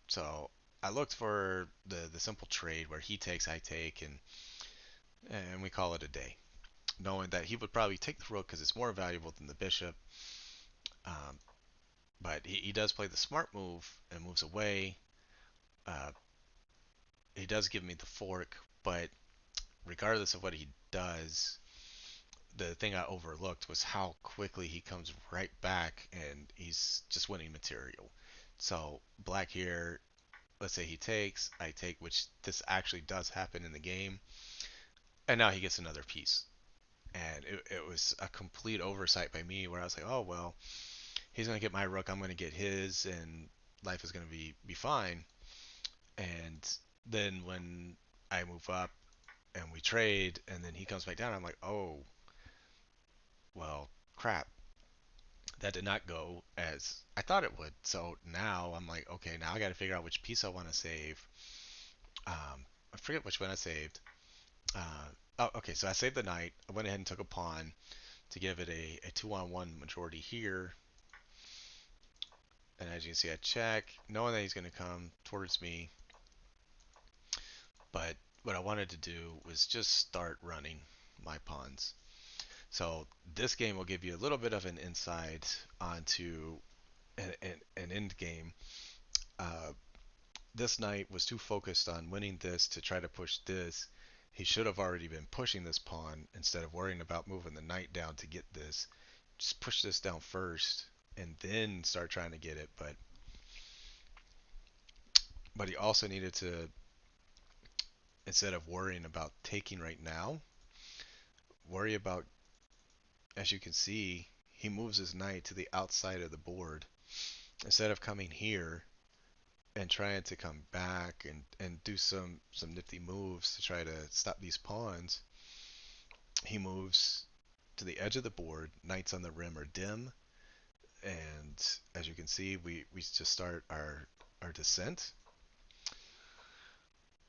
So I looked for the simple trade where he takes, I take, and we call it a day, knowing that he would probably take the rook because it's more valuable than the bishop. Um, but he does play the smart move and moves away. Uh, he does give me the fork, but regardless of what he does, the thing I overlooked was how quickly he comes right back and he's just winning material. So black here, let's say he takes, I take, which this actually does happen in the game, and now he gets another piece. And it was a complete oversight by me where I was like, oh well, he's gonna get my rook, I'm gonna get his, and life is gonna be fine. And then when I move up and we trade, and then he comes back down, I'm like, oh well, crap, that did not go as I thought it would. So now I'm like, okay, now I got to figure out which piece I want to save. I forget which one I saved. Oh, okay, so I saved the knight. I went ahead and took a pawn to give it a 2-on-1 majority here. And as you can see, I check, knowing that he's going to come towards me. But what I wanted to do was just start running my pawns. So this game will give you a little bit of an insight onto an end game. Uh, this knight was too focused on winning this to try to push this. He should have already been pushing this pawn instead of worrying about moving the knight down to get this. Just push this down first and then start trying to get it. But he also needed to, instead of worrying about taking right now, worry about, as you can see, he moves his knight to the outside of the board. instead of coming here and trying to come back and do some nifty moves to try to stop these pawns, he moves to the edge of the board. Knights on the rim are dim, and as you can see, we just start our descent,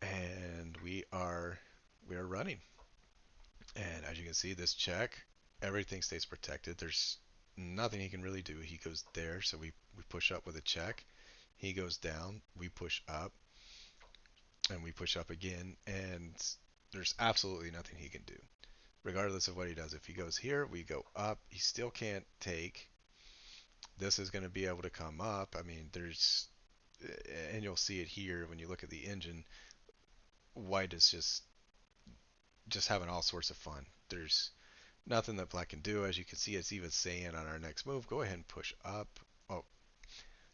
and we are running. And as you can see, this check, everything stays protected. There's nothing he can really do. He goes there, so we push up with a check. He goes down, we push up, and we push up again, and there's absolutely nothing he can do. Regardless of what he does, if he goes here, we go up. He still can't take. This is going to be able to come up. I mean, and you'll see it here when you look at the engine. White is just having all sorts of fun. There's nothing that black can do. As you can see, it's even saying on our next move, go ahead and push up. Oh,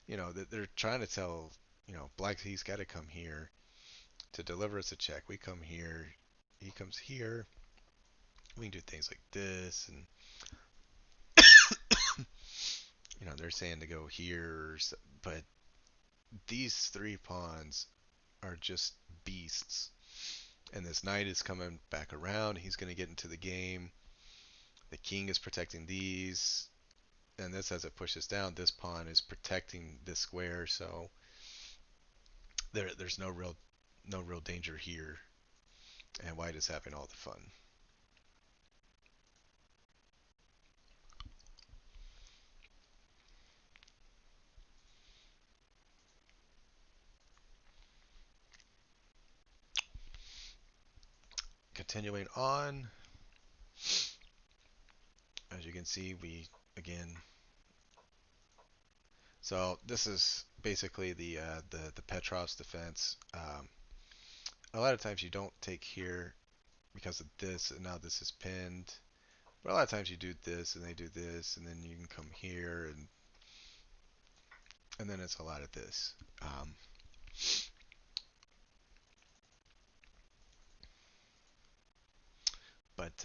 they're trying to tell, black, he's got to come here to deliver us a check. We come here, he comes here. We can do things like this, and they're saying to go here, but these three pawns are just beasts. And this knight is coming back around. He's going to get into the game. The king is protecting these. And this, as it pushes down, this pawn is protecting this square. So there's no real danger here. And white is having all the fun. Continuing on, as you can see, we again. So this is basically the Petrov's defense. A lot of times you don't take here because of this, and now this is pinned. But a lot of times you do this, and they do this, and then you can come here, and then it's a lot of this. But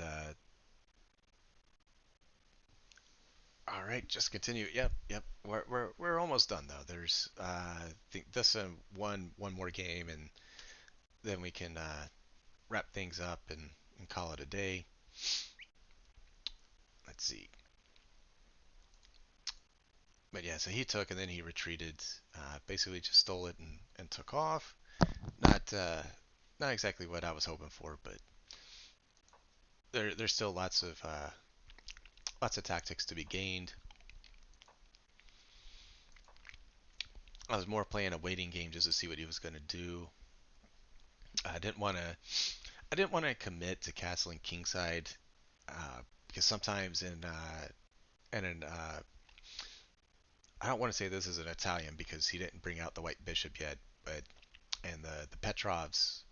all right, just continue. Yep. We're almost done though. There's I think this one more game, and then we can wrap things up and call it a day. Let's see. But yeah, so he took and then he retreated. Basically, just stole it and took off. Not not exactly what I was hoping for, but there's still lots of tactics to be gained. I was more playing a waiting game just to see what he was going to do. I didn't want to. I didn't want to commit to castling kingside because sometimes in I don't want to say this is an Italian because he didn't bring out the white bishop yet, but and the Petrovs,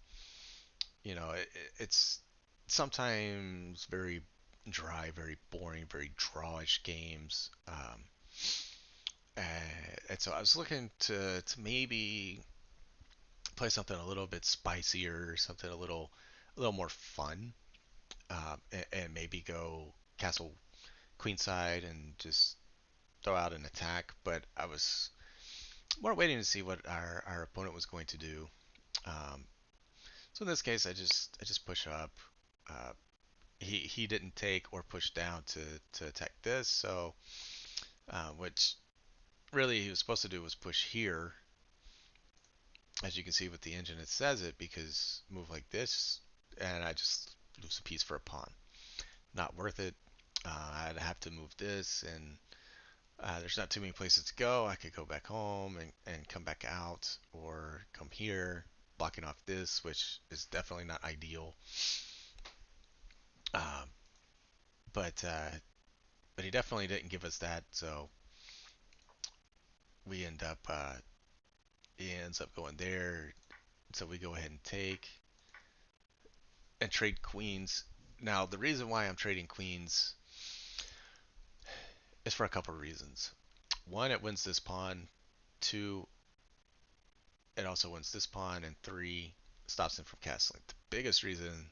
it's sometimes very dry, very boring, very drawish games. And so I was looking to maybe play something a little bit spicier, something a little more fun, and maybe go castle queenside and just throw out an attack. But I was more waiting to see what our opponent was going to do. Um, so in this case, I just push up. Uh, he didn't take or push down to attack this, so which really he was supposed to do was push here. As you can see with the engine, it says it because move like this, and I just lose a piece for a pawn. Not worth it. I'd have to move this, and there's not too many places to go. I could go back home and come back out, or come here, blocking off this, which is definitely not ideal. Um, but he definitely didn't give us that, so we end up he ends up going there. So we go ahead and take and trade queens. Now the reason why I'm trading queens is for a couple of reasons. One, it wins this pawn. Two, it also wins this pawn. And three, stops him from castling. The biggest reason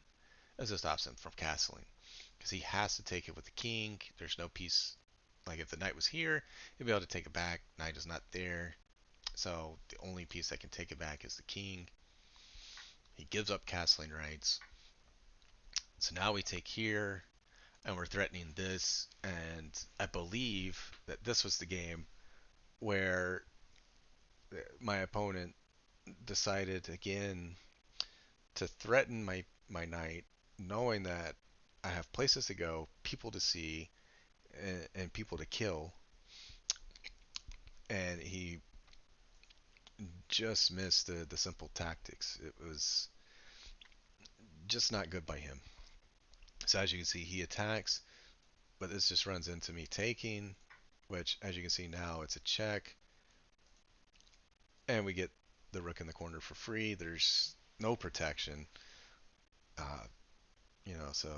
is it stops him from castling because he has to take it with the king. There's no piece Like if the knight was here, he'd be able to take it back. Knight is not there. So the only piece that can take it back is the king. He gives up castling rights. So now we take here, and we're threatening this. And I believe that this was the game where my opponent decided again to threaten my knight, knowing that I have places to go, people to see, and people to kill, and he just missed the simple tactics. It was just not good by him. So as you can see, he attacks, but this just runs into me taking, which as you can see now, it's a check, and we get the rook in the corner for free. There's no protection, uh, so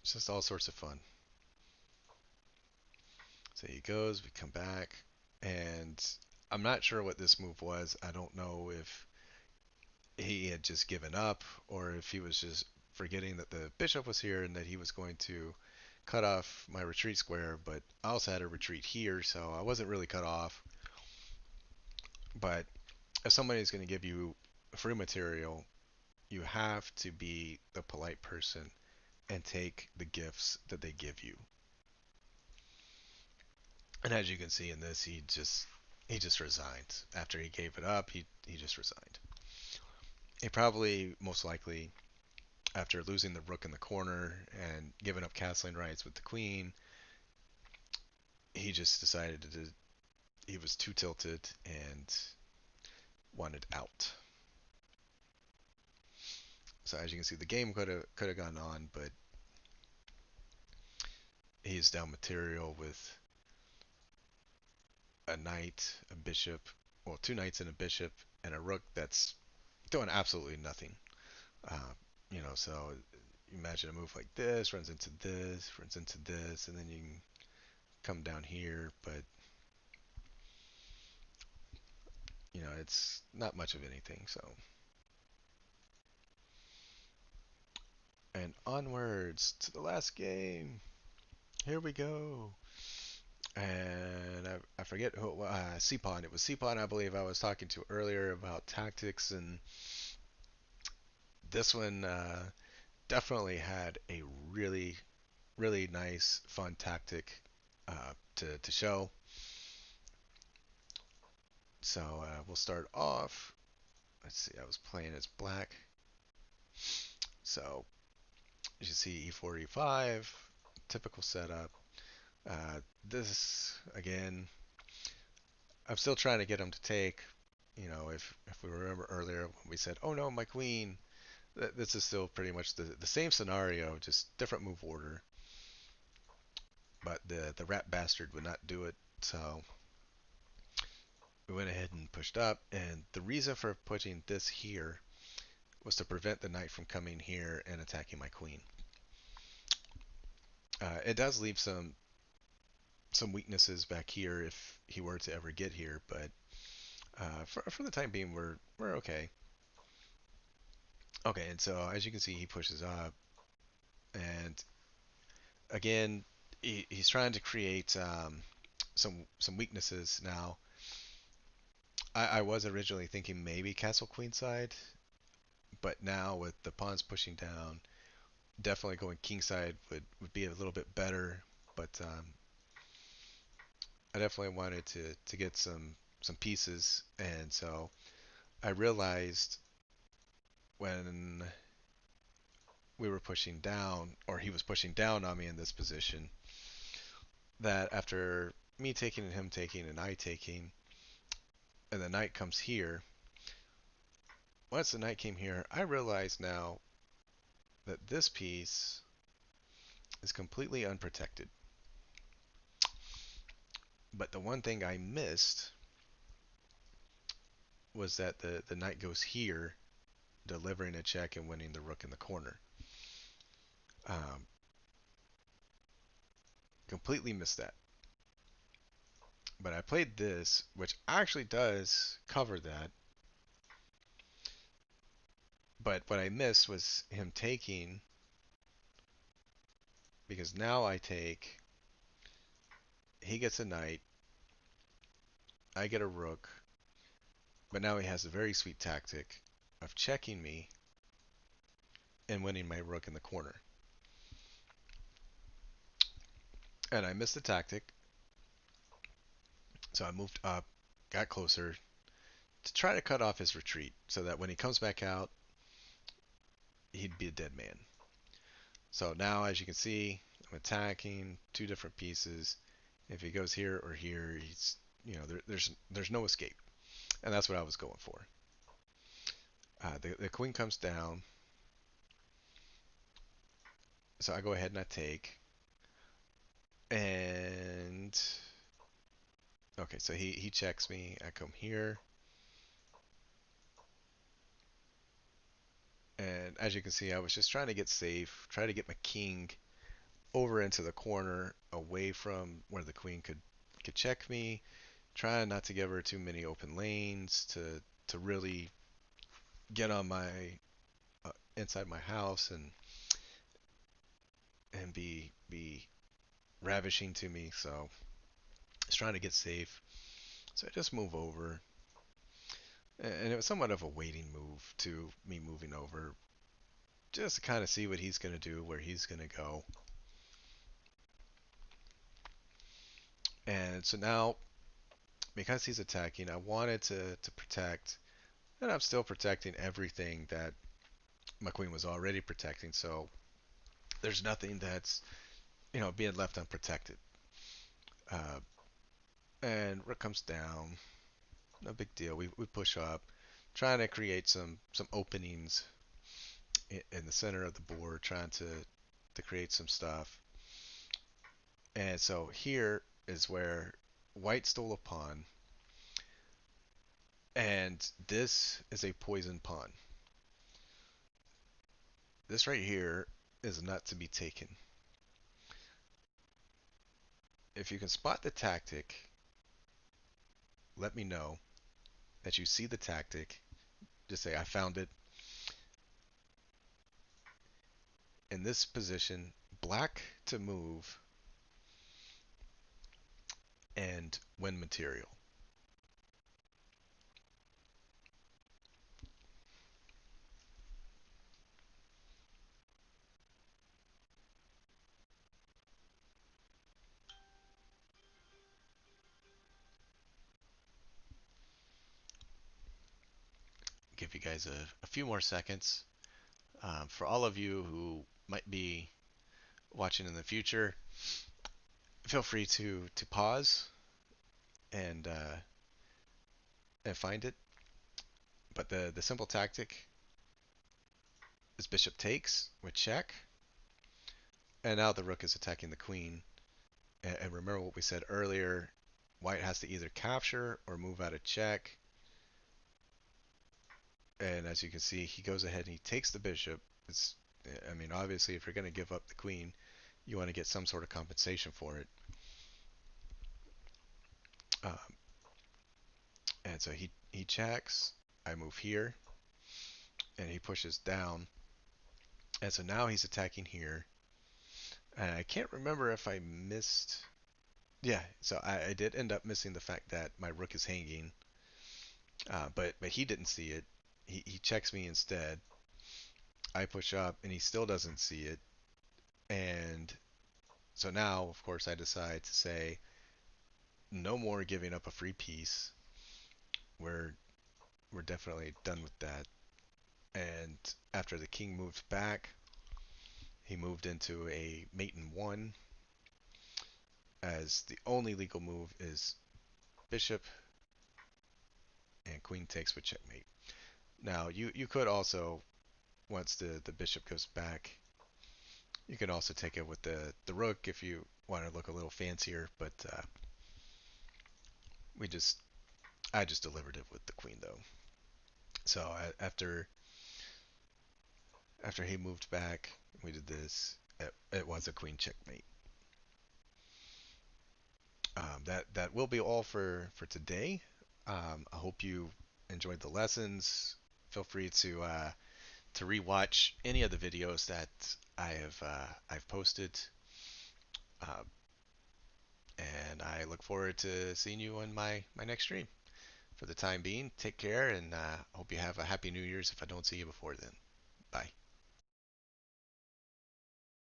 it's just all sorts of fun. So he goes, we come back, and I'm not sure what this move was. I don't know if he had just given up or if he was just forgetting that the bishop was here and that he was going to cut off my retreat square, but I also had a retreat here, so I wasn't really cut off. But if somebody is going to give you free material, you have to be the polite person and take the gifts that they give you. And as you can see in this, he just resigned. After he gave it up, he just resigned. He probably most likely, after losing the rook in the corner and giving up castling rights with the queen, he just decided to he was too tilted and wanted out. So as you can see, the game could have gone on, but he's down material with a knight, a bishop, well, two knights and a bishop, and a rook that's doing absolutely nothing. Uh, so imagine a move like this runs into this, and then you can come down here, but it's not much of anything. So, and onwards to the last game. Here we go. And I forget who, C-Pawn. It was C-Pawn, I believe, I was talking to earlier about tactics, and this one definitely had a really, really nice, fun tactic to show. So we'll start off. Let's see, I was playing as black. So you see e4, e5, typical setup. This, again, I'm still trying to get him to take. If we remember earlier when we said, oh no, my queen, this is still pretty much the same scenario, just different move order. But the rat bastard would not do it, so we went ahead and pushed up. And the reason for putting this here was to prevent the knight from coming here and attacking my queen. It does leave some weaknesses back here if he were to ever get here, but for the time being, we're okay. Okay, and so as you can see, he pushes up, and again, he's trying to create some weaknesses. Now, I was originally thinking maybe castle queenside, but now with the pawns pushing down, definitely going kingside would be a little bit better. But I definitely wanted to get some pieces, and so I realized when we were pushing down, or he was pushing down on me in this position, that after me taking and him taking and I taking, and the knight comes here, once the knight came here, I realize now that this piece is completely unprotected. But the one thing I missed was that the knight goes here, delivering a check and winning the rook in the corner. Um, Completely missed that. But I played this, which actually does cover that. But what I missed was him taking, because now I take, he gets a knight, I get a rook, but now he has a very sweet tactic of checking me and winning my rook in the corner. And I missed the tactic, so I moved up, got closer to try to cut off his retreat so that when he comes back out, he'd be a dead man. So now, as you can see, I'm attacking two different pieces. If he goes here or here, there's no escape, and that's what I was going for. The queen comes down, so I go ahead and I take, and okay, so he checks me. I come here, and as you can see, I was just trying to get safe, try to get my king over into the corner, away from where the queen could check me. Trying not to give her too many open lanes to really get on my inside my house and be ravishing to me. So I was trying to get safe. So I just move over, and it was somewhat of a waiting move to me moving over, just to kind of see what he's gonna do, where he's gonna go. And so now, because he's attacking, I wanted to protect, and I'm still protecting everything that my queen was already protecting. So there's nothing that's being left unprotected. Uh, and rook comes down. No big deal. We push up, trying to create some openings in the center of the board, trying to create some stuff. And so here is where white stole a pawn, and this is a poison pawn. This right here is not to be taken. If you can spot the tactic, let me know that you see the tactic. Just say, I found it. In this position, black to move and win material. Give you guys a few more seconds. For all of you who might be watching in the future, feel free to pause and find it. But the simple tactic is bishop takes with check, and now the rook is attacking the queen. And remember what we said earlier: white has to either capture or move out of check. And as you can see, he goes ahead and he takes the bishop. I mean, obviously, if you're going to give up the queen, you want to get some sort of compensation for it. Um, and so he checks. I move here, and he pushes down. And so now he's attacking here. And I can't remember if I missed. Yeah, so I did end up missing the fact that my rook is hanging, but he didn't see it. He checks me instead. I push up, and he still doesn't see it. And so now, of course, I decide to say no more giving up a free piece. We're we're definitely done with that. And after the king moved back, he moved into a mate in one, as the only legal move is bishop and queen takes with checkmate. Now you could also, once the bishop goes back, you can also take it with the rook if you want to look a little fancier. But we just I just delivered it with the queen though. So after he moved back, we did this. It was a queen checkmate. That will be all for today. I hope you enjoyed the lessons. Feel free to rewatch any of the videos that I've posted, uh, and I look forward to seeing you on my next stream. For the time being, take care and hope you have a happy New Year's if I don't see you before then.